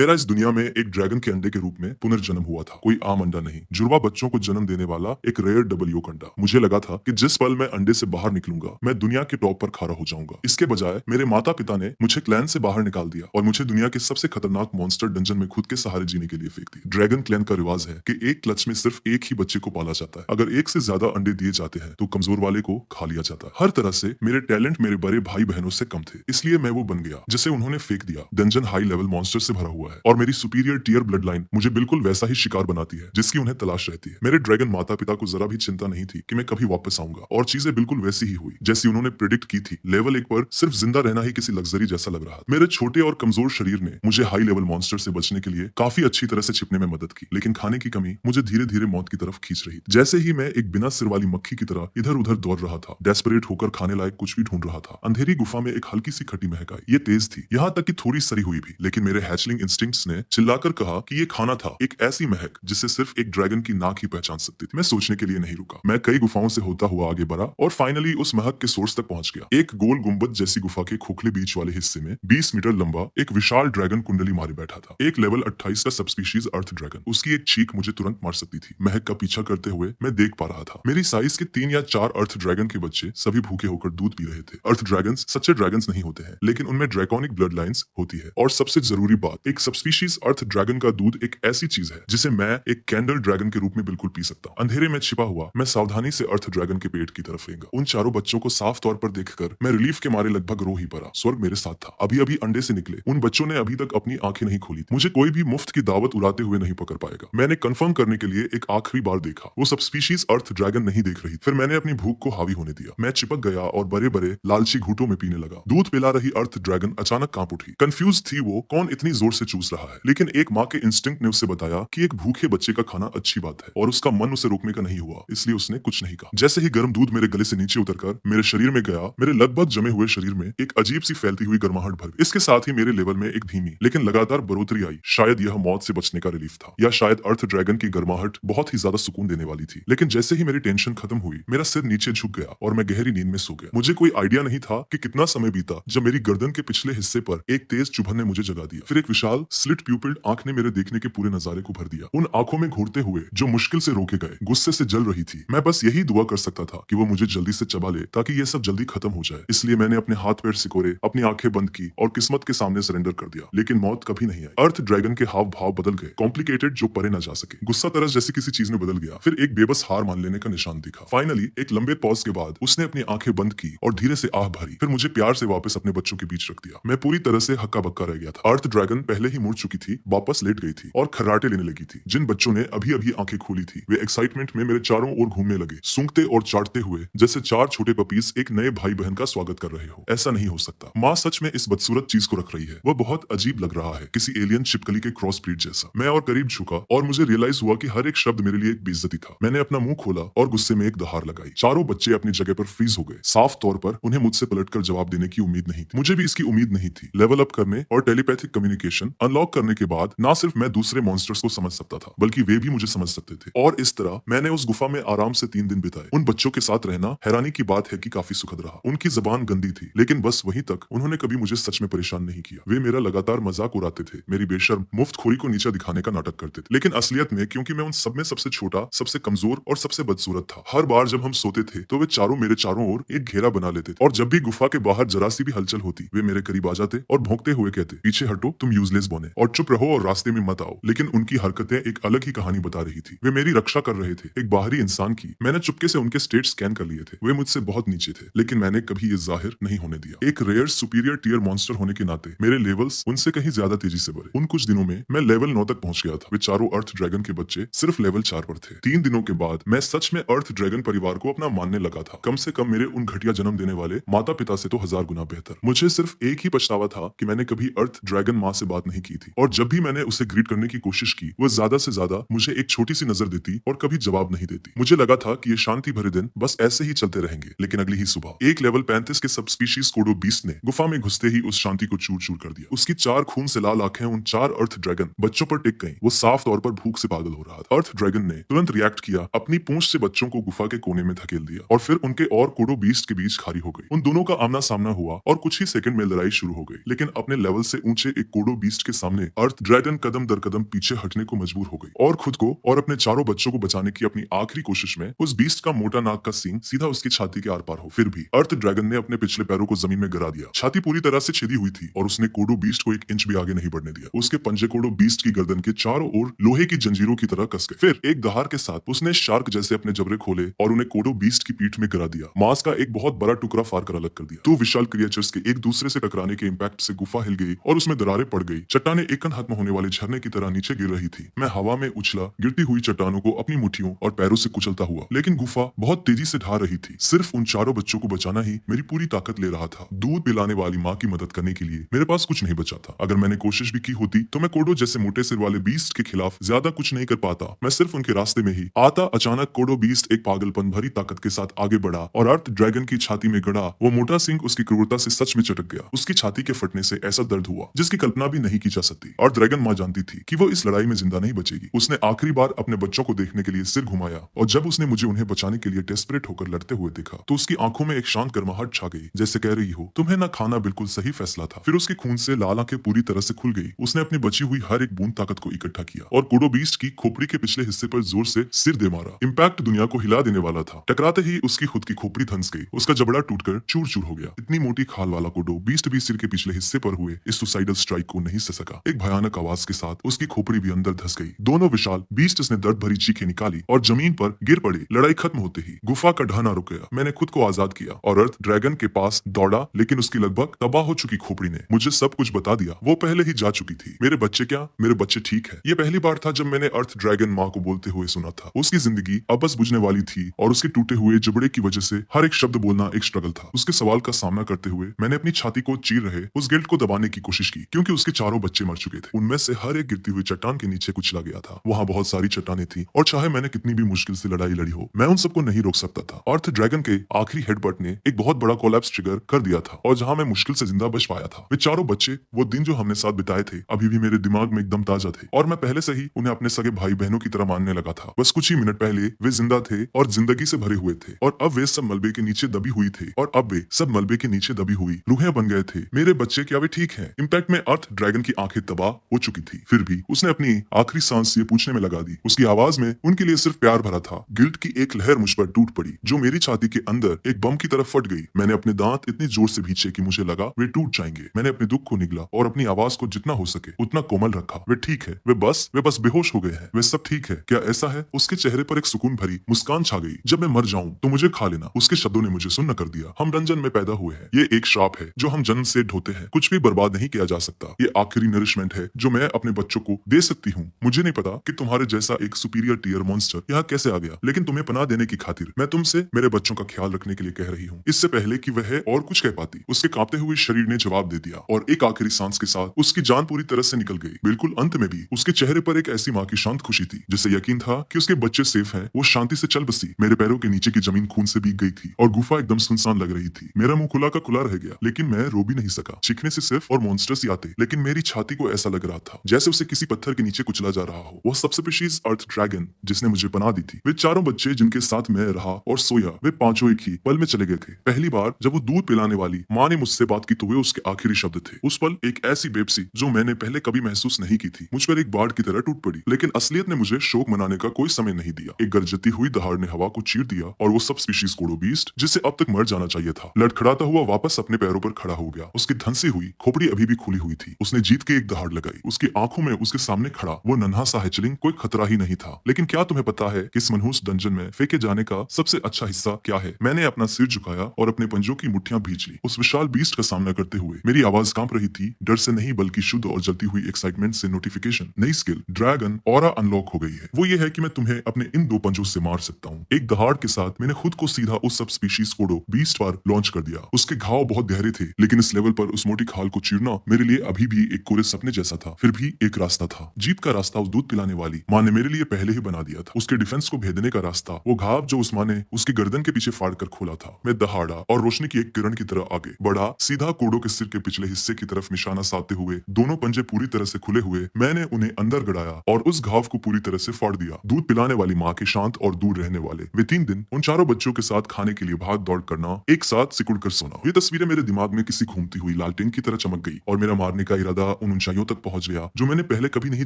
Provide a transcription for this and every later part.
मेरा इस दुनिया में एक ड्रैगन के अंडे के रूप में पुनर्जन्म हुआ था। कोई आम अंडा नहीं, जुड़वा बच्चों को जन्म देने वाला एक रेयर डबल योक अंडा। मुझे लगा था कि जिस पल मैं अंडे से बाहर निकलूंगा मैं दुनिया के टॉप पर खड़ा हो जाऊंगा। इसके बजाय मेरे माता पिता ने मुझे क्लैन से बाहर निकाल दिया और मुझे दुनिया के सबसे खतरनाक मॉन्स्टर डंजन में खुद के सहारे जीने के लिए फेंक दिया। ड्रैगन क्लैन का रिवाज है कि एक क्लच में सिर्फ एक ही बच्चे को पाला जाता है। अगर एक से ज्यादा अंडे दिए जाते हैं तो कमजोर वाले को खा लिया जाता है। हर तरह से मेरे टैलेंट मेरे बड़े भाई बहनों से कम थे, इसलिए मैं वो बन गया जिसे उन्होंने फेंक दिया। डंजन हाई लेवल मॉन्स्टर से भरा हुआ है और मेरी सुपीरियर टियर ब्लड लाइन मुझे बिल्कुल वैसा ही शिकार बनाती है जिसकी उन्हें तलाश रहती है। मेरे ड्रैगन माता पिता को जरा भी चिंता नहीं थी कि मैं कभी वापस आऊंगा और चीजें बिल्कुल वैसी ही हुई जैसी उन्होंने प्रिडिक्ट की थी। लेवल 1 पर सिर्फ जिंदा रहना ही किसी लग्जरी जैसा लग रहा था। मेरे छोटे और कमजोर शरीर ने मुझे हाई लेवल मॉन्स्टर से बचने के लिए काफी अच्छी तरह से छिपने में मदद की, लेकिन खाने की कमी मुझे धीरे धीरे मौत की तरफ खींच रही थी। जैसे ही मैं एक बिना सिर वाली मक्खी की तरह इधर उधर दौड़ रहा था, डेस्परेट होकर खाने लायक कुछ भी ढूंढ रहा था, अंधेरी गुफा में एक हल्की सी खटी महक आई। ये तेज थी, यहाँ तक कि थोड़ी सड़ी हुई भी, लेकिन मेरे हैचलिंग इंस्टिंक्ट्स ने चिल्लाकर कहा कि ये खाना था, एक ऐसी महक जिसे सिर्फ एक ड्रैगन की नाक ही पहचान सकती थी। मैं सोचने के लिए नहीं रुका। मैं कई गुफाओं से होता हुआ आगे बढ़ा और फाइनली उस महक के सोर्स तक पहुंच गया। एक गोल गुंबद जैसी गुफा के खोखले बीच वाले हिस्से में 20 मीटर लंबा एक विशाल ड्रैगन कुंडली मारे बैठा था। एक लेवल 28 का सबस्पीशीज अर्थ ड्रैगन। उसकी एक चीख मुझे तुरंत मार सकती थी। महक का पीछा करते हुए मैं देख पा रहा था मेरी साइज के 3 या 4 अर्थ ड्रैगन के बच्चे सभी भूखे होकर दूध पी रहे थे। अर्थ ड्रैगन्स सच्चे ड्रैगन्स नहीं होते हैं, लेकिन उनमें ड्रैकोनिक ब्लड लाइन्स होती है। और सबसे जरूरी बात, एक सबस्पीशीज अर्थ ड्रैगन का दूध एक ऐसी चीज है जिसे मैं एक कैंडल ड्रैगन के रूप में बिल्कुल पी सकता हूं। अंधेरे में छिपा हुआ मैं सावधानी से अर्थ ड्रैगन के पेट की तरफ रेंगा। उन चारों बच्चों को साफ तौर पर देखकर मैं रिलीफ के मारे लगभग रो ही पड़ा। स्वर्ग मेरे साथ था। अभी अभी अंडे से निकले उन बच्चों ने अभी तक अपनी आंखें नहीं खोली थी। मुझे कोई भी मुफ्त की दावत उड़ाते हुए नहीं पकड़ पाएगा। मैंने कंफर्म करने के लिए एक आखिरी बार देखा। वो सब स्पीशीज अर्थ ड्रैगन नहीं देख रही। फिर मैंने अपनी भूख को हावी होने दिया। मैं चिपक गया और बड़े बड़े लालची घूंटों में पीने लगा। दूध पिला रही अर्थ ड्रैगन अचानक कांप उठी। कंफ्यूज थी वो कौन इतनी जोर से चूस रहा है, लेकिन एक माँ के इंस्टिंक्ट ने उसे बताया कि एक भूखे बच्चे का खाना अच्छी बात है और उसका मन उसे रोकने का नहीं हुआ, इसलिए उसने कुछ नहीं कहा। जैसे ही गर्म दूध मेरे गले से नीचे उतरकर मेरे शरीर में गया, मेरे लगभग जमे हुए शरीर में एक अजीब सी फैलती हुई गर्माहट भर गई। इसके साथ ही मेरे लेवल में एक धीमी लेकिन लगातार बढ़ोतरी आई। शायद यह मौत से बचने का रिलीफ था, या शायद अर्थ ड्रैगन की गर्माहट बहुत ही ज्यादा सुकून देने वाली थी। लेकिन जैसे ही मेरी टेंशन खत्म हुई, मेरा सिर नीचे झुक गया और मैं गहरी नींद में सो गया। मुझे कोई आइडिया नहीं था कि कितना समय बीता जब मेरी गर्दन के पिछले हिस्से पर एक तेज चुभन ने मुझे जगा दिया। फिर एक विशाल स्लिट प्यूपिल्ड आंख ने मेरे देखने के पूरे नजारे को भर दिया। उन आंखों में घूरते हुए जो मुश्किल से रोके गए गुस्से से जल रही थी। मैं बस यही दुआ कर सकता था कि वो मुझे जल्दी से चबा ले ताकि ये सब जल्दी खत्म हो जाए। इसलिए मैंने अपने हाथ पैर सिकोड़े, अपनी आंखें बंद की और किस्मत के सामने सरेंडर कर दिया। लेकिन मौत कभी नहीं आई। अर्थ ड्रैगन के हाव भाव बदल गए, कॉम्प्लिकेटेड जो परे न जा सके। गुस्सा तरस जैसे किसी चीज में बदल गया। फिर एक बेबस हार मान लेने का निशान दिखा। फाइनली एक लंबे पॉज के बाद उसने अपनी आंखें बंद की और धीरे से आह भरी। फिर मुझे प्यार से वापस अपने बच्चों के बीच रख दिया। मैं पूरी तरह से हक्का बक्का रह गया था। अर्थ ड्रैगन पहले ही मुड़ चुकी थी, वापस लेट गई थी और खर्राटे लेने लगी थी। जिन बच्चों ने अभी अभी आंखें खोली थी वे एक्साइटमेंट में मेरे चारों ओर घूमने लगे, सूंघते और चाटते हुए जैसे 4 छोटे पपीज एक नए भाई बहन का स्वागत कर रहे हो। ऐसा नहीं हो सकता। माँ सच में इस बदसूरत चीज को रख रही है। वह बहुत अजीब लग रहा है, किसी एलियन छिपकली के क्रॉस ब्रीड जैसा। मैं और करीब झुका और मुझे रियलाइज हुआ कि हर एक शब्द मेरे लिए एक बेइज्जती था। मैंने अपना मुंह खोला और गुस्से में एक दहाड़ लगाई। चारों बच्चे अपनी जगह पर फ्रीज हो गए। साफ तौर पर उन्हें मुझसे पलटकर जवाब देने की उम्मीद नहीं थी। मुझे भी इसकी उम्मीद नहीं थी। लेवल अप करने और टेलीपैथिक कम्युनिकेशन अनलॉक करने के बाद ना सिर्फ मैं दूसरे मॉन्स्टर्स को समझ सकता था, बल्कि वे भी मुझे समझ सकते थे। और इस तरह मैंने उस गुफा में आराम से 3 दिन बिताए। उन बच्चों के साथ रहना हैरानी की बात है कि काफी सुखद रहा। उनकी जबान गंदी थी, लेकिन बस वहीं तक। उन्होंने कभी मुझे सच में परेशान नहीं किया। वे मेरा लगातार मजाक उड़ाते थे, मेरी बेशर्म मुफ्तखोरी को नीचा दिखाने का नाटक करते थे। लेकिन असलियत में, क्योंकि मैं उन सब में सबसे छोटा, सबसे कमजोर और सबसे बदसूरत था, हर बार जब हम सोते थे तो वे चारों मेरे चारों ओर एक घेरा बना लेते थे। और जब भी गुफा के बाहर जरा सी भी हलचल होती, वे मेरे करीब आ जाते और भौंकते हुए कहते, पीछे हटो, तुम यूजलेस बने, और चुप रहो और रास्ते में मत आओ। लेकिन उनकी हरकतें एक अलग ही कहानी बता रही थी। वे मेरी रक्षा कर रहे थे, एक बाहरी इंसान की। मैंने चुपके से उनके स्टेट स्कैन कर लिए थे। वे मुझसे बहुत नीचे थे, लेकिन मैंने कभी ये जाहिर नहीं होने दिया। एक रेयर सुपीरियर टियर मॉन्स्टर होने के नाते मेरे लेवल्स उनसे कहीं ज्यादा तेजी से बढ़े। उन कुछ दिनों में मैं लेवल 9 तक पहुंच गया था। वे चारों अर्थ ड्रैगन के बच्चे सिर्फ लेवल 4 पर थे। 3 दिनों के बाद मैं सच में अर्थ ड्रैगन परिवार को अपना मानने लगा था। कम से कम मेरे उन घटिया जन्म देने वाले माता पिता से तो 1000 गुना बेहतर। मुझे सिर्फ एक ही पछतावा था कि मैंने कभी अर्थ ड्रैगन माँ से बात नहीं की थी, और जब भी मैंने उसे ग्रीट करने की कोशिश की, वो ज्यादा से ज्यादा मुझे एक छोटी सी नजर देती और कभी जवाब नहीं देती। मुझे लगा था कि ये शांति भरे दिन बस ऐसे ही चलते रहेंगे। लेकिन अगली ही सुबह एक लेवल 35 के सब स्पीशीज कोडो बीस्ट ने गुफा में घुसते ही उस शांति को चूर चूर कर दिया। उसकी 4 खून से लाल आंखें उन 4 अर्थ ड्रैगन बच्चों पर टिक गईं। वो साफ तौर पर भूख से पागल हो रहा था। अर्थ ड्रैगन ने तुरंत रिएक्ट किया, अपनी पूंछ से बच्चों को गुफा के कोने में धकेल दिया और फिर उनके और कोडो बीस्ट के बीच खारी हो गई। उन दोनों का आमना सामना हुआ और कुछ ही सेकंड में लड़ाई शुरू हो गई। लेकिन अपने लेवल से ऊंचे एक कोडो बीस्ट के सामने अर्थ ड्रैगन कदम दर कदम पीछे हटने को मजबूर हो गई और खुद को और अपने चारों बच्चों को बचाने की अपनी आखिरी कोशिश में उस बीस्ट का मोटा नाक का सींग सीधा उसकी छाती के आर पार हो। फिर भी अर्थ ड्रैगन ने अपने पिछले पैरों को जमीन में गिरा दिया। छाती पूरी तरह से छिदी हुई थी और उसने कोडो बीस्ट को 1 इंच भी आगे नहीं बढ़ने दिया। उसके पंजे कोडो बीस्ट की गर्दन के चारों ओर लोहे की जंजीरों की तरह कस गए। फिर एक दहाड़ के साथ उसने शार्क जैसे अपने जबड़े खोले और उन्हें कोडो बीस्ट की पीठ में गिरा दिया। मांस का एक बहुत बड़ा टुकड़ा फाड़ कर अलग कर दिया। 2 विशाल क्रिएचर्स के एक दूसरे से टकराने के इम्पैक्ट से गुफा हिल गई और उसमें दरारें पड़ गई। चट्टानें एकन खत्म होने वाले झरने की तरह नीचे गिर रही थी। मैं हवा में उछला, गिरती हुई चट्टानों को अपनी मुट्ठियों और पैरों से कुचलता हुआ, लेकिन गुफा बहुत तेजी से ढा रही थी। सिर्फ उन चारों बच्चों को बचाना ही मेरी पूरी ताकत ले रहा था। दूध पिलाने वाली माँ की मदद करने के लिए मेरे पास कुछ नहीं बचा था। अगर मैंने कोशिश भी की होती तो मैं कोडो जैसे मोटे सिर वाले बीस्ट के खिलाफ ज्यादा कुछ नहीं कर पाता। मैं सिर्फ उनके रास्ते में ही आता। अचानक कोडो बीस्ट एक पागलपन भरी ताकत के साथ आगे बढ़ा और अर्थ ड्रैगन की छाती में गड़ा। वो मोटा सिंह उसकी क्रूरता से सच में चटक गया। उसकी छाती के फटने से ऐसा दर्द हुआ जिसकी कल्पना भी नहीं की जा सकती। और ड्रैगन माँ जानती थी कि वो इस लड़ाई में जिंदा नहीं बचेगी। उसने आखिरी बार अपने बच्चों को देखने के लिए सिर घुमाया और जब उसने मुझे उन्हें बचाने के लिए डेस्परेट होकर लड़ते हुए देखा तो उसकी आंखों में एक शांत गर्माहट छा गई, जैसे कह रही हो तुम्हें ना खाना बिल्कुल सही फैसला था। फिर उसके खून से लाल आंखें पूरी तरह से खुल गई। उसने अपनी बची हुई हर एक बूंद ताकत को इकट्ठा किया और कोडो बीस्ट की खोपड़ी के पिछले हिस्से पर जोर से सिर दे मारा। इम्पैक्ट दुनिया को हिला देने वाला था। टकराते ही उसकी खुद की खोपड़ी धंस गई। उसका जबड़ा टूटकर चूर चूर हो गया। इतनी मोटी खाल वाला कोडो बीस्ट भी सिर के पिछले हिस्से पर हुए इस सुसाइडल स्ट्राइक को नहीं सह सका। एक भयानक आवाज के साथ उसकी खोपड़ी भी अंदर धस गई। दोनों विशाल बीस्ट ने दर्द भरी चीखें निकाली और जमीन पर गिर पड़े। लड़ाई खत्म होते ही गुफा का ढहना रुक गया। मैंने खुद को आजाद किया और अर्थ ड्रैगन के पास दौड़ा, लेकिन उसकी लगभग तबाह हो चुकी खोपड़ी ने मुझे सब कुछ बता दिया। वो पहले ही जा चुकी थी। मेरे बच्चे क्या, मेरे बच्चे ठीक है। ये पहली बार था जब मैंने अर्थ ड्रैगन माँ को बोलते हुए सुना था। उसकी जिंदगी अब बस बुझने वाली थी और उसके टूटे हुए जबड़े की वजह से हर एक शब्द बोलना एक स्ट्रगल था। उसके सवाल का सामना करते हुए मैंने अपनी छाती को चीर रहे उस गिल्ट को दबाने की कोशिश की, क्योंकि उसके चारों बच्चे मर चुके थे। उनमें से हर एक गिरती हुई चट्टान के नीचे कुचला गया था। वहाँ बहुत सारी चट्टानें थी और चाहे मैंने कितनी भी मुश्किल से लड़ाई लड़ी हो, मैं उन सबको नहीं रोक सकता था। अर्थ ड्रैगन के आखिरी हेडबट ने एक बहुत बड़ा कोलैप्स ट्रिगर कर दिया था और जहां मैं मुश्किल से जिंदा बच पाया था। वे चारों बच्चे वो दिन जो हमने साथ बिताए थे अभी भी मेरे दिमाग में एकदम ताजा थे और मैं पहले से ही उन्हें अपने सगे भाई बहनों की तरह मानने लगा था। बस कुछ ही मिनट पहले वे जिंदा थे और जिंदगी से भरे हुए थे और अब वे सब मलबे के नीचे दबी हुई थे और अब वे सब मलबे के नीचे दबी हुई रूहें बन गए थे। मेरे बच्चे क्या वे ठीक हैं? इम्पैक्ट में अर्थ ड्रैगन की आंखें तबाह हो चुकी थी। फिर भी उसने अपनी आखिरी सांस ये पूछने में लगा दी। उसकी आवाज में उनके लिए सिर्फ प्यार भरा था। गिल्ट की एक लहर मुझ पर टूट पड़ी जो मेरी छाती के अंदर एक बम की तरफ फट गई। मैंने अपने दांत इतनी जोर से भींचे कि मुझे लगा वे टूट जाएंगे। मैंने अपने दुख को निगला और अपनी आवाज को जितना हो सके उतना कोमल रखा। वे ठीक है, वे बस बेहोश हो गए हैं, वे सब ठीक है। क्या ऐसा है? उसके चेहरे पर एक सुकून भरी मुस्कान छा गई। जब मैं मर जाऊं तो मुझे खा लेना। उसके शब्दों ने मुझे सुन्न कर दिया। हम रंजन में पैदा हुए हैं। ये एक श्राप है जो हम जन्म से ढोते हैं। कुछ भी बर्बाद नहीं किया जा सकता। ये आखिरी नरिशमेंट है जो मैं अपने बच्चों को दे सकती हूँ। मुझे नहीं पता कि तुम्हारे जैसा एक सुपीरियर टीयर मॉन्स्टर यहाँ कैसे आ गया, लेकिन तुम्हें पनाह देने की खातिर मैं तुमसे मेरे बच्चों का ख्याल रखने के लिए कह रही हूँ। इससे पहले कि वह और कुछ कह पाती, उसके कांपते हुए शरीर ने जवाब दे दिया और एक आखिरी सांस के साथ उसकी जान पूरी तरह से निकल गई। बिल्कुल अंत में भी उसके चेहरे पर एक ऐसी माँ की शांत खुशी थी जिसे यकीन था कि उसके बच्चे सेफ हैं। वो शांति से चल बसी। मेरे पैरों के नीचे की जमीन खून से भीग गई थी और गुफा एकदम सुनसान लग रही थी। मेरा मुंह खुला का खुला रह गया, लेकिन मैं रो भी नहीं सका। चीखने से सिर्फ और मॉन्स्टर्स ही आते, लेकिन मेरी छाती को ऐसा लग रहा था जैसे उसे किसी पत्थर के नीचे कुचला जा रहा हो। वो सबसे प्रीशियस अर्थ ड्रैगन जिसने मुझे पनाह दी थी। वे चारों बच्चे जिनके साथ मैं रहा और सोया, वे पांचों एक ही पल में चले गए थे। पहली बार जब वो दूध पिलाने वाली माँ ने मुझसे बात की तो वे उसके आखिरी शब्द थे। उस पल एक ऐसी बेबसी जो मैंने पहले कभी महसूस नहीं की थी मुझ पर एक बाढ़ की तरह टूट पड़ी, लेकिन असलियत ने मुझे शोक मनाने का कोई समय नहीं दिया। एक गरजती हुई दहाड़ ने हवा को चीर दिया और वो सब स्पीशीज कोडो बीस्ट जिसे अब तक मर जाना चाहिए था लड़खड़ाता हुआ वापस अपने पैरों पर खड़ा हो गया। उसकी धंसी हुई खोपड़ी अभी भी खुली हुई थी। उसने जीत के एक दहाड़ लगाई। उसकी आंखों में उसके सामने खड़ा वो नन्हा सा हैचलिंग कोई खतरा ही नहीं था। लेकिन क्या तुम्हें पता है कि इस मनहूस डंजन में फेंके जाने का सबसे अच्छा हिस्सा क्या है? मैंने अपना सिर झुकाया और अपने पंजों की मुट्ठियां भींच ली। उस विशाल बीस्ट का सामना करते हुए मेरी आवाज कांप रही थी, डर से नहीं बल्कि शुद्ध और जलती हुई एक्साइटमेंट से। नोटिफिकेशन, नई स्किल ड्रैगन ऑरा अनलॉक हो गई है। वो ये है कि मैं तुम्हें अपने इन 2 पंजों से मार सकता हूँ। एक दहाड़ के साथ मैंने खुद को सीधा उस सब स्पीशीज कोडो बीस्ट पर लॉन्च कर दिया। उसके घाव बहुत गहरे थे, लेकिन इस लेवल पर उस मोटी खाल को चीरना मेरे लिए अभी भी एक कोरे सपने जैसा था। फिर भी एक रास्ता था। जीत का रास्ता उस दूध पिलाने वाली माँ ने मेरे लिए पहले ही बना दिया था। उसके डिफेंस को भेदने का रास्ता वो घाव जो उस माँ ने उसकी गर्दन के पीछे फाड़ कर खोला था। मैं दहाड़ा और रोशनी की एक किरण की तरह आगे बढ़ा, सीधा कोडो के सिर के पिछले हिस्से की तरफ निशाना साधते हुए। दोनों पंजे पूरी तरह से खुले हुए मैंने उन्हें अंदर गड़ाया और उस घाव को पूरी तरह से फाड़ दिया। दूध पिलाने वाली माँ के शांत और दूर रहने वाले वे 3 दिन उन चारों बच्चों के साथ खाने के लिए भाग दौड़ करना, एक साथ सिकुड़ कर सोना। ये तस्वीरें मेरे दिमाग में किसी घूमती हुई लालटेन की तरह चमक गई और मेरा मारने का इरादा उन ऊंचाइयों तक पहुंच गया जो मैंने पहले कभी नहीं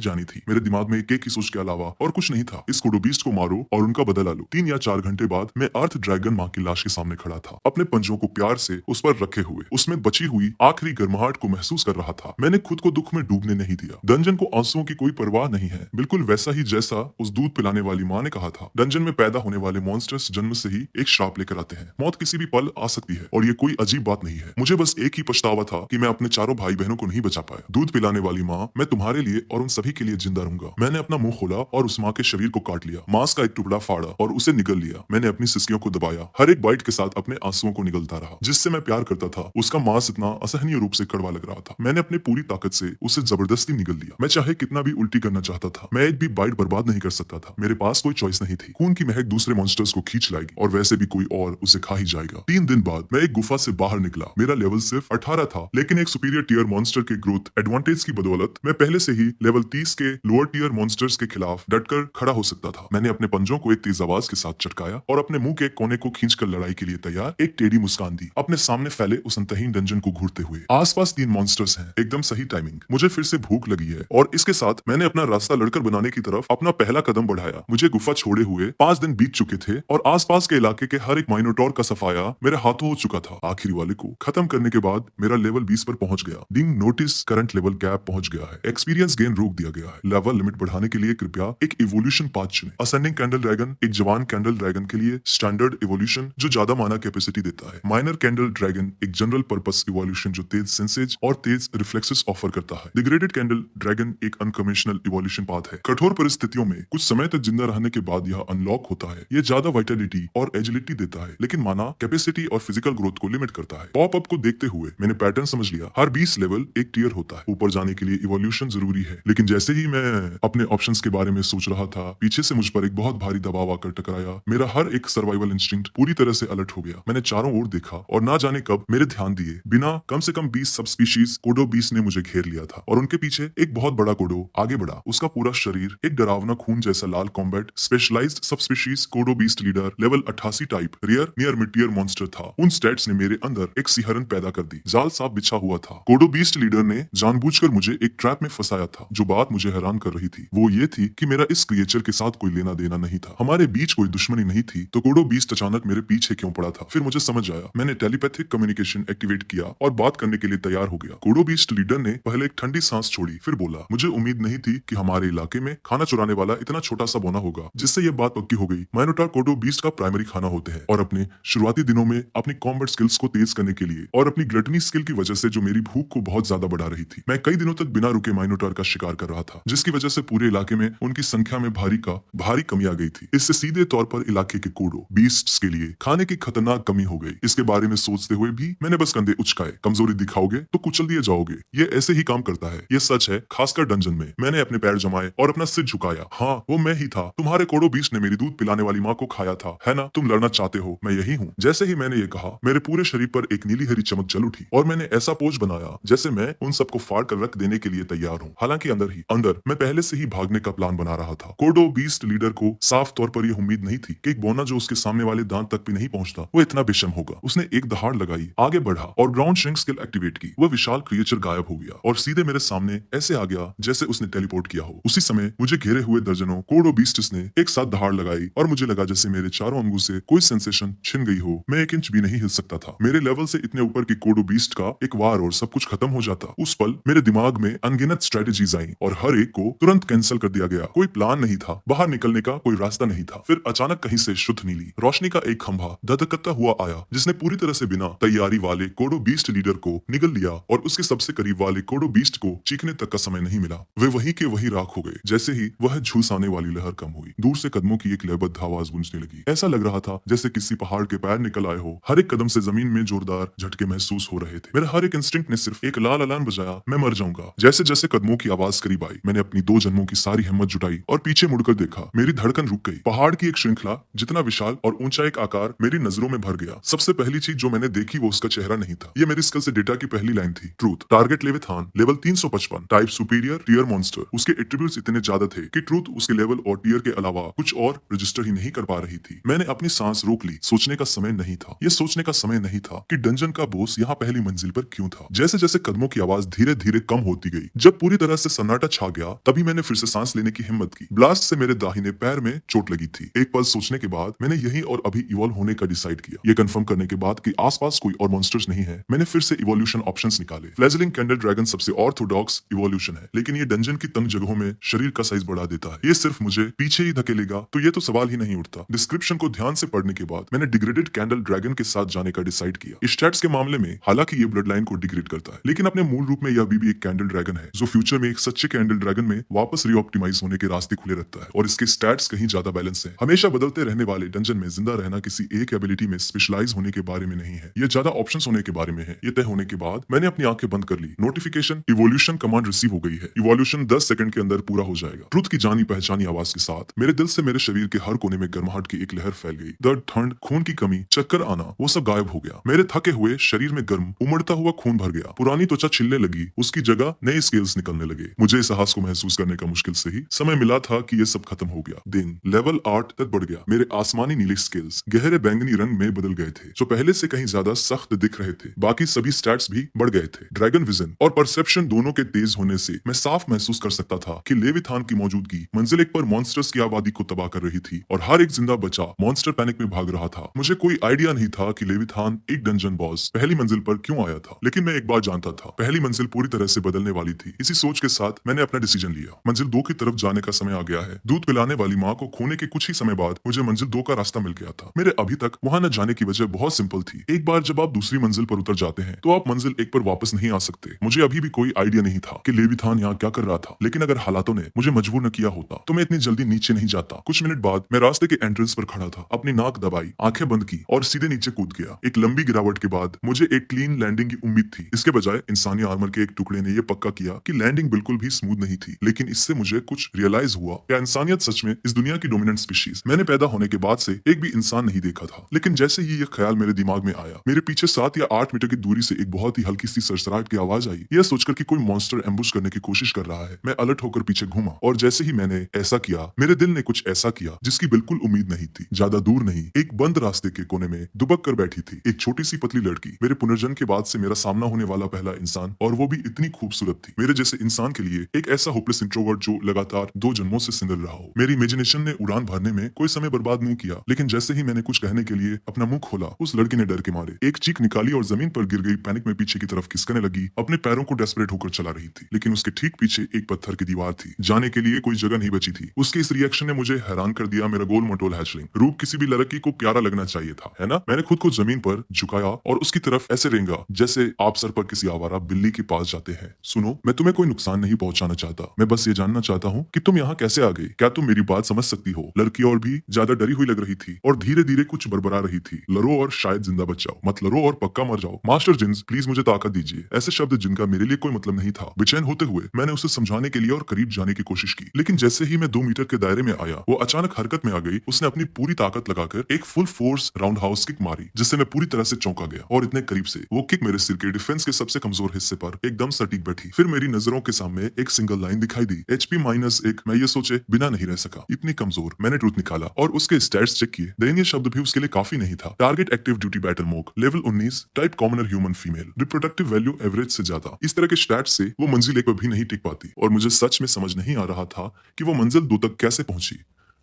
जानी थी। मेरे दिमाग में एक ही सोच के अलावा और कुछ नहीं था, इस कोडो बीस्ट को मारो और उनका बदला लो। 3 या 4 घंटे बाद मैं अर्थ ड्रैगन माँ की लाश के सामने खड़ा था, अपने पंजों को प्यार से उस पर रखे हुए, उसमें बची हुई आखिरी गर्माहट को महसूस कर रहा था। मैंने खुद को दुख में डूबने नहीं दिया। डंजन को आंसुओं की कोई परवाह नहीं है, बिल्कुल वैसा ही जैसा उस दूध पिलाने वाली माँ ने कहा था। डंजन में पैदा होने वाले मॉन्स्टर्स जन्म से ही एक श्राप लेकर आते हैं। मौत किसी भी पल आ सकती है और ये कोई अजीब बात नहीं है। मुझे बस एक ही पछतावा था कि मैं अपने चारों भाई बहनों को नहीं बचा पाया। दूध पिलाने वाली माँ, मैं तुम्हारे लिए और उन सभी के लिए जिंदा रहूंगा। मैंने अपना मुंह खोला और उस माँ के शरीर को काट लिया, मांस का एक टुकड़ा फाड़ा और उसे निगल लिया। मैंने अपनी सिसकियों को दबाया, हर एक बाइट के साथ अपने आंसुओं को निगलता रहा। जिससे मैं प्यार करता था उसका मांस इतना असहनीय रूप से कड़वा लग रहा था। मैंने अपनी पूरी ताकत से उसे जबरदस्ती निगल लिया। मैं चाहे कितना भी उल्टी करना चाहता था, मैं एक भी बाइट बर्बाद नहीं कर सकता था। मेरे पास कोई चॉइस नहीं थी। खून की महक दूसरे मॉन्स्टर्स को खींच लाएगी और वैसे भी कोई और उसे खा ही जाएगा। 3 दिन बाद मैं एक गुफा से बाहर निकला। मेरा लेवल सिर्फ 18 था, लेकिन एक सुपीरियर टियर मॉन्स्टर के ग्रोथ एडवांटेज की बदौलत मैं पहले से ही लेवल 30 के लोअर टियर मॉन्स्टर्स के खिलाफ डटकर खड़ा हो सकता था। मैंने अपने पंजों को एक तेज आवाज के साथ चटकाया और अपने मुंह के कोने को खींचकर लड़ाई के लिए तैयार एक टेढ़ी मुस्कान दी, अपने सामने फैले उस अंतहीन डंजन को घूरते हुए। आसपास 3 मॉन्स्टर्स हैं, एकदम सही टाइमिंग। मुझे फिर से भूख लगी है और इसके साथ मैंने अपना रास्ता लड़कर बनाने की तरफ अपना पहला कदम बढ़ाया। मुझे गुफा छोड़े हुए 5 दिन बीत चुके थे और आसपास के इलाके के हर एक माइनोटॉर का सफाया मेरे हाथों हो चुका था। आखिरी वाले को खत्म करने के बाद मेरा लेवल 20 पर पहुंच गया। Bing notice current level cap पहुंच गया है। एक्सपीरियंस गेन रोक दिया गया है। लेवल लिमिट बढ़ाने के लिए कृपया एक इवोल्यूशन पाथ चुनें। असेंडिंग कैंडल ड्रैगन एक जवान कैंडल ड्रैगन के लिए स्टैंडर्ड इवोल्यूशन जो ज्यादा माना कैपेसिटी देता है। माइनर कैंडल ड्रैगन एक जनरल पर्पस इवोल्यूशन जो तेज सेंसेज और तेज रिफ्लेक्सेस ऑफर करता है। डिग्रेडेड कैंडल ड्रैगन एक अनकन्वेंशनल इवोल्यूशन पाथ है। कठोर परिस्थितियों में कुछ समय तक जिंदा रहने के बाद यह अनलॉक होता है। यह ज्यादा वाइटलिटी और एजिलिटी देता है, लेकिन माना कैपेसिटी और फिजिकल ग्रोथ को लिमिट करता है। पॉप अप को देखते हुए मैंने पैटर्न समझ लिया। हर 20 लेवल एक टियर होता है। ऊपर जाने के लिए इवोल्यूशन जरूरी है, लेकिन जैसे ही मैं अपने ऑप्शंस के बारे में सोच रहा था, पीछे से मुझ पर एक बहुत भारी दबाव आकर टकराया। मेरा हर एक सर्वाइवल इंस्टिंक्ट पूरी तरह से अलर्ट हो गया। मैंने चारों ओर देखा और ना जाने कब मेरे ध्यान दिए बिना कम से कम 20 सब स्पीशीज कोडो बीस्ट ने मुझे घेर लिया था और उनके पीछे एक बहुत बड़ा कोडो आगे बढ़ा। उसका पूरा शरीर एक डरावना खून जैसा लाल combat specialized subspecies Kodo beast leader level 88 type rare near mid tier monster था। उन स्टैट्स ने मेरे अंदर एक सिहरन पैदा कर दी। जाल साफ बिछा हुआ था। कोडो बीस्ट लीडर ने जानबूझकर मुझे एक ट्रैप में फंसाया था। जो बात मुझे हैरान कर रही थी वो ये थी कि मेरा इस क्रिएचर के साथ कोई लेना देना नहीं था। हमारे बीच कोई दुश्मनी नहीं थी, तो कोडो बीस्ट अचानक मेरे पीछे क्यों पड़ा था? फिर मुझे समझ आया। मैंने टेलीपैथिक कम्युनिकेशन एक्टिवेट किया और बात करने के लिए तैयार हो गया। कोडो बीस्ट लीडर ने पहले एक ठंडी सांस छोड़ी, फिर बोला, मुझे उम्मीद नहीं थी कि हमारे इलाके में खाना चुराने वाला इतना छोटा सा बौना होगा। जिससे ये बात पक्की हो गई। माइनोटार कोडो बीस्ट का प्राइमरी खाना होते हैं और अपने शुरुआती दिनों में अपनी कॉम्बैट स्किल्स को तेज करने के लिए और अपनी ग्लटनी स्किल की वजह से जो मेरी भूख को बहुत ज्यादा बढ़ा रही थी, मैं कई दिनों तक बिना रुके माइनोटार का शिकार कर रहा था, जिसकी वजह से पूरे इलाके में उनकी संख्या में भारी कमी आ गई थी। इससे सीधे तौर पर इलाके के कोडो बीस्ट्स के लिए खाने की खतरनाक कमी हो गई। इसके बारे में सोचते हुए भी मैंने बस कंधे उचकाए। कमजोरी दिखाओगे तो कुचल दिए जाओगे, ये ऐसे ही काम करता है। ये सच है, खासकर डंजन में। मैंने अपने पैर जमाए और अपना सिर झुकाया। हाँ, वो मैं ही था। तुम्हारे कोडो बीस्ट ने मेरी दूध पिलाने वाली माँ को खाया था, है ना? तुम लड़ना चाहते हो, मैं यही हूँ। जैसे ही मैंने ये कहा, मेरे पूरे शरीर पर एक नीली हरी चमक जल उठी और मैंने ऐसा पोज बनाया जैसे मैं उन सबको फाड़ कर रख देने के लिए तैयार हूँ। हालांकि अंदर मैं पहले से ही भागने का प्लान बना रहा था। कोडो बीस्ट लीडर को साफ तौर पर यह उम्मीद नहीं थी कि एक बौना जो उसके सामने वाले दांत तक भी नहीं पहुंचता वो इतना बेशर्म होगा। उसने एक दहाड़ लगाई, आगे बढ़ा और ग्राउंड श्रिंक स्किल एक्टिवेट की। वह विशाल क्रिएचर गायब हो गया और सीधे मेरे सामने ऐसे आ गया जैसे उसने टेलीपोर्ट किया हो। उसी समय मुझे घेरे हुए दर्जनों कोडो बीस्ट्स ने एक साथ दहाड़ लगाई और मुझे लगा जैसे मेरे चारों अंगों से कोई सेंसेशन छिन गई हो। मैं 1 इंच भी नहीं हिल सकता था। मेरे लेवल से इतने ऊपर की कोडो बीस्ट का एक वार और सब कुछ खत्म हो जाता। उस पल मेरे दिमाग में अनगिनत स्ट्रेटेजीज आई और हर एक को तुरंत कैंसिल कर दिया गया। कोई प्लान नहीं था, बाहर निकलने का कोई रास्ता नहीं था। फिर अचानक कहीं से शुद्ध नीली रोशनी का एक खंभा धधकता हुआ आया, जिसने पूरी तरह से बिना तैयारी वाले कोडो बीस्ट लीडर को निगल लिया और उसके सबसे करीब वाले कोडो बीस्ट को चीखने तक का समय नहीं मिला। वे वहीं के वहीं राख हो गए। जैसे ही वह झुलसाने वाली लहर कम हुई, दूर से कदमों की एक लयबद्ध आवाज गूंजने लगी। ऐसा लग रहा था जैसे किसी पहाड़ के पैर निकल आए हो। हर एक कदम से जमीन में जोरदार झटके महसूस हो रहे थे। मेरा हर एक इंस्टिंक्ट ने सिर्फ एक लाल अलार्म बजाया, मैं मर जाऊंगा। जैसे जैसे कदमों की आवाज करीब आई, मैंने अपनी 2 जन्मों की सारी हिम्मत जुटाई और पीछे मुड़कर देखा। मेरी धड़कन रुक गई। पहाड़ की एक श्रृंखला जितना विशाल और ऊंचा एक आकार मेरी नजरों में भर गया। सबसे पहली चीज जो मैंने देखी वो उसका चेहरा नहीं था। ये मेरी स्किल से डेटा की पहली लाइन थी। Truth, target Leviathan, level 355, type superior tier monster. उसके एट्रीब्यूट्स इतने ज्यादा थे कि ट्रूथ उसके लेवल और टियर के अलावा कुछ और रजिस्टर ही नहीं कर पा रही थी। मैंने अपनी सांस रोक ली। सोचने का समय नहीं था। ये सोचने का समय नहीं था कि डंजन का बॉस यहाँ पहली मंजिल पर क्यों था। जैसे जैसे कदमों की आवाज धीरे धीरे कम होती गई। जब पूरी तरह से सन्नाटा छा गया तभी मैंने फिर से सांस लेने की हिम्मत की। ब्लास्ट से मेरे दाहिने पैर में चोट लगी थी। एक पल सोचने के बाद मैंने यही और अभी इवॉल्व होने का डिसाइड किया। ये कंफर्म करने के बाद कि आसपास कोई और मॉन्स्टर्स नहीं है, मैंने फिर से इवोल्यूशन ऑप्शंस निकाले। फ्लैजलिंग कैंडल ड्रैगन सबसे ऑर्थोडॉक्स इवोल्यूशन है, लेकिन ये डंजन की तंग जगहों में शरीर का साइज बढ़ा देता है। ये सिर्फ मुझे पीछे ही धकेलेगा तो ये तो सवाल ही नहीं उठता। डिस्क्रिप्शन को ध्यान से पढ़ने के बाद मैंने डिग्रेडेड कैंडल ड्रैगन के साथ जाने का डिसाइड किया। स्टैट्स के मामले में हालांकि ये ब्लड लाइन को डिग्रेड करता है, लेकिन अपने मूल रूप में यह अभी भी एक कैंडल ड्रैगन है जो फ्यूचर में एक सच्चे कैंडल ड्रैगन में वापस रीऑप्टिमाइज होने के रास्ते खुले रखता है। और इसके स्टैट्स कहीं ज्यादा बैलेंस है। हमेशा बदलते रहने वाले डंजन में जिंदा रहना किसी एक एबिलिटी में स्पेशलाइज होने के बारे में नहीं है, ये ज्यादा ऑप्शंस होने के बारे में है। ये तय होने के बाद मैंने अपनी आंखें बंद कर ली। नोटिफिकेशन इवोल्यूशन कमांड रिसीव हो गई है। इवोल्यूशन 10 सेकंड के अंदर पूरा हो जाएगा। ट्रुथ की जानी पहचानी आवाज के साथ मेरे दिल से मेरे शरीर के हर कोने में गर्माहट की एक लहर फैल गई। दर्द, ठंड, खून की कमी, चक्कर आना, वो सब गायब हो गया। मेरे थके हुए शरीर में गर्म उमड़ता हुआ खून भर गया। पुरानी त्वचा छिलने लगी, उसकी जगह नए स्केल्स निकलने लगे। मुझे इस साहस को महसूस करने का मुश्किल से ही समय मिला था कि ये सब खत्म हो गया। दिन लेवल 8 तक बढ़ गया। मेरे आसमानी नीले स्केल्स गहरे बैंगनी रंग में बदल गए थे, जो पहले से कहीं ज्यादा सख्त दिख रहे थे। बाकी सभी स्टैट्स भी बढ़ गए थे। ड्रैगन विजन और परसेप्शन दोनों के तेज होने से मैं साफ महसूस कर सकता था कि लेविथान की मौजूदगी मंजिल एक पर मॉन्स्टर्स की आबादी को तबाह कर रही थी और हर एक जिंदा बचा मॉन्स्टर पैनिक में भाग रहा था। मुझे कोई आइडिया नहीं था कि लेविथान एक डंजन बॉस पहली मंजिल पर क्यों आया था, लेकिन मैं एक बात जानता था, पहली मंजिल पूरी तरह से बदलने वाली थी। इसी सोच के साथ मैंने अपना डिसीजन लिया। मंजिल 2 की तरफ जाने का समय आ गया है। दूध पिलाने वाली माँ को खोने के कुछ ही समय बाद मुझे मंजिल 2 का रास्ता मिल गया था। मेरे अभी तक वहां न जाने की वजह बहुत सिंपल थी। एक बार जब आप दूसरी मंजिल पर उतर जाते हैं तो आप मंजिल 1 पर वापस नहीं आ सकते। मुझे अभी भी कोई आइडिया नहीं था कि लेविथान यहाँ क्या कर रहा था, लेकिन अगर हालातों ने मुझे मजबूर न किया होता तो मैं इतनी जल्दी नीचे नहीं जाता। कुछ मिनट बाद मैं रास्ते के एंट्रेंस पर खड़ा था, अपनी नाक दबाई, आंखें बंद की और सीधे नीचे कूद गया। एक लंबी गिरावट के बाद मुझे एक क्लीन लैंडिंग की उम्मीद थी। इसके बजाय इंसानी आर्मर के एक टुकड़े ने यह पक्का किया कि लैंडिंग बिल्कुल भी स्मूथ नहीं थी। लेकिन इससे मुझे कुछ रियलाइज हुआ, क्या इंसानियत सच में इस दुनिया की डोमिनेंट स्पीशीज। मैंने पैदा होने के बाद से एक भी इंसान नहीं देखा था, लेकिन जैसे ही यह ख्याल मेरे दिमाग में आया, मेरे पीछे 7 या 8 मीटर की दूरी से एक बहुत ही हल्की सी सरसराहट की आवाज आई। यह सोचकर कि कोई मॉन्स्टर एम्बुश करने की कोशिश कर रहा है, मैं अलर्ट होकर पीछे घूमा और जैसे ही मैंने ऐसा किया, मेरे दिल ने कुछ ऐसा किया जिसकी बिल्कुल उम्मीद नहीं थी। ज्यादा दूर नहीं, एक बंद रास्ते के कोने में दुबक कर बैठी थी एक छोटी सी पतली लड़की। मेरे पुनर्जन्म के बाद से मेरा सामना होने वाला पहला इंसान, और वो भी इतनी खूबसूरत थी। मेरे जैसे इंसान के लिए एक ऐसा होपलेस इंट्रोवर्ट जो लगातार 2 जन्मों से सिंगल रहा हो। मेरी इमेजिनेशन ने उड़ान भरने में कोई समय बर्बाद नहीं किया, लेकिन जैसे ही मैंने कुछ कहने के लिए अपना मुंह खोला, उस लड़की ने डर के मारे एक चीख निकाली और जमीन पर गिर गई। पैनिक में पीछे की तरफ खिसकने लगी, अपने पैरों को डेस्परेट होकर चला रही थी, लेकिन उसके ठीक पीछे एक पत्थर की दीवार थी। जाने के लिए कोई जगह नहीं बची थी। उसके इस रिएक्शन ने मुझे हैरान कर दिया। मेरा गोल मटोल हैचलिंग रूप किसी भी लड़की को प्यारा लगना चाहिए था, है ना? मैंने खुद को जमीन पर झुकाया और उसकी तरफ ऐसे रेंगा जैसे आप सर पर किसी आवारा बिल्ली के पास जाते हैं। सुनो, मैं तुम्हें कोई नुकसान नहीं पहुंचाना चाहता, मैं बस ये जानना चाहता हूँ कि तुम यहाँ कैसे आ गई। क्या तुम मेरी बात समझ सकती हो? लड़की और भी ज्यादा डरी हुई लग रही थी और धीरे धीरे कुछ बड़बड़ा रही थी। लड़ो और शायद जिंदा बच जाओ, मत लड़ो और पक्का मर जाओ। मास्टर जिन्स, प्लीज मुझे ताकत दीजिए। ऐसे शब्द जिनका मेरे लिए कोई मतलब नहीं था। बेचैन होते हुए मैंने उसे समझाने के लिए और करीब जाने की कोशिश की, लेकिन जैसे ही मैं 2 मीटर के दायरे में आया, वो अचानक हरकत में आ गई। उसने अपनी पूरी ताकत लगाकर एक full force round house kick मारी, जिससे मैं पूरी तरह से चौंका गया। और इतने करीब से वो किक मेरे सिर के डिफेंस के सबसे कमजोर हिस्से पर एकदम सटीक बैठी। फिर मेरी नजरों के सामने एक सिंगल लाइन दिखाई दी, HP -1। मैं ये सोचे बिना नहीं रह सका, इतनी कमजोर। मैंने ट्रूथ निकाला और उसके स्टैट्स चेक किए। दयनीय शब्द भी उसके लिए काफी नहीं था। Target active duty battle mock level 19, type commoner human female, reproductive value average से ज्यादा। इस तरह के स्टैट्स से वो मंजिल 1 पर भी नहीं टिक पाती और मुझे सच में समझ नहीं आ रहा था कि वो मंजिल 2 तक कैसे पहुंची।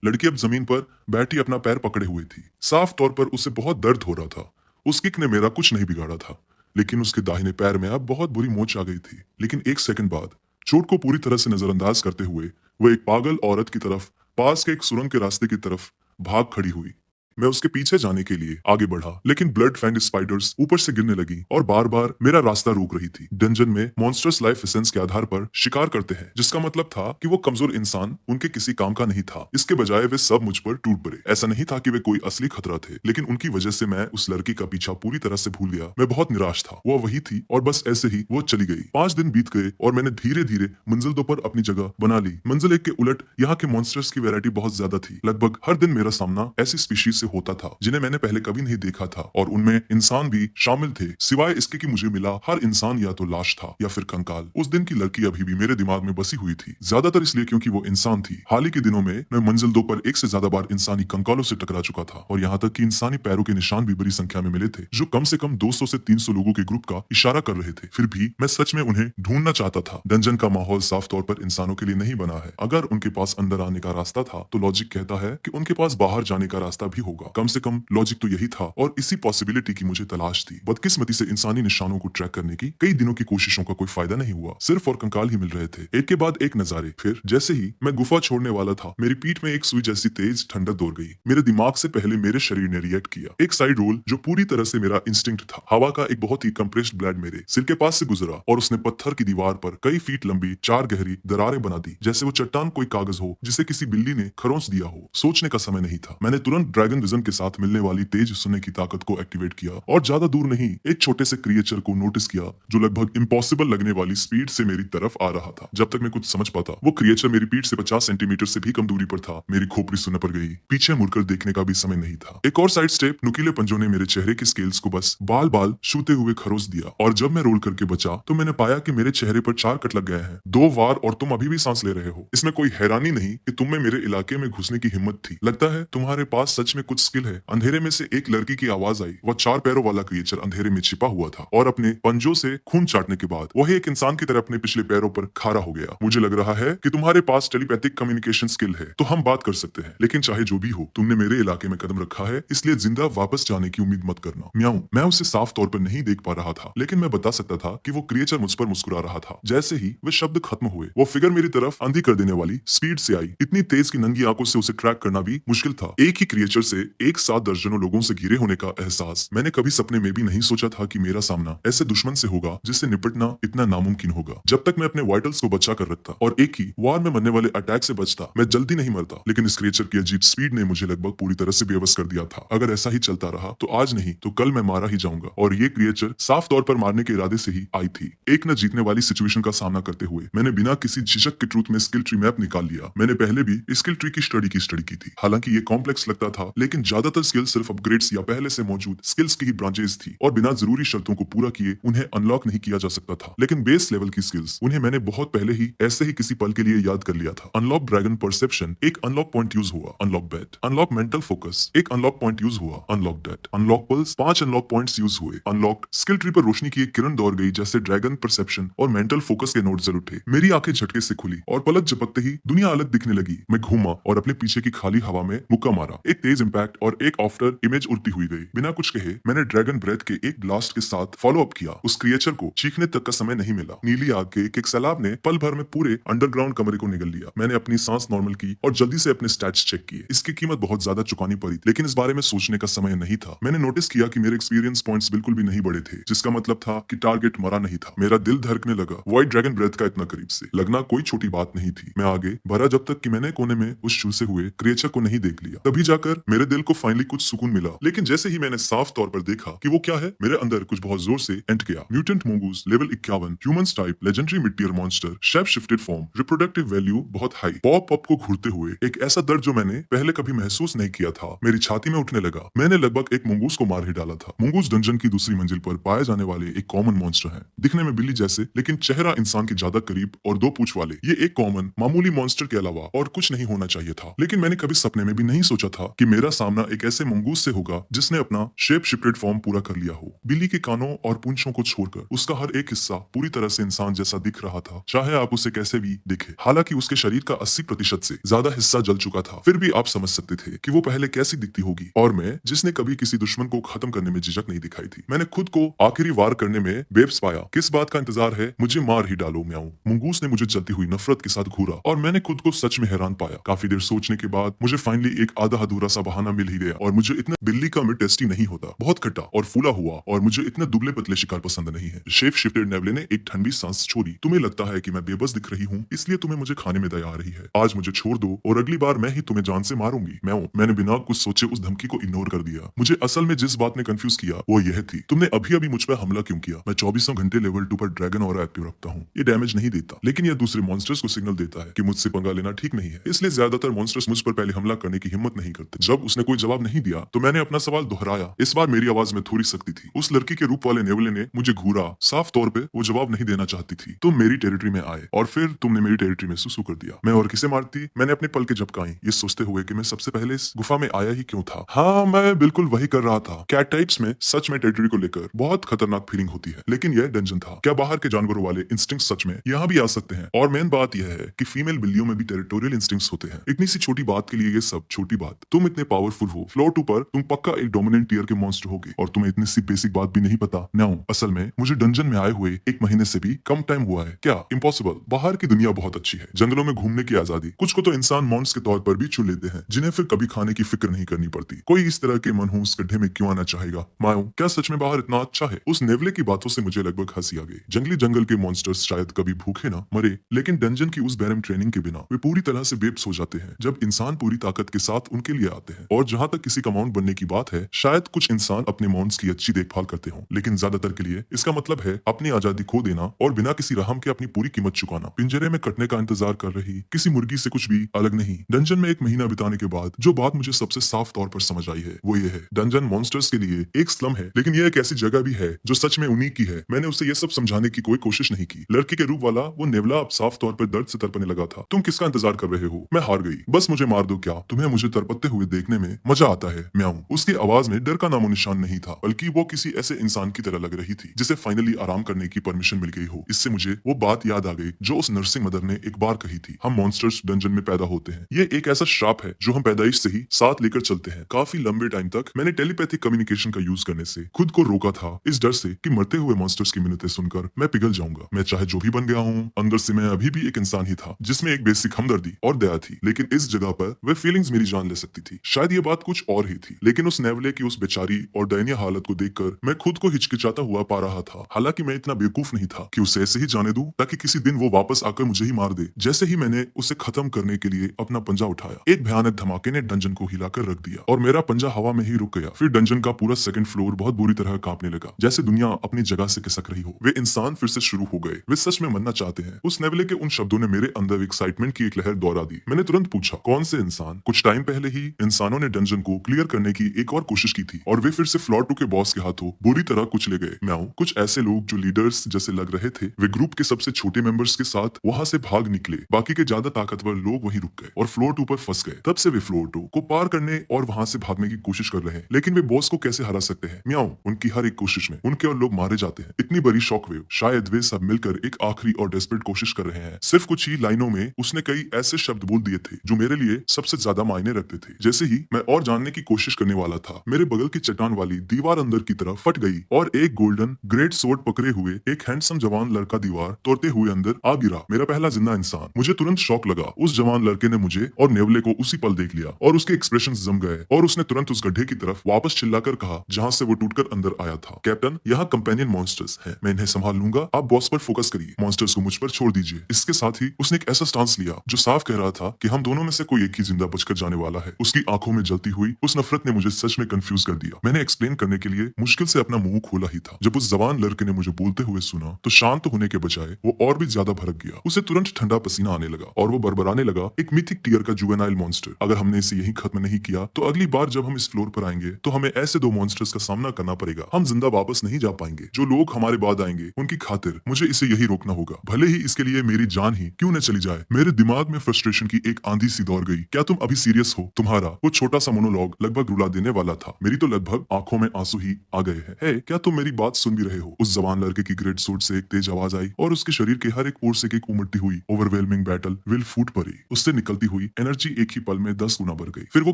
लड़की अब जमीन पर बैठी अपना पैर पकड़े हुए थी। साफ तौर पर उसे बहुत दर्द हो रहा था। उस किक ने मेरा कुछ नहीं बिगाड़ा था, लेकिन उसके दाहिने पैर में अब बहुत बुरी मोच आ गई थी। लेकिन 1 सेकंड बाद चोट को पूरी तरह से नजरअंदाज करते हुए वो एक पागल औरत की तरफ, पास के एक सुरंग के रास्ते की तरफ भाग खड़ी हुई। मैं उसके पीछे जाने के लिए आगे बढ़ा, लेकिन ब्लड फैंग स्पाइडर्स ऊपर से गिरने लगी और बार बार मेरा रास्ता रोक रही थी। डंजन में मॉन्स्टर्स लाइफ एसेंस के आधार पर शिकार करते हैं, जिसका मतलब था कि वो कमजोर इंसान उनके किसी काम का नहीं था। इसके बजाय वे सब मुझ पर टूट पड़े। ऐसा नहीं था कि वे कोई असली खतरा थे, लेकिन उनकी वजह से मैं उस लड़की का पीछा पूरी तरह से भूल गया। मैं बहुत निराश था। वो वही थी और बस ऐसे ही वो चली गई। 5 दिन बीत गए और मैंने धीरे धीरे मंजिल 2 पर अपनी जगह बना ली। मंजिल 1 के उलट यहाँ के मॉन्स्टर्स की वैरायटी बहुत ज्यादा थी। लगभग हर दिन मेरा सामना ऐसी स्पीशीज जैसे होता था जिन्हें मैंने पहले कभी नहीं देखा था, और उनमें इंसान भी शामिल थे। सिवाय इसके कि मुझे मिला हर इंसान या तो लाश था या फिर कंकाल। उस दिन की लड़की अभी भी मेरे दिमाग में बसी हुई थी, ज्यादातर इसलिए क्योंकि वो इंसान थी। हाल ही के दिनों में मैं मंजिल 2 पर एक से ज्यादा बार इंसानी कंकालों से टकरा चुका था, और यहाँ तक कि इंसानी पैरों के निशान भी बड़ी संख्या में मिले थे, जो कम से कम 200 से 300 लोगों के ग्रुप का इशारा कर रहे थे। फिर भी मैं सच में उन्हें ढूंढना चाहता था। डंजन का माहौल साफ तौर पर इंसानों के लिए नहीं बना है। अगर उनके पास अंदर आने का रास्ता था तो लॉजिक कहता है कि उनके पास बाहर जाने का रास्ता भी होगा। कम से कम लॉजिक तो यही था, और इसी पॉसिबिलिटी की मुझे तलाश थी। बदकिस्मती से इंसानी निशानों को ट्रैक करने की कई दिनों की कोशिशों का कोई फायदा नहीं हुआ। सिर्फ और कंकाल ही मिल रहे थे, एक के बाद एक नजारे। फिर जैसे ही मैं गुफा छोड़ने वाला था, मेरी पीठ में एक सुई जैसी तेज ठंडक दौड़ गई। मेरे दिमाग से पहले मेरे शरीर ने रिएक्ट किया। एक साइड रोल जो पूरी तरह से मेरा इंस्टिंक्ट था। हवा का एक बहुत ही कंप्रेस्ड ब्लेड मेरे सिर के पास से गुजरा और उसने पत्थर की दीवार पर कई फीट लंबी 4 गहरी दरारें बना दी, जैसे वो चट्टान कोई कागज हो जिसे किसी बिल्ली ने खरोंच दिया हो। सोचने का समय नहीं था। मैंने तुरंत ड्रैगन विजन के साथ मिलने वाली तेज सुनने की ताकत को एक्टिवेट किया और ज्यादा दूर नहीं, एक छोटे से क्रिएचर को नोटिस किया जो लगभग इम्पॉसिबल लगने वाली स्पीड से मेरी तरफ आ रहा था। जब तक मैं कुछ समझ पाता, वो क्रिएचर मेरी पीठ से 50 सेंटीमीटर से भी कम दूरी पर था। मेरी खोपड़ी सुन्न पर गई। पीछे मुड़कर देखने का भी समय नहीं था। एक और साइड स्टेप, नुकीले पंजों ने मेरे चेहरे के स्केल्स को बस बाल बाल छूते हुए खरोच दिया, और जब मैं रोल करके बचा तो मैंने पाया कि मेरे चेहरे पर 4 कट लग गए हैं, 2 वार, और तुम अभी भी सांस ले रहे हो। इसमें कोई हैरानी नहीं कि तुम में मेरे इलाके में घुसने की हिम्मत थी। लगता है तुम्हारे पास सच में कुछ स्किल है। अंधेरे में से एक लड़की की आवाज आई। वह 4 पैरों वाला क्रिएचर अंधेरे में छिपा हुआ था, और अपने पंजों से खून चाटने के बाद वही एक इंसान की तरह अपने पिछले पैरों पर खड़ा हो गया। मुझे लग रहा है कि तुम्हारे पास टेलीपैथिक कम्युनिकेशन स्किल है, तो हम बात कर सकते हैं। लेकिन चाहे जो भी हो, तुमने मेरे इलाके में कदम रखा है, इसलिए जिंदा वापस जाने की उम्मीद मत करना। म्याऊं। मैं उसे साफ तौर पर नहीं देख पा रहा था, लेकिन मैं बता सकता था कि वो क्रिएचर मुझ पर मुस्कुरा रहा था। जैसे ही वे शब्द खत्म हुए, वो फिगर मेरी तरफ अंधी कर देने वाली स्पीड से आई। इतनी तेज कि नंगी आंखों से उसे ट्रैक करना भी मुश्किल था। एक ही क्रिएचर से एक साथ दर्जनों लोगों से घिरे होने का एहसास मैंने कभी सपने में भी नहीं सोचा था कि मेरा सामना ऐसे दुश्मन से होगा जिससे निपटना इतना नामुमकिन होगा। जब तक मैं अपने वाइटल्स को बचा कर रखता और एक ही वार में मरने वाले अटैक से बचता, मैं जल्दी नहीं मरता। लेकिन इस क्रिएचर की अजीब स्पीड ने मुझे लगभग पूरी तरह से बेबस कर दिया था। अगर ऐसा ही चलता रहा तो आज नहीं तो कल मैं मारा ही जाऊंगा, और ये क्रिएचर साफ तौर पर मारने के इरादे से ही आई थी। एक न जीतने वाली सिचुएशन का सामना करते हुए मैंने बिना किसी झिझक के ट्रूथ में स्किल ट्री मैप निकाल लिया। मैंने पहले भी स्किल ट्री की स्टडी की थी। हालांकि ये कॉम्प्लेक्स लगता था, लेकिन ज्यादातर स्किल सिर्फ अपग्रेड्स या पहले से मौजूद स्किल्स की ही ब्रांचेस थी, और बिना जरूरी शर्तों को पूरा किए उन्हें अनलॉक नहीं किया जा सकता था। लेकिन बेस लेवल की स्किल्स, उन्हें मैंने बहुत पहले ही ऐसे ही किसी पल के लिए याद कर लिया था। अनलॉक ड्रैगन परसेप्शन, एक अनलॉक पॉइंट यूज हुआ। Unlock bet, unlock mental focus, एक अनलॉक पॉइंट यूज हुआ। Unlock date, unlock pulse, 5 unlock points use हुए। अनलॉक स्किल ट्री पर रोशनी की एक किरण दौड़ गई, जैसे ड्रैगन परसेप्शन और मेंटल फोकस के नोड जरूर उठे। मेरी आंखें झटके से खुली और पलक झपकते ही दुनिया अलग दिखने लगी। मैं घूमा और अपने पीछे की खाली हवा में मुक्का मारा। एक तेज इंपैक्ट और एक आफ्टर इमेज उड़ती हुई गई। बिना कुछ कहे मैंने ड्रैगन ब्रेथ के एक ब्लास्ट के साथ फॉलो अप किया। उस क्रिएचर को चीखने तक का समय नहीं मिला। नीली आग के एक सैलाब ने पल भर में पूरे अंडरग्राउंड कमरे को निगल लिया। मैंने अपनी सांस नॉर्मल की और जल्दी से अपने स्टैट्स चेक किए। इसकी कीमत बहुत ज्यादा चुकानी पड़ी, लेकिन इस बारे में सोचने का समय नहीं था। मैंने नोटिस किया कि मेरे एक्सपीरियंस पॉइंट्स बिल्कुल भी नहीं बढ़े थे, जिसका मतलब था कि टारगेट मरा नहीं था। मेरा दिल धड़कने लगा। व्हाइट ड्रैगन ब्रेथ का इतना करीब से लगना कोई छोटी बात नहीं थी। मैं आगे बढ़ा जब तक कि मैंने कोने में उस चूसे हुए क्रिएचर को नहीं देख लिया। तभी जाकर मेरे दिल को फाइनली कुछ सुकून मिला। लेकिन जैसे ही मैंने साफ तौर पर देखा कि वो क्या है, मेरे अंदर कुछ बहुत जोर से एंट किया। Mutant mongoose, level 51, humans type, legendary mid-tier monster, shape shifted form, reproductive value बहुत हाई। पॉप अप को घूरते हुए एक ऐसा दर्द जो मैंने पहले कभी महसूस नहीं किया था मेरी छाती में उठने लगा। मैंने लगभग एक मुंगूस को मार ही डाला था। मुंगूस डंजन की दूसरी मंजिल पर पाए जाने वाले एक कॉमन मॉन्स्टर है। दिखने में बिल्ली जैसे, लेकिन चेहरा इंसान के ज्यादा करीब और 2 पूंछ वाले। ये एक कॉमन मामूली मॉन्स्टर के अलावा और कुछ नहीं होना चाहिए था। लेकिन मैंने कभी सपने में भी नहीं सोचा था कि मेरा सामना एक ऐसे मंगूस से होगा जिसने अपना शेप शिफ्टेड फॉर्म पूरा कर लिया हो। बिल्ली के कानों और पूंछों को छोड़कर उसका हर एक हिस्सा पूरी तरह से इंसान जैसा दिख रहा था, चाहे आप उसे कैसे भी देखें। हालांकि उसके शरीर का 80% से ज्यादा हिस्सा जल चुका था, फिर भी आप समझ सकते थे कि वो पहले कैसी दिखती होगी। और मैं, जिसने कभी किसी दुश्मन को खत्म करने में झिझक नहीं दिखाई थी, मैंने खुद को आखिरी वार करने में बेब्स पाया। किस बात का इंतजार है, मुझे मार ही डालो म्याऊं। मुंगूस ने मुझे जलती हुई नफरत के साथ घूरा और मैंने खुद को सच में हैरान पाया। काफी देर सोचने के बाद मुझे फाइनली एक आधा अधूरा सा बहाना मिल ही गया। और मुझे इतना बिल्ली का मीट टेस्टी नहीं होता, बहुत खट्टा और फूला हुआ, और मुझे इतने दुबले पतले शिकार पसंद नहीं है। शेप शिफ्टेड नेवले ने एक ठंडी सांस छोड़ी। तुम्हें लगता है कि मैं बेबस दिख रही हूँ, इसलिए तुम्हें मुझे खाने में दया आ रही है। आज मुझे छोड़ दो और अगली बार मैं ही तुम्हें जान से मारूंगी। मैंने बिना कुछ सोचे उस धमकी को इग्नोर कर दिया। मुझे असल में जिस बात ने कंफ्यूज किया वो यह थी, तुमने अभी अभी मुझ पर हमला क्यों किया। मैं 24 घंटे लेवल 2 पर ड्रैगन और एक्टिव रखता हूँ। ये डैमेज नहीं देता, लेकिन यह दूसरे मॉन्स्टर्स को सिग्नल देता है कि मुझसे पंगा लेना ठीक नहीं है। इसलिए ज्यादातर मॉन्स्टर्स मुझ पर पहले हमला करने की हिम्मत नहीं करते। जब उसने कोई जवाब नहीं दिया तो मैंने अपना सवाल दोहराया। इस बार मेरी आवाज में थोड़ी सख्ती थी। उस लड़की के रूप वाले नेवले ने मुझे घूरा, साफ तौर पे वो जवाब नहीं देना चाहती थी। तुम मेरी टेरिटरी में आए और फिर तुमने मेरी टेरिटरी में सुसु कर दिया। मैं और किसे मारती? मैंने अपने पल के झपकाई, ये सोचते हुए कि मैं सबसे पहले इस गुफा में आया ही क्यों था। हाँ, मैं बिल्कुल वही कर रहा था। कैट टाइप्स में सच में टेरिटरी को लेकर बहुत खतरनाक फीलिंग होती है, लेकिन यह डंजन था। क्या बाहर के जानवरों वाले इंस्टिंक्ट सच में यहाँ भी आ सकते हैं? और मेन बात यह है कि फीमेल बिल्लियों में भी टेरिटोरियल इंस्टिंक्ट्स होते हैं। इतनी सी छोटी बात के लिए ये सब छोटी बात। तुम इतने पावरफुल हो, फ्लोर 2 पर तुम पक्का एक डोमिनेंट टीयर के मॉन्स्टर होगे और तुम्हें इतनी सी बेसिक बात भी नहीं पता। नाउ असल में मुझे डंजन में आए हुए 1 महीने से भी कम टाइम हुआ है। क्या इम्पॉसिबल? बाहर की दुनिया बहुत अच्छी है, जंगलों में घूमने की आजादी। कुछ को तो इंसान मॉन्स के तौर पर भी चुन लेते हैं, जिन्हें फिर कभी खाने की फिक्र नहीं करनी पड़ती। कोई इस तरह के मनहूस गड्ढे में क्यों आना चाहेगा? मायो, क्या सच में बाहर इतना अच्छा है? उस नेवले की बातों से मुझे लगभग हंसी आ गई। जंगली जंगल के मॉन्स्टर्स शायद कभी भूखे ना मरे, लेकिन डंजन की उस बैरम ट्रेनिंग के बिना वे पूरी तरह से बेब्स हो जाते हैं जब इंसान पूरी ताकत के साथ उनके लिए आते हैं। और जहां तक किसी का माउंट बनने की बात है, शायद कुछ इंसान अपने माउंट्स की अच्छी देखभाल करते हों, लेकिन ज्यादातर के लिए इसका मतलब है अपनी आजादी खो देना और बिना किसी रहम के अपनी पूरी कीमत चुकाना। पिंजरे में कटने का इंतजार कर रही किसी मुर्गी से कुछ भी अलग नहीं। डंजन में 1 महीना बिताने के बाद जो बात मुझे सबसे साफ तौर पर समझ आई है वो ये है, डंजन मॉन्स्टर्स के लिए एक स्लम है, लेकिन ये एक ऐसी जगह भी है जो सच में उन्हीं की है। मैंने उसे ये सब समझाने की कोई कोशिश नहीं की। लड़की के रूप वाला वो नेवला अब साफ तौर पर दर्द से तड़पने लगा था। तुम किसका इंतजार कर रहे हो? मैं हार गई, बस मुझे मार दो। क्या तुम्हें मुझे तड़पते हुए देखने में मजा आता है? म्याऊं। उसकी आवाज में डर का नामो निशान नहीं था, बल्कि वो किसी ऐसे इंसान की तरह लग रही थी जिसे फाइनली आराम करने की परमिशन मिल गई हो। इससे मुझे वो बात याद आ गई जो उस नर्सिंग मदर ने एक बार कही थी, हम मॉन्स्टर्स डंजन में पैदा होते हैं। ये एक ऐसा श्राप है जो हम पैदाइश से ही साथ लेकर चलते हैं। काफी लंबे टाइम तक मैंने टेलीपैथिक कम्युनिकेशन का यूज करने से खुद को रोका था, इस डर से कि मरते हुए मॉन्स्टर्स की मिन्नतें सुनकर मैं पिघल जाऊंगा। मैं चाहे जो भी बन गया हूँ, अंदर से मैं अभी भी एक इंसान ही था जिसमें एक बेसिक हमदर्दी और दया थी, लेकिन इस जगह पर वे फीलिंग्स मेरी जान ले सकती थी। शायद ये बात कुछ और ही थी, लेकिन उस नेवले की उस बेचारी और दयनीय हालत को देखकर मैं खुद को हिचकिचाता हुआ पा रहा था। हालांकि मैं इतना बेवकूफ नहीं था कि उसे ऐसे ही जाने दूं ताकि किसी दिन वो वापस आकर मुझे ही मार दे। जैसे ही मैंने उसे खत्म करने के लिए अपना पंजा उठाया, एक भयानक धमाके ने डंजन को हिलाकर रख दिया और मेरा पंजा हवा में ही रुक गया। फिर डंजन का पूरा सेकंड फ्लोर बहुत बुरी तरह कांपने लगा, जैसे दुनिया अपनी जगह से खिसक रही हो। वे इंसान फिर से शुरू हो गए, वे सच में मरना चाहते हैं। उस नेवले के उन शब्दों ने मेरे अंदर एक्साइटमेंट की एक लहर दौड़ा दी। मैंने तुरंत पूछा, कौन से इंसान? कुछ टाइम पहले ही इंसानों ने डंजन को क्लियर करने की एक और कोशिश की थी और वे फिर से फ्लोर 2 के बॉस के हाथों बुरी तरह कुचले गए। म्याऊं। कुछ ऐसे लोग जो लीडर्स जैसे लग रहे थे, वे ग्रुप के सबसे छोटे मेंबर्स के साथ वहां से भाग निकले। बाकी के ज्यादा ताकतवर लोग वहीं रुक गए और फ्लोर 2 पर फंस गए। तब से वे फ्लोर 2 को पार करने और वहां से भागने की कोशिश कर रहे हैं, लेकिन वे बॉस को कैसे हरा सकते हैं? म्याऊं। उनकी हर एक कोशिश में उनके और लोग मारे जाते हैं। इतनी बड़ी शॉक वेव। शायद वे सब मिलकर एक आखिरी और डेस्परेट कोशिश कर रहे हैं। सिर्फ कुछ ही लाइनों में उसने कई ऐसे शब्द बोल दिए थे जो मेरे लिए सबसे ज्यादा मायने रखते थे। जैसे ही मैं और जानने की कोशिश करने वाला था, मेरे बगल की चट्टान वाली दीवार अंदर की तरफ फट गई और एक गोल्डन ग्रेट सोर्ड पकड़े हुए एक हैंडसम जवान लड़का दीवार तोड़ते हुए अंदर आ गिरा। मेरा पहला जिंदा इंसान। मुझे तुरंत शौक लगा। उस जवान लड़के ने मुझे और नेवले को उसी पल देख लिया और उसके एक्सप्रेशंस जम गए और उसने तुरंत उस गड्ढे की तरफ वापस चिल्लाकर कहा जहां से वो टूटकर अंदर आया था, कैप्टन, यहाँ कंपेनियन मॉन्स्टर्स हैं, मैं इन्हें संभाल लूंगा, आप बॉस पर फोकस करिए, मॉन्स्टर्स को मुझ पर छोड़ दीजिए। इसके साथ ही उसने एक ऐसा स्टांस लिया जो साफ कह रहा था कि हम दोनों में से कोई एक ही जिंदा बचकर जाने वाला है। उसकी आंखों में जलती हुई उस नफरत ने मुझे सच में कंफ्यूज कर दिया। मैंने एक्सप्लेन करने के लिए मुश्किल से अपना मुंह खोला ही था। जब उस जवान लड़के ने मुझे बोलते हुए सुना तो शांत होने के बजाय वो और भी ज्यादा भड़क गया। उसे तुरंत ठंडा पसीना आने लगा और वो बरबराने लगा, एक मिथिक टीयर का जुवेनाइल मॉन्स्टर। अगर हमने इसे यहीं खत्म नहीं किया तो अगली बार जब हम इस फ्लोर पर आएंगे तो हमें ऐसे 2 मॉन्स्टर्स का सामना करना पड़ेगा। हम जिंदा वापस नहीं जा पाएंगे। जो लोग हमारे बाद आएंगे उनकी खातिर मुझे इसे यही रोकना होगा, भले ही इसके लिए मेरी जान ही क्यों न चली जाए। मेरे दिमाग में फ्रस्ट्रेशन की एक आंधी सी दौड़ गई। क्या तुम अभी सीरियस हो? तुम्हारा वो छोटा सा मोनोलॉग लगभग रुला देने वाला था। मेरी तो लगभग आंखों में आंसू ही आ गए हैं। हे, क्या तुम मेरी बात सुन भी रहे हो? उस जवान लड़के की ग्रेट सूट से एक तेज आवाज आई और उसके शरीर के हर एक ओर से एक उमड़ती हुई ओवरवेलमिंग बैटल विल फूट पड़ी। उससे निकलती हुई एनर्जी एक ही पल में 10 गुना बढ़ गई। फिर वो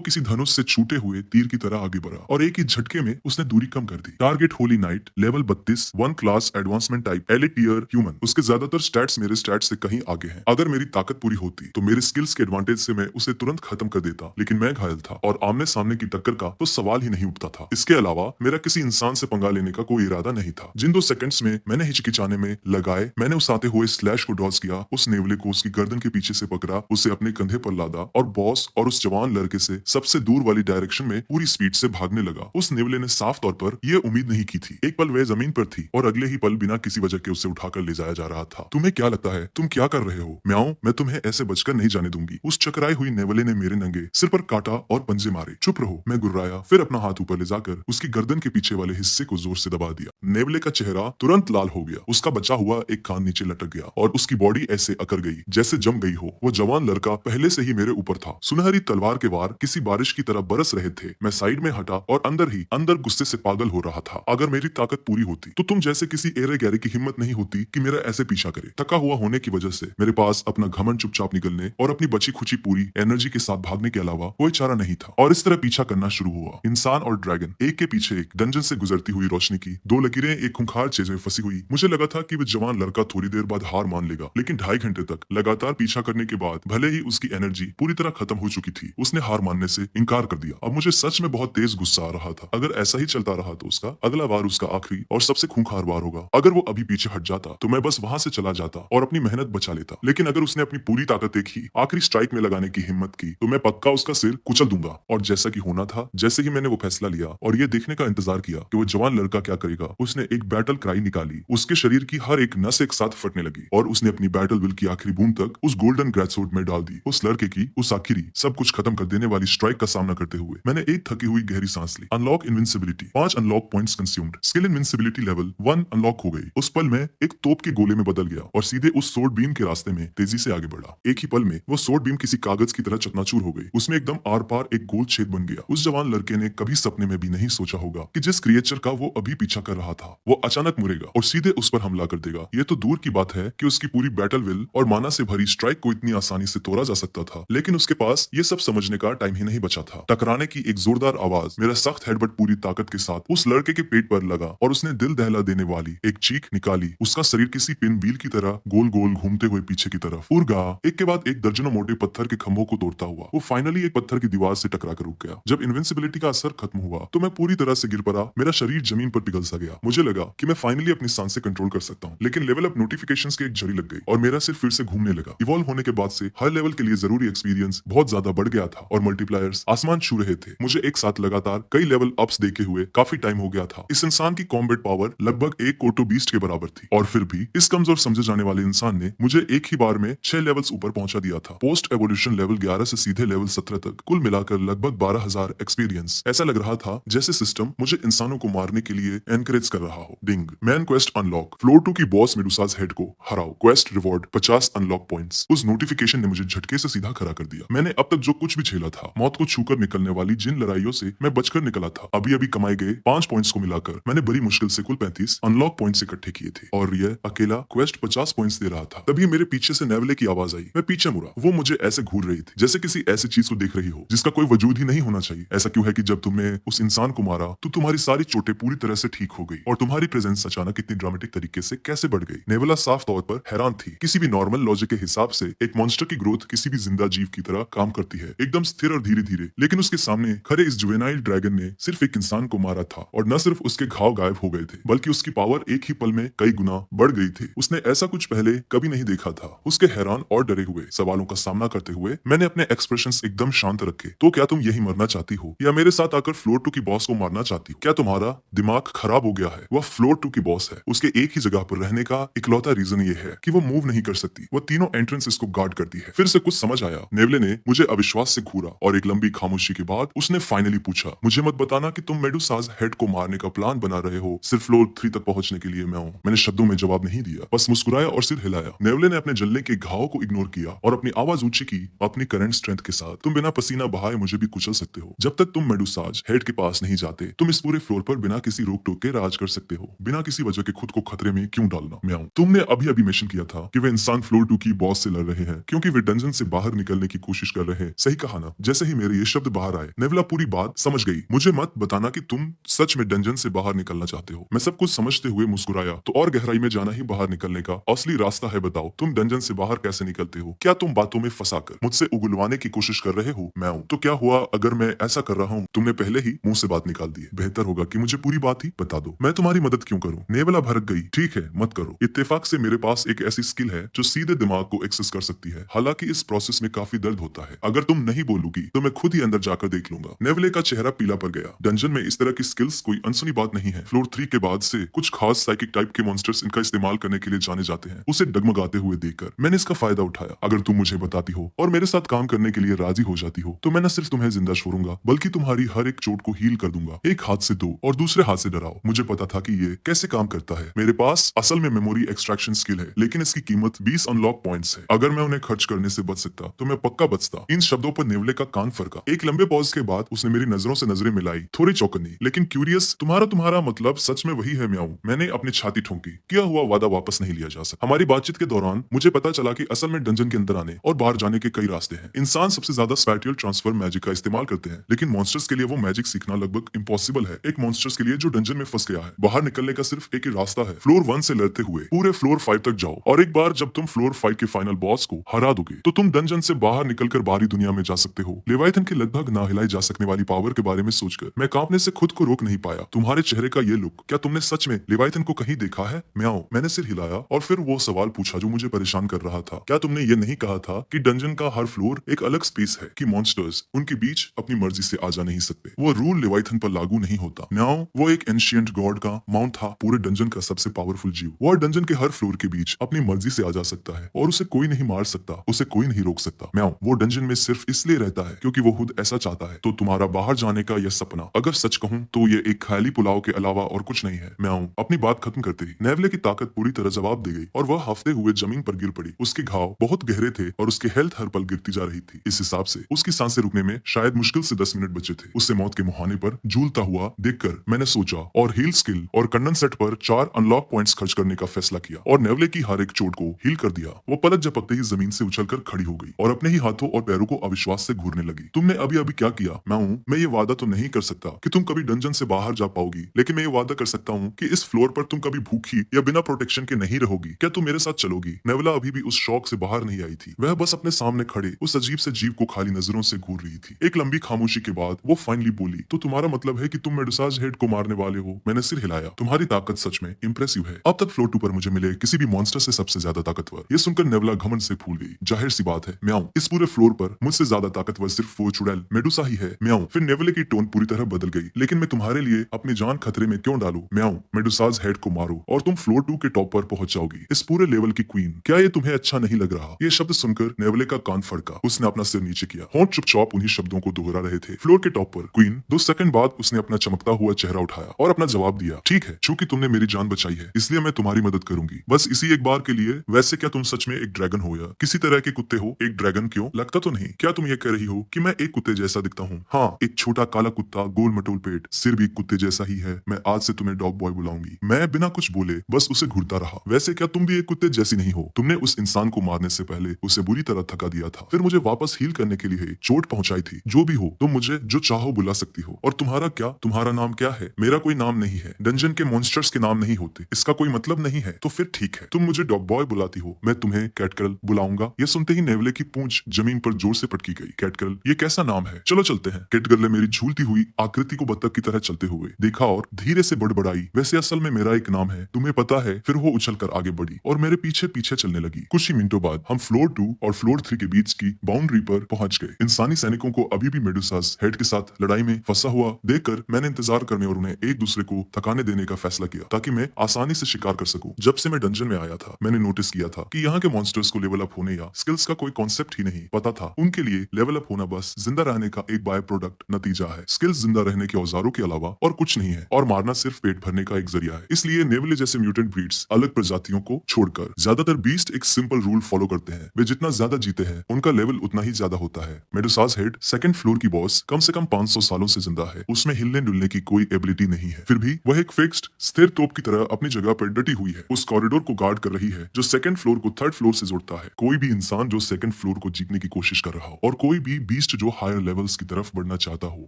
किसी धनुष से छूटे हुए तीर की तरह आगे बढ़ा और एक ही झटके में उसने दूरी कम कर दी। Target holy knight, level 32, 1 class advancement type, elite tier human. उसके ज्यादातर स्टैट्स मेरे स्टैट्स से कहीं आगे हैं। अगर मेरी ताकत पूरी होती तो मेरे स्किल्स के एडवांटेज से मैं उसे तुरंत खत्म कर देता, लेकिन मैं घायल था और आमने सामने की टक्कर का तो सवाल ही नहीं उठता था। इसके अलावा मेरा किसी इंसान से पंगा लेने का कोई इरादा नहीं था। जिन 2 सेकंड्स में मैंने हिचकिचाने में लगाए, मैंने उस आते हुए स्लैश को डॉज किया, उस नेवले को उसकी गर्दन के पीछे से पकड़ा, उसे अपने कंधे पर लादा और बॉस और उस जवान लड़के से सबसे दूर वाली डायरेक्शन में पूरी स्पीड से भागने लगा। उस नेवले ने साफ तौर पर यह उम्मीद नहीं की थी। एक पल वह जमीन पर थी और अगले ही पल बिना किसी वजह के उसे उठाकर ले जाया जा रहा था। तुम्हें क्या लगता है तुम क्या कर रहे हो? म्याऊं, मैं तुम्हें ऐसे बचकर नहीं जाने दूंगी। उस चकराई हुई नेवले ने मेरे नंगे सिर पर काटा और पंजे मारे। चुप रहो, मैं गुर्राया, फिर अपना हाथ ऊपर ले जाकर उसकी गर्दन के पीछे वाले हिस्से को जोर से दबा दिया। नेवले का चेहरा तुरंत लाल हो गया, उसका बचा हुआ एक कान नीचे लटक गया और उसकी बॉडी ऐसे अकड़ गई जैसे जम गई हो। वो जवान लड़का पहले से ही मेरे ऊपर था। सुनहरी तलवार के वार किसी बारिश की तरह बरस रहे थे। मैं साइड में हटा और अंदर गुस्से से पागल हो रहा था। अगर मेरी ताकत पूरी होती तो तुम जैसे किसी एरे गहरे की हिम्मत नहीं होती कि मेरा ऐसे पीछा करे। थका हुआ होने की वजह से मेरे पास अपना घमंड चुपचाप निकलने और अपनी बची खुची पूरी एनर्जी के साथ भागने के अलावा कोई चारा नहीं था। और इस तरह पीछा करना शुरू हुआ। इंसान और ड्रैगन एक के पीछे एक, डंजन से गुजरती हुई रोशनी की दो लकीरें एक खूंखार चीज में फंसी हुई। मुझे लगा था कि वो जवान लड़का थोड़ी देर बाद हार मान लेगा, लेकिन 2.5 घंटे तक लगातार पीछा करने के बाद भले ही उसकी एनर्जी पूरी तरह खत्म हो चुकी थी, उसने हार मानने से इनकार कर दिया। अब मुझे सच में बहुत तेज गुस्सा आ रहा था। अगर ऐसा ही चलता रहा तो उसका अगला वार उसका आखिरी और सबसे खूंखार वार होगा। अगर वो अभी पीछे हट जाता तो मैं बस वहां से चला जाता और अपनी मेहनत बचा लेता, लेकिन अगर उसने अपनी पूरी ताकत एक ही आखिरी स्ट्राइक में लगाने की हिम्मत की तो मैं पक्का उसका सिर कुचल दूंगा। और जैसा कि होना था, जैसे ही मैंने वो फैसला लिया और ये देखने का इंतजार किया कि वो जवान लड़का क्या करेगा, उसने एक बैटल क्राई निकाली। उसके शरीर की हर एक नस एक साथ फटने लगी और उसने अपनी बैटल विल की आखिरी बूंद तक उस गोल्डन ग्रेटसवॉर्ड में डाल दी। उस लड़के की उस आखिरी सब कुछ खत्म कर देने वाली स्ट्राइक का सामना करते हुए मैंने एक थकी हुई गहरी सांस ली। Unlock invincibility, 5 unlock points consumed. Skill invincibility level 1 unlock हो गई। उस पल में एक तोप के गोले में बदल गया और सीधे उस सोर्ड बीम के रास्ते में तेजी से आगे बढ़ा। एक ही पल में वो सोर्ड बीम किसी कागज की तरह चकनाचूर हो गई। उसमें एकदम आर पार एक गोल छेद बन गया। उस जवान लड़के ने कभी सपने में भी नहीं सोचा होगा कि जिस क्रिएचर का वो अभी पीछा कर रहा था वो अचानक मुड़ेगा और सीधे उस पर हमला कर देगा। ये तो दूर की बात है कि उसकी पूरी बैटल विल और माना से भरी स्ट्राइक को इतनी आसानी से तोड़ा जा सकता था, लेकिन उसके पास ये सब समझने का टाइम ही नहीं बचा था। टकराने की एक जोरदार आवाज मेरा सख्त हेडबट पूरी ताकत के साथ उस लड़के के पेट पर लगा और उसने दिल दहला देने वाली एक चीख निकाली। उसका शरीर किसी पिन व्हील की तरह गोल गोल घूमते हुए पीछे की तरफ उड़ गया, एक के बाद एक दर्जनों मोटे पत्थर के खंभों को तोड़ता हुआ वो फाइनली एक पत्थर की दीवार से टकरा कर रुक गया। जब इनविंसिबिलिटी का असर खत्म हुआ तो मैं पूरी तरह से गिर पड़ा। मेरा शरीर जमीन पर पिघल सा गया। मुझे लगा कि मैं फाइनली अपनी सांसें कंट्रोल कर सकता हूँ, लेकिन लेवल अप नोटिफिकेशंस की एक झड़ी लग गई और मेरा सिर फिर से घूमने लगा। इवॉल्व होने के बाद से हर लेवल के लिए जरूरी एक्सपीरियंस बहुत ज्यादा बढ़ गया था और मल्टीप्लायर्स आसमान छू रहे थे। मुझे एक साथ लगातार कई लेवल अप्स देखे हुए काफी टाइम हो गया था। इस इंसान की कॉम्बैट पावर लगभग एक कोटो बीस्ट के बराबर थी और फिर भी इस कमजोर समझे जाने वाले इंसान ने मुझे एक ही बार में 6 लेवल्स ऊपर पहुंचा दिया था। पोस्ट एवोल्यूशन लेवल 11 से सीधे लेवल 17 तक कुल मिलाकर लगभग 12,000 एक्सपीरियंस। ऐसा लग रहा था जैसे सिस्टम मुझे इंसानों को मारने के लिए एनकरेज कर रहा हो। डिंग, मैन क्वेस्ट अनलॉक, फ्लोर 2 की बॉस मेडुसाज हेड को हराओ, क्वेस्ट रिवॉर्ड 50 अनलॉक पॉइंट्स। उस नोटिफिकेशन ने मुझे झटके से सीधा खड़ा कर दिया। मैंने अब तक जो कुछ भी झेला था, मौत को छूकर निकलने वाली जिन लड़ाइयों से मैं बचकर निकला था, अभी अभी कमाए गए 5 पॉइंट्स को मिलाकर मैंने बड़ी मुश्किल से कुल 35 अनलॉक पॉइंट्स इकट्ठे किए थे और यह अकेला क्वेस्ट 50 पॉइंट्स दे रहा था। तभी मेरे पीछे से नेवले की आवाज आई। मैं पीछे मुड़ा। वो मुझे ऐसे घूर रही थी जैसे किसी ऐसी चीज को देख रही हो जिसका कोई वजूद ही नहीं होना चाहिए। ऐसा क्यों है कि जब तुमने उस इंसान को मारा तो तुम्हारी सारी चोटें पूरी तरह से ठीक हो गई और तुम्हारी प्रेजेंस अचानक इतनी ड्रामेटिक तरीके से कैसे बढ़ गई। नेवला साफ तौर पर हैरान थी। किसी भी नॉर्मल लॉजिक के हिसाब से एक मॉन्स्टर की ग्रोथ किसी भी जिंदा जीव की तरह काम करती है, एकदम स्थिर और धीरे धीरे, लेकिन उसके सामने खरे इस जुवेनाइल ड्रैगन ने सिर्फ एक इंसान को मारा था और न सिर्फ उसके घाव गायब हो गए थे बल्कि उसकी पावर एक ही पल में कई गुना बढ़ गई थी। उसने ऐसा कुछ पहले कभी नहीं देखा था। उसके हैरान और डरे हुए सवालों का सामना करते हुए मैंने अपने एक्सप्रेशंस एकदम शांत रखे। तो क्या तुम यही मरना चाहती हो या मेरे साथ आकर फ्लोर 2 की बॉस को मारना चाहती हो? क्या तुम्हारा दिमाग खराब हो गया है? वह फ्लोर 2 की बॉस है। उसके एक ही जगह पर रहने का इकलौता रीजन ये है कि वो मूव नहीं कर सकती। वो तीनों एंट्रेंसेस को गार्ड करती है। फिर से कुछ समझ आया। नेवले ने मुझे अविश्वास से घूरा और एक लंबी खामोशी के बाद उसने फाइनली पूछा, मुझे मत बताना कि तुम मेडुसाज हेड को मारने का प्लान बना रहे हो सिर्फ फ्लोर 3 तक पहुंचने के लिए मैं हूँ। मैंने शब्दों में जवाब नहीं दिया, बस मुस्कुराया और सिर हिलाया। नेवले ने अपने जलने के घाव को इग्नोर किया और अपनी आवाज ऊंची की, अपनी करंट स्ट्रेंथ के साथ, तुम बिना पसीना बहाए मुझे भी कुचल सकते हो। जब तक तुम मेडुसाज हेड के पास नहीं जाते तुम इस पूरे फ्लोर पर बिना किसी रोक टोक के राज कर सकते हो। बिना किसी वजह के खुद को खतरे में क्यों डालना? मैं हूँ। तुमने अभी अभी मेंशन किया था कि वे इंसान फ्लोर 2 की बॉस से लड़ रहे हैं क्योंकि वे डंजन से बाहर निकलने की कोशिश कर रहे हैं। सही कहा ना? जैसे ही मेरे ये शब्द बाहर आए नेवला पूरी बात समझ गई। मुझे मत बताना कि तुम सच में डंजन से बाहर निकलना चाहते हो। मैं सब कुछ समझते हुए मुस्कुराया। तो और गहराई में जाना ही बाहर निकलने का असली रास्ता है। बताओ तुम डंजन से बाहर कैसे निकलते हो? क्या तुम बातों में फंसाकर मुझसे उगलवाने की कोशिश कर रहे हो? मैं हूँ। तो क्या हुआ अगर मैं ऐसा कर रहा हूँ? तुमने पहले ही मुंह से बात निकाल दी है। बेहतर होगा कि मुझे पूरी बात ही बता दो। मैं तुम्हारी मदद क्यों करूँ? नेवला भड़क गई। ठीक है मत करो। इत्तेफाक से मेरे पास एक ऐसी स्किल है जो सीधे दिमाग को एक्सेस कर सकती है। हालांकि इस प्रोसेस में काफी दर्द होता है। अगर तुम नहीं बोलोगी तो मैं खुद ही अंदर जाकर देख लूंगा। नेवले का चेहरा पीला पड़ गया। डंजन में इस तरह की स्किल्स कोई अनसुनी बात नहीं है। फ्लोर 3 के बाद से कुछ खास साइकिक टाइप के मॉन्स्टर्स इनका इस्तेमाल करने के लिए जाने जाते हैं। उसे डगमगाते हुए देखकर मैंने इसका फायदा उठाया। अगर तुम मुझे बताती हो और मेरे साथ काम करने के लिए राजी हो जाती हो तो मैं न सिर्फ तुम्हें जिंदा छोड़ूंगा बल्कि तुम्हारी हर एक चोट को हील कर दूंगा। एक हाथ से दो और दूसरे हाथ से डराओ। मुझे पता था कि ये कैसे काम करता है। मेरे पास असल में मेमोरी एक्सट्रैक्शन स्किल है, लेकिन इसकी कीमत 20 अनलॉक पॉइंट्स है। अगर मैं उन्हें खर्च करने से बच सकता तो मैं पक्का बचता। इन शब्दों पर नेवले का कान फरका। एक लंबे पॉज के बाद उसने मेरी नजरों से नजरें मिलाई, थोड़ी चौकन्नी लेकिन क्यूरियस। तुम्हारा तुम्हारा मतलब सच में वही है म्याऊ? मैंने अपनी छाती ठोंकी। किया हुआ वादा वापस नहीं लिया जा सकता। हमारी बातचीत के दौरान मुझे पता चला कि असल में डंजन के अंदर आने और बाहर जाने के कई रास्ते हैं। इंसान सबसे ज्यादा स्पैटियल ट्रांसफर मैजिक का इस्तेमाल करते हैं, लेकिन मॉन्स्टर्स के लिए वो मैजिक सीखना लगभग इम्पॉसिबल है। एक मॉन्स्टर्स के लिए जो डंजन में फंस गया है, बाहर निकलने का सिर्फ एक ही रास्ता है। फ्लोर 1 से लड़ते हुए पूरे फ्लोर 5 तक जाओ, और एक बार जब तुम फ्लोर 5 के फाइनल बॉस को हरा दोगे तो तुम डंजन से बाहर निकलकर बाहरी दुनिया में जा सकते हो। लेवाइथन की लगभग ना हिलाई जा सकने वाली पावर के बारे में सोचकर मैं कांपने से खुद को रोक नहीं पाया। तुम्हारे चेहरे का ये लुक, क्या तुमने सच में लेवाइथन को कहीं देखा है? म्याऊ। मैंने सिर हिलाया और फिर वो सवाल पूछा जो मुझे परेशान कर रहा था। क्या तुमने ये नहीं कहा था कि डंजन का हर फ्लोर एक अलग स्पेस है, कि मॉन्स्टर्स उनके बीच अपनी मर्जी से आ जा नहीं सकते? वो रूल लेवाइथन पर लागू नहीं होता। म्याऊ। वो एक एंशिएंट गॉड का माउंट था, पूरे डंजन का सबसे पावरफुल जीव। वो डंजन के हर फ्लोर के बीच अपनी मर्जी से आ जा सकता है और उसे कोई नहीं मार सकता, उसे कोई नहीं रोक सकता। म्याऊ। वो डंजन में सिर्फ इसलिए रहता है क्योंकि वो खुद ऐसा चाहता है। तो तुम्हारा बाहर जाने का यह सपना, अगर सच कहूं तो ये एक ख्याली पुलाव के अलावा और कुछ नहीं है। म्याऊ। अपनी बात खत्म करते ही नेवले की ताकत पूरी तरह जवाब दे गई और वह हफ्ते हुए जमीन पर गिर पड़ी। उसके घाव बहुत गहरे थे और उसकी हेल्थ हर पल गिरती जा रही थी। इस हिसाब से उसकी सांसें रुकने में शायद मुश्किल से 10 मिनट बचे थे। उससे मौत के मुहाने पर झूलता हुआ देखकर मैंने सोचा और हील स्किल और कंडेंसेट पर 4 अनलॉक पॉइंट्स खर्च करने का फैसला किया और नेवले की हर एक चोट को हील कर दिया। वो पलक झपकते ही जमीन से उछलकर खड़ी हो गई और अपने ही हाथों और पैरों को अविश्वास से घूरने लगी। तुमने अभी अभी क्या किया? मैं ये वादा तो नहीं कर सकता कि तुम कभी डंजन से बाहर जा पाओगी, लेकिन मैं ये वादा कर सकता हूँ कि इस फ्लोर पर तुम कभी भूखी या बिना प्रोटेक्शन के नहीं रहोगी। क्या तुम मेरे साथ चलोगी? नेवला अभी भी उस शौक से बाहर नहीं आई थी। वह बस अपने सामने खड़े उस अजीब से जीव को खाली नजरों से घूर रही थी। एक लंबी खामोशी के बाद वो फाइनली बोली, तो तुम्हारा मतलब है कि तुम मेडुसाज हेड को मारने वाले हो? मैंने सिर हिलाया। तुम्हारी ताकत सच में इंप्रेसिव है। अब तक फ्लोर 2 पर मुझे मिले किसी भी मॉन्स्टर से सबसे ज्यादा ताकतवर। ये सुनकर नेवला घमंड से फूल गई। जाहिर सी बात है म्याऊ, इस पूरे फ्लोर पर मुझसे ज्यादा ताकतवर सिर्फ वो चुड़ैल मेडुसा ही है। म्याऊ। फिर नेवले की टोन पूरी तरह बदल गई। लेकिन मैं तुम्हारे लिए अपनी जान खतरे में क्यों डालूं? म्याऊ। मेडुसाज हेड को मारो और तुम फ्लोर 2 के टॉप पर पहुंच जाओगी, इस पूरे लेवल की क्वीन। क्या ये तुम्हें अच्छा नहीं लग रहा? ये शब्द सुनकर नेवले का कान फड़का। उसने अपना सिर नीचे किया, होंठ चुपचाप उन्हीं शब्दों को दोहरा रहे थे। फ्लोर के टॉप पर क्वीन। 2 सेकंड बाद उसने अपना चमकता हुआ चेहरा उठाया और अपना जवाब दिया, ठीक है, चूंकि तुमने मेरी जान बचाई है इसलिए मैं तुम्हारी मदद करूंगी, बस इसी एक बार के लिए। वैसे क्या तुम सच में एक ड्रैगन हो या किसी तरह के कुत्ते हो? एक ड्रैगन क्यों? लगता तो नहीं। क्या तुम ये कह रही हो कि मैं एक कुत्ते जैसा दिखता हूँ? हाँ, एक छोटा काला कुत्ता, गोल मटोल पेट, सिर भी कुत्ते जैसा ही है। मैं आज से तुम्हें डॉग बॉय बुलाऊंगी। मैं बिना कुछ बोले बस उसे घूरता रहा। वैसे क्या तुम भी एक कुत्ते जैसी नहीं हो? तुमने उस इंसान को मारने से पहले उसे बुरी तरह थका दिया था, फिर मुझे वापस हील करने के लिए चोट पहुंचाई थी। जो भी हो, तुम मुझे जो चाहो बुला सकती हो। और तुम्हारा क्या? तुम्हारा नाम क्या है? मेरा कोई नाम नहीं है। डंजन के मॉन्स्टर्स के नाम नहीं होते, इसका कोई मतलब नहीं है। तो फिर ठीक है, तुम मुझे डॉग बॉय बुलाती हो, मैं तुम्हें कैटगर्ल बुलाऊंगा। ये सुनते ही नेवले की पूंछ जमीन पर जोर से पटकी गई। कैटगर्ल, ये कैसा नाम है? चलो चलते हैं। कैटगर्ल ने मेरी झूलती हुई आकृति को बत्तख की तरह चलते हुए देखा और धीरे से बड़बड़ाई, वैसे असल में मेरा एक नाम है, तुम्हें पता है? फिर वो उछलकर आगे बढ़ी और मेरे पीछे पीछे चलने लगी। कुछ ही मिनटों बाद हम फ्लोर 2 और फ्लोर 3 के बीच की बाउंड्री पर पहुंच गए। इंसानी सैनिकों को अभी भी मेडुसास हेड के साथ लड़ाई में फंसा हुआ देखकर मैंने इंतजार करने और उन्हें एक दूसरे को थकाने देने का फैसला किया ताकि मैं आसानी से शिकार कर सकूं। जब से मैं डंजन में आया था मैंने नोटिस किया था कि यहाँ के मॉन्स्टर्स को लेवल अप होने या स्किल्स का कोई कॉन्सेप्ट ही नहीं पता था। उनके लिए लेवल अप होना बस जिंदा रहने का एक बाय प्रोडक्ट नतीजा है। स्किल्स जिंदा रहने के औजारों के अलावा और कुछ नहीं है और मारना सिर्फ पेट भरने का एक जरिया है। इसलिए नेवले जैसे म्यूटेंट ब्रीड्स अलग प्रजातियों को छोड़कर ज्यादातर बीस्ट एक सिंपल रूल फॉलो करते हैं, वे जितना ज्यादा जीते हैं उनका लेवल उतना ही ज्यादा होता है। मेडुसास हेड सेकंड फ्लोर की बॉस कम से कम 500 सालों से जिंदा है। उसमें हिलने डुलने की कोई एबिलिटी नहीं है, फिर भी वह एक फिक्स्ड स्थिर तोप की तरह अपनी जगह पर डटी हुई है। उस कॉरिडोर को गार्ड कर रही है जो सेकंड फ्लोर को थर्ड फ्लोर से जोड़ता है। कोई भी इंसान जो सेकंड फ्लोर को जीतने की कोशिश कर रहा हो और कोई भी बीस्ट जो हायर लेवल्स की तरफ बढ़ना चाहता हो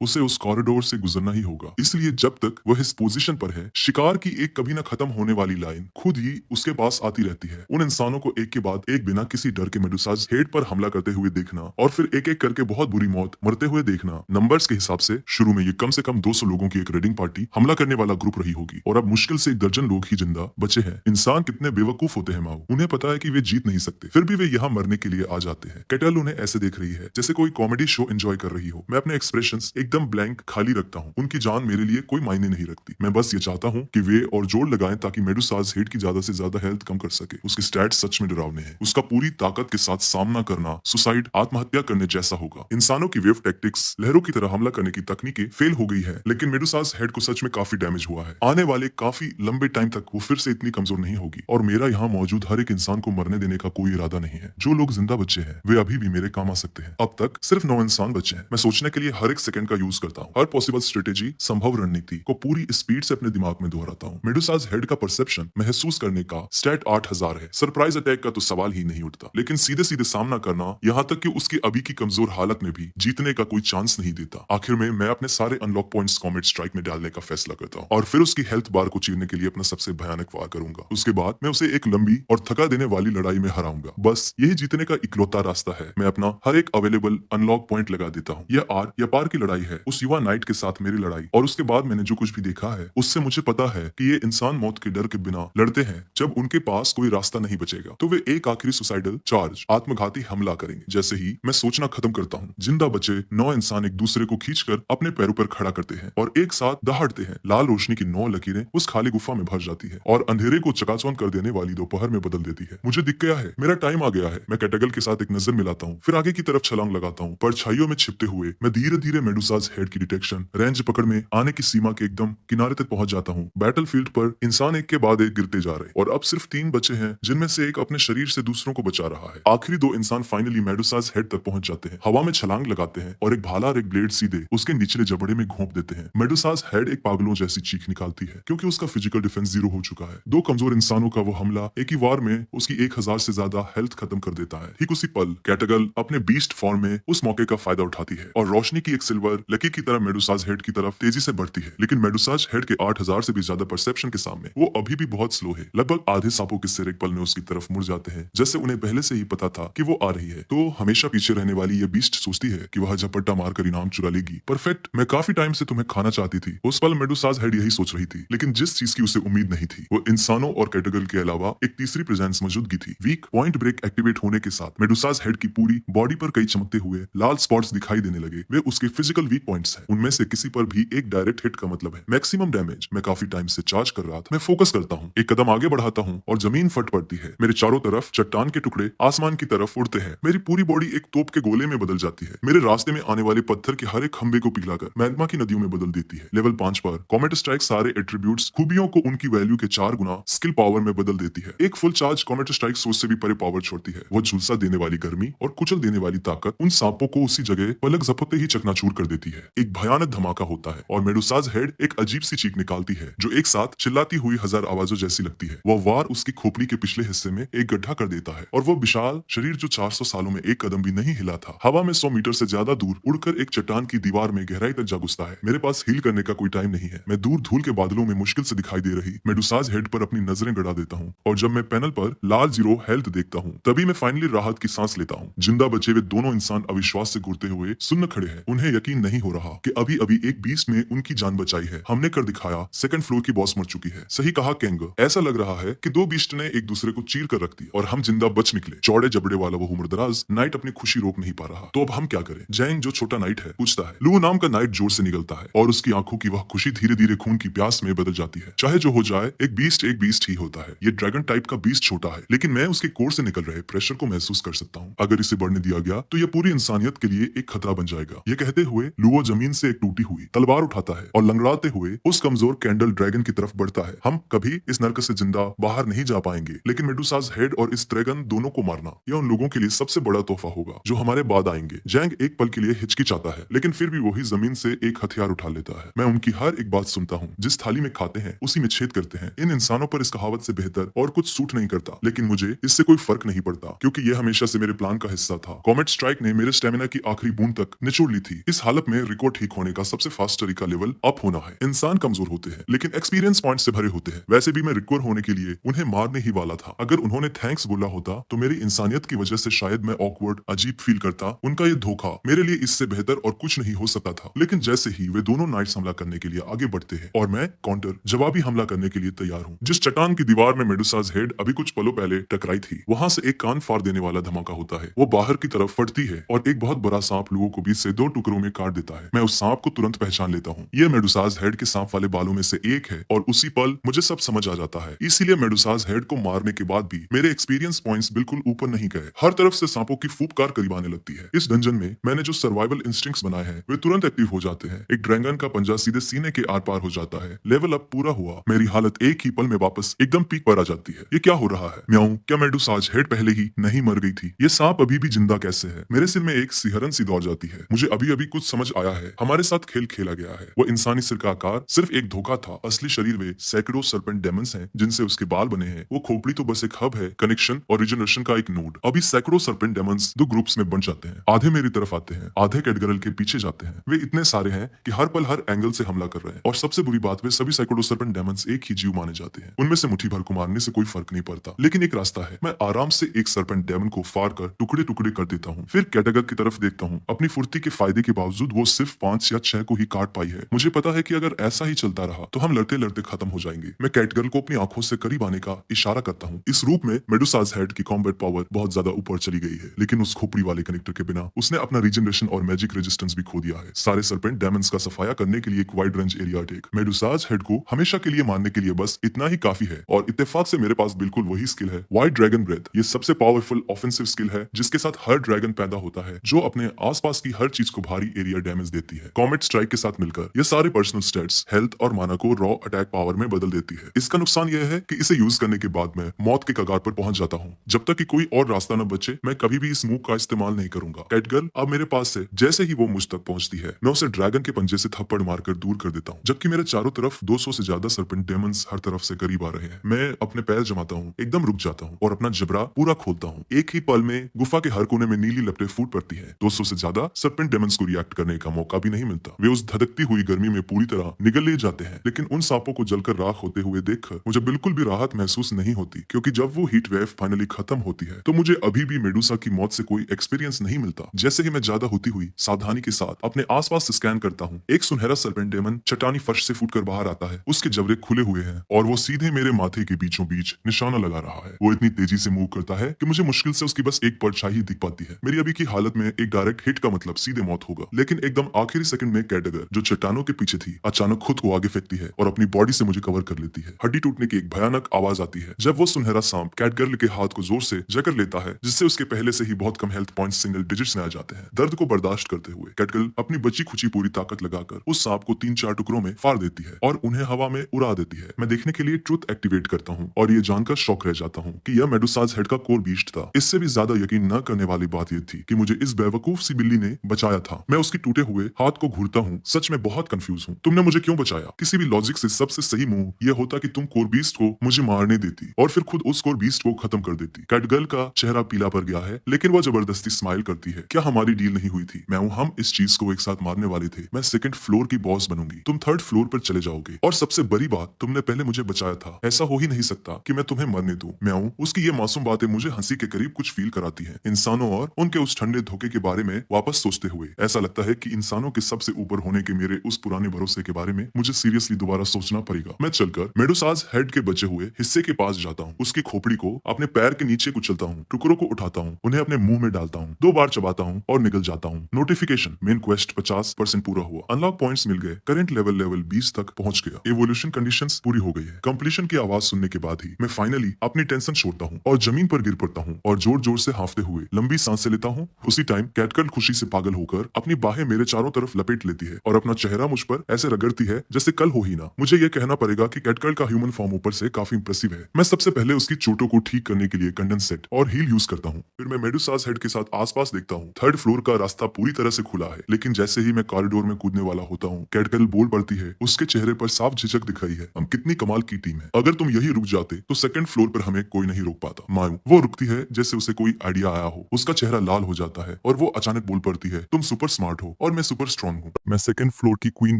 उसे उस कॉरिडोर से गुजरना ही होगा। इसलिए जब तक वह इस पोजीशन पर है शिकार की एक कभी न खत्म होने वाली लाइन खुद ही उसके पास आती रहती है। उन इंसानों को एक के बाद एक बिना किसी डर के मेडुसास हेड पर हमला करते हुए देखना और फिर एक एक करके बहुत बुरी मौत मरते हुए देखना। नंबर्स के हिसाब से शुरू में ये कम से कम 200 लोगों की एक रेडिंग पार्टी हमला करने वाला ग्रुप रही होगी और अब मुश्किल से 1 दर्जन लोग ही जिंदा बचे हैं। इंसान कितने बेवकूफ होते हैं माओ, उन्हें पता है कि वे जीत नहीं सकते फिर भी वे यहाँ मरने के लिए आ जाते हैं। कैटल उन्हें ऐसे देख रही है जैसे कोई कॉमेडी शो एंजॉय कर रही हो। मैं अपने एक्सप्रेशंस एकदम ब्लैंक खाली रखता हूँ। उनकी जान मेरे लिए कोई मायने नहीं रखती। मैं बस ये चाहता हूँ कि वे और जोर लगाएं ताकि मेडुसास हेड की ज्यादा से ज्यादा हेल्थ कम कर सके। उसकी स्टैट्स सच में डरावने हैं। उसका पूरी ताकत के साथ सामना करना सुसाइड आत्महत्या करने जैसा होगा। इंसानों की वेव टैक्टिक्स, लहरों की तरह हमला करने की तकनीकें फेल हो गई है, लेकिन मेडुसास हेड को सच में काफी डैमेज हुआ है। आने वाले काफी लंबे टाइम तक वो फिर से इतनी कमजोर नहीं होगी और मेरा यहाँ मौजूद हर एक इंसान को मरने देने का कोई इरादा नहीं है। जो लोग जिंदा बचे हैं वे अभी भी मेरे काम आ सकते हैं। अब तक सिर्फ 9 इंसान बचे हैं। मैं सोचने के लिए हर एक सेकंड का यूज करता हूँ, हर पॉसिबल स्ट्रेटेजी, संभव रणनीति को पूरी स्पीड से अपने दिमाग में दोहराता हूँ। मेडुसास हेड का परसेप्शन, महसूस करने का स्टैट 8000 है। सरप्राइज अटैक का तो सवाल ही नहीं उठता, लेकिन सीधे सीधे सामना करना, यहाँ तक कि उसकी अभी की कमजोर हालत में भी जीतने का कोई चांस नहीं देता। आखिर में मैं अपने सारे अनलॉक पॉइंट्स कॉमेट स्ट्राइक में डालने का फैसला करता हूँ और फिर उसकी हेल्थ बार को चीरने के लिए अपना सबसे भयानक वार करूंगा। उसके बाद मैं उसे एक लंबी और थका देने वाली लड़ाई में हराऊंगा। बस यही जीतने का इकलौता रास्ता है। मैं अपना हर एक अवेलेबल अनलॉक पॉइंट लगा देता हूँ। यह आर या पार की लड़ाई है, उस युवा नाइट के साथ मेरी लड़ाई। और उसके बाद मैंने जो कुछ भी देखा है उससे मुझे पता है कि ये इंसान मौत के डर के बिना लड़ते हैं। जब उनके पास कोई रास्ता नहीं बचेगा तो वे एक आखिरी सुसाइडल चार्ज, आत्मघाती हमला करेंगे। जैसे ही मैं सोचना खत्म करता हूँ, जिंदा बचे 9 इंसान एक दूसरे को खींचकर अपने पैरों पर खड़ा करते हैं और एक साथ दहाड़ते हैं। लाल रोशनी की 9 लकीरें उस खाली गुफा में भर जाती है और अंधेरे को चकाचौंध कर देने वाली दोपहर में बदल देती है। मुझे दिख गया है, मेरा टाइम आ गया है। मैं कैटेगल के साथ एक नजर मिलाता हूँ, फिर आगे की तरफ छलांग लगाता हूँ। परछाइयों में छिपते हुए मैं धीरे धीरे मेडुसास हेड की डिटेक्शन रेंज पकड़ में आने की सीमा के एकदम किनारे तक पहुंच जाता हूँ। बैटलफील्ड पर इंसान एक के बाद एक गिरते जा रहे और अब सिर्फ 3 बचे हैं, जिनमें से एक अपने शरीर से दूसरों को बचा रहा है। आखिरी 2 इंसान फाइनली मेडुसास हेड तक पहुंच जाते हैं, हवा में छलांग लगाते हैं और एक भाला और एक ब्लेड सीधे उसके निचले जबड़े में घोंप देते हैं। मेडुसास हेड एक पागलों जैसी चीख निकालती है क्योंकि उसका फिजिकल डिफेंस 0 हो चुका है। 2 कमजोर इंसानों का वो हमला एक ही वार में उसकी 1000 से ज्यादा हेल्थ खत्म कर देता है। ठीक उसी पल कैटेगल अपने बीस्ट फॉर्म में उस मौके का फायदा उठाती है और रोशनी की एक सिल्वर लकी की तरह मेडुसास हेड की तरफ तेजी से बढ़ती है। लेकिन मेडुसास हेड के 8000 से भी ज्यादा परसेप्शन के सामने वो अभी भी बहुत स्लो है। लगभग आधे सांपों के सिर एक पल में उसकी तरफ मुड़ जाते हैं, जैसे उन्हें पहले से ही पता था कि वो आ रही है। तो हमेशा पीछे रहने वाली ये बीस्ट सोचती है कि वह झपट्टा मारकर इनाम चुरा लेगी। परफेक्ट, मैं काफी टाइम से तुम्हें खाना चाहती थी। उस पल मेडुसास हेड यही सोच रही थी, लेकिन जिस चीज की उसे उम्मीद नहीं थी वो इंसानों और कैटेगल के अलावा एक तीसरी प्रेजेंस मौजूदगी थी। वीक पॉइंट ब्रेक एक्टिवेट होने के साथ मेडुसास हेड की पूरी बॉडी पर कई चमकते हुए लाल स्पॉट्स दिखाई देने लगे। वे उसके फिजिकल वीक पॉइंट्स हैं। उनमें से किसी पर भी एक डायरेक्ट हिट का मतलब है मैक्सिमम डैमेज। मैं काफी टाइम से चार्ज कर रहा था। मैं फोकस करता हूँ, एक कदम आगे बढ़ाता हूँ और जमीन फट पड़ती है। मेरे चारों तरफ चट्टान के टुकड़े आसमान की तरफ उड़ते हैं। मेरी पूरी बॉडी एक तोप के गोले में बदल जाती है। मेरे रास्ते में आने वाले पत्थर के हर एक खंबे को पिघलाकर मैग्मा की नदियों में बदल देती है। लेवल 5 पर कॉमेट स्ट्राइक सारे एट्रीब्यूट्स, खूबियों को उनकी वैल्यू के 4 गुना स्किल पावर में बदल देती है। एक फुल चार्ज कॉमेट स्ट्राइक सोच से भी परे पावर छोड़ती है। वो झुलसा देने वाली गर्मी और कुचल देने वाली ताकत उन सांपों को उसी जगह पलक झपकते ही चकनाचूर कर देती है। एक भयानक धमाका होता है और मेडुसास हेड एक अजीब सी चीख निकालती है जो एक साथ चिल्लाती हुई 1000 आवाजों जैसी लगती है। वह वार उसकी खोपड़ी के पिछले हिस्से में एक गड्ढा कर देता है और वो विशाल शरीर जो 400 सालों में एक कदम भी नहीं हिला था, हवा में 100 मीटर से ज्यादा दूर उड़कर एक चट्टान की दीवार में गहराई तक जा घुसता है। मेरे पास हील करने का कोई टाइम नहीं है। मैं दूर धूल के बादलों में मुश्किल से दिखाई दे रही मेडुसास हेड पर अपनी नजरें गड़ा देता हूँ और जब मैं पैनल पर लाल 0 हेल्थ देखता हूँ तभी मैं फाइनली राहत की सांस लेता हूँ। जिंदा बचे हुए दोनों इंसान अविश्वास से घूरते हुए सुन्न खड़े हैं। उन्हें यकीन नहीं हो रहा कि अभी अभी एक बीस्ट ने उनकी जान बचाई है। हमने कर दिखाया, सेकंड फ्लोर की बॉस मर चुकी है। सही कहा कैंग, ऐसा लग रहा है कि 2 बीस्ट ने एक दूसरे को चीर कर रख दिया और हम जिंदा बच निकले। चौड़े जबड़े वाला वो उम्रदराज नाइट अपनी खुशी रोक नहीं पा रहा। तो अब हम क्या करें? जैंग जो छोटा नाइट है पूछता है। लुओ नाम का नाइट जोर से निकलता है और उसकी आंखों की वह खुशी धीरे धीरे खून की प्यास में बदल जाती है। चाहे जो हो जाए, एक बीस्ट ही होता है। ये ड्रैगन टाइप का बीस्ट छोटा है, लेकिन मैं उसके कोर से निकल रहे प्रेशर को महसूस कर सकता हूँ। अगर इसे बढ़ने दिया गया तो यह पूरी इंसानियत के लिए एक खतरा बन जाएगा। ये कहते हुए लुओ जमीन से एक टूटी हुई तलवार उठाता है और लंगड़ाते हुए उस कमजोर कैंडल ड्रैगन की तरफ बढ़ता है। हम कभी इस नरक से जिंदा बाहर नहीं जा पाएंगे, लेकिन मेडुसास हेड और इस ड्रैगन दोनों को मारना यह उन लोगों के लिए सबसे बड़ा तोहफा होगा जो हमारे बाद आएंगे। जैंग एक पल के लिए हिचकिचाता है, लेकिन फिर भी वही जमीन से एक हथियार उठा लेता है। मैं उनकी हर एक बात सुनता हूँ। जिस थाली में खाते हैं उसी में छेद करते हैं। इन इंसानों पर इस कहावत से बेहतर और कुछ सूट नहीं करता, लेकिन मुझे इससे कोई फर्क नहीं पड़ता क्योंकि यह हमेशा से मेरे प्लान का हिस्सा था। कॉमेट स्ट्राइक ने मेरे स्टेमिना की आखिरी बूंद तक निचोड़ ली थी। इस हालत में रिकॉर्ड ठीक होने का सबसे फास्ट तरीका लेवल अप होना है। इंसान कमजोर होते हैं लेकिन एक्सपीरियंस पॉइंट से भरे होते हैं। वैसे भी मैं रिकवर होने के लिए उन्हें मारने ही वाला था। अगर उन्होंने थैंक्स बोला होता तो मेरी इंसानियत की वजह से शायद मैं ऑकवर्ड अजीब फील करता। उनका ये धोखा मेरे लिए इससे बेहतर और कुछ नहीं हो सकता था। लेकिन जैसे ही वे दोनों नाइट्स हमला करने के लिए आगे बढ़ते हैं और मैं काउंटर जवाबी हमला करने के लिए तैयार हूँ। जिस चट्टान की दीवार में मेडुसास हेड अभी कुछ पलों पहले टकराई थी, वहां से एक कान फाड़ देने वाला धमाका होता है। वो बाहर की तरफ फटती है और एक बहुत बड़ा सांप लोगों को बीच से 2 टुकड़ों में काट देता है। मैं उस सांप को तुरंत पहचान लेता हूँ। ये मेडुसास हेड के सांप वाले बालों में से एक है और उसी पल मुझे सब समझ आ जाता है। इसीलिए मेडुसास हेड को मारने के बाद भी मेरे एक्सपीरियंस पॉइंट्स बिल्कुल ऊपर नहीं गए। हर तरफ से सांपों की फूफकार करीब आने लगती है। इस डंजन में मैंने जो सर्वाइवल इंस्टिंक्ट्स बनाए हैं वे तुरंत एक्टिव हो जाते हैं। एक ड्रैगन का पंजा सीधे सीने के आर पार हो जाता है। लेवल अप पूरा हुआ। मेरी हालत एक ही पल में वापस एकदम पीक पर आ जाती है। ये क्या हो रहा है? म्याऊं, क्या मेडुसाज हेड पहले ही नहीं मर गई थी? ये सांप अभी भी जिंदा कैसे है? मेरे सिर में एक सिहरन सी दौड़ जाती है। मुझे अभी अभी कुछ समझ आया है। हमारे साथ खेल खेला गया है। वो इंसानी सिर का आकार सिर्फ एक धोखा था। असली शरीर वे सैकड़ों सर्पेंट डेमन्स हैं जिनसे उसके बाल बने हैं। वो खोपड़ी तो बस एक हब है, कनेक्शन और रिजनरेशन का एक नोड। अभी सैकड़ों सर्पेंट डेमन्स दो ग्रुप्स में बन जाते हैं। आधे मेरी तरफ आते हैं, आधे कैटगरल के पीछे जाते हैं। वे इतने सारे हैं कि हर पल हर एंगल से हमला कर रहे हैं। और सबसे बुरी बात, वे सभी सैकड़ों सर्पेंट डेमन्स एक ही जीव माने जाते हैं। उनमें से मुट्ठी भर को मारने से कोई फर्क नहीं पड़ता, लेकिन एक रास्ता है। मैं आराम से एक सर्पेंट डेमन को फाड़ कर टुकड़े टुकड़े कर देता हूँ। फिर कैटगल की तरफ देखता हूँ। अपनी फुर्ती के फायदे के बावजूद वो सिर्फ 5 या 6 को ही काट पाई है। मुझे पता है कि अगर ऐसा ही चलता रहा तो हम लड़ते लड़ते खत्म हो जाएंगे। मैं कैटगर्ल को अपनी आंखों से करीब आने का इशारा करता हूँ। इस रूप में मेडुसाज हेड की कॉम्बैट पावर बहुत ज्यादा ऊपर चली गई है, लेकिन उस खोपड़ी वाले कनेक्टर के बिना उसने अपना रीजनरेशन और मैजिक रेजिस्टेंस भी खो दिया है। सारे सर्पेंट डेमन्स का सफाया करने के लिए एक wide range area take. Medusa's head को हमेशा के लिए मारने के लिए बस इतना ही काफी है, और इत्तेफाक से मेरे पास बिल्कुल वही स्किल है, वाइड ड्रैगन ब्रेथ। ये सबसे पावरफुल ऑफेंसिव स्किल है जिसके साथ हर ड्रैगन पैदा होता है जो अपने आसपास की हर चीज को भारी एरिया डैमेज देती है। कॉमेट स्ट्राइक के साथ मिलकर ये सारे पर्सनल स्टैट्स, हेल्थ और माना को रॉ अटैक पावर में बदल देती है। इसका नुकसान यह है कि इसे यूज करने के बाद मैं मौत के कगार पर पहुंच जाता हूँ। जब तक कि कोई और रास्ता न बचे मैं कभी भी इस मूव का इस्तेमाल नहीं करूंगा। कैटगर्ल अब मेरे पास से जैसे ही वो मुझ तक पहुंचती है मैं उसे ड्रैगन के पंजे से थप्पड़ मारकर दूर कर देता हूँ, जबकि मेरे चारों तरफ 200 से ज्यादा सर्पेंट डेमन्स हर तरफ से करीब आ रहे हैं। मैं अपने पैर जमाता हूँ, एकदम रुक जाता हूँ और अपना जबड़ा पूरा खोलता हूँ। एक ही पल में गुफा के हर कोने में नीली लपटें फूट पड़ती है। 200 से ज्यादा सर्पेंट डेमन्स को रिएक्ट करने का मौका भी नहीं मिलता। वे उस धधकती हुई गर्मी में पूरी तरह निगल ले जाते हैं, लेकिन उन सांपों को जलकर राख होते हुए देखकर मुझे बिल्कुल भी राहत महसूस नहीं होती, क्योंकि जब वो हीट वेव फाइनली खत्म होती है तो मुझे अभी भी मेडुसा की मौत से कोई एक्सपीरियंस नहीं मिलता। जैसे ही मैं ज्यादा होती हुई सावधानी के साथ अपने आसपास स्कैन करता हूँ, एक सुनहरा सर्पेंट डेमन चट्टानी फर्श से फूटकर बाहर आता है। उसके जबड़े खुले हुए हैं और वो सीधे मेरे माथे के बीचों बीच निशाना लगा रहा है। वो इतनी तेजी से मूव करता है कि मुझे मुश्किल से उसकी बस एक परछाई ही दिख पाती है। मेरी अभी की हालत में एक डायरेक्ट हिट का मतलब सीधे मौत होगा, लेकिन एकदम आखिरी सेकंड में कैटगर जो चट्टानों के पीछे थी अचानक खुद को आगे फेंकती है और अपनी बॉडी से मुझे कवर कर लेती है। हड्डी टूटने की एक भयानक आवाज आती है जब वो सुनहरा सांप कैटगर्ल के हाथ को जोर से जकड़ लेता है, जिससे उसके पहले से ही बहुत कम हेल्थ पॉइंट्स सिंगल डिजिट्स में आ जाते हैं। दर्द को बर्दाश्त करते हुए कैटगर्ल अपनी बची खुची पूरी ताकत लगाकर उस सांप को 3-4 टुकड़ों में फाड़ देती है और उन्हें हवा में उड़ा देती है। मैं देखने के लिए ट्रुथ एक्टिवेट करता हूँ और ये जानकर शॉक रह जाता हूँ कि यह मेडुसाज हेड का कोर बीस्ट था। इससे भी ज्यादा यकीन न करने वाली बात यह थी कि मुझे इस बेवकूफ सी बिल्ली ने बचाया था। मैं उसकी टूटे हुए हाथ को घूरता हूँ। सच में बहुत कंफ्यूज हूँ। तुमने मुझे क्यों बचाया? किसी भी लॉजिक से सबसे सही मूव यह होता कि तुम कोर बीस्ट को मुझे मारने देती और फिर खुद उस कोर बीस्ट को खत्म कर देती। कैटगर्ल का चेहरा पीला पड़ गया है, लेकिन वह जबरदस्ती स्माइल करती है। क्या हमारी डील नहीं हुई थी? हम इस चीज को एक साथ मारने वाले थे। मैं सेकंड फ्लोर की बॉस बनूंगी, तुम थर्ड फ्लोर पर चले जाओगे, और सबसे बड़ी बात, तुमने पहले मुझे बचाया था। ऐसा हो ही नहीं सकता कि मैं तुम्हें मरने दूं। उसकी ये मासूम बातें मुझे हंसी के करीब कुछ फील कराती हैं। इंसानों और उनके उस ठंडे धोखे के बारे में वापस सोचते हुए ऐसा लगता है कि इंसानों के सबसे ऊपर होने के मेरे उस पुराने भरोसे के बारे में मुझे सीरियसली दोबारा सोचना पड़ेगा। मैं चलकर मेडुसाज हेड के बचे हुए हिस्से के पास जाता हूँ, उसकी खोपड़ी को अपने पैर के नीचे कुचलता हूँ, टुकड़ों को उठाता हूँ, उन्हें अपने मुंह में डालता हूँ, 2 बार चबाता हूँ और निकल जाता हूँ। नोटिफिकेशन, मेन क्वेस्ट 50% पूरा हुआ, अनलॉक पॉइंट्स मिल गए, करंट लेवल 20 तक पहुंच गया, एवोल्यूशन कंडीशंस पूरी हो गई है। कंप्लीशन की आवाज सुनने के बाद ही मैं फाइनली अपनी टेंशन छोड़ता हूँ और जमीन पर गिर पड़ता हूँ और जोर जोर से हांफते हुए लंबी सांसें लेता हूँ। उसी टाइम कैटगर्ल खुशी से पागल होकर अपनी बाहें मेरे चारों तरफ लपेट लेती है और अपना चेहरा मुझ पर ऐसे रगड़ती है जैसे कल हो ही ना। मुझे यह कहना पड़ेगा कि कैटगर्ल का ह्यूमन फॉर्म ऊपर से काफी इंप्रेसिव है। मैं सबसे पहले उसकी चोटों को ठीक करने के लिए कंडेंस सेट और हील यूज करता हूँ। फिर मैं मेडुसाज हेड के साथ आसपास देखता हूँ। थर्ड फ्लोर का रास्ता पूरी तरह से खुला है, लेकिन जैसे ही मैं कॉरिडोर में कूदने वाला होता हूँ कैटगर्ल बोल पड़ती है। उसके चेहरे पर साफ झिझक दिख रही है। हम कितनी कमाल की टीम है। अगर तुम यही रुक जाते तो सेकंड फ्लोर पर हमें कोई नहीं रोक पाता। मायू वो रुकती है जैसे उसे कोई आइडिया आया हो। उसका चेहरा लाल हो जाता है और वो अचानक बोल पड़ती है, तुम सुपर स्मार्ट हो और मैं सुपर स्ट्रॉन्ग हूँ। मैं सेकंड फ्लोर की क्वीन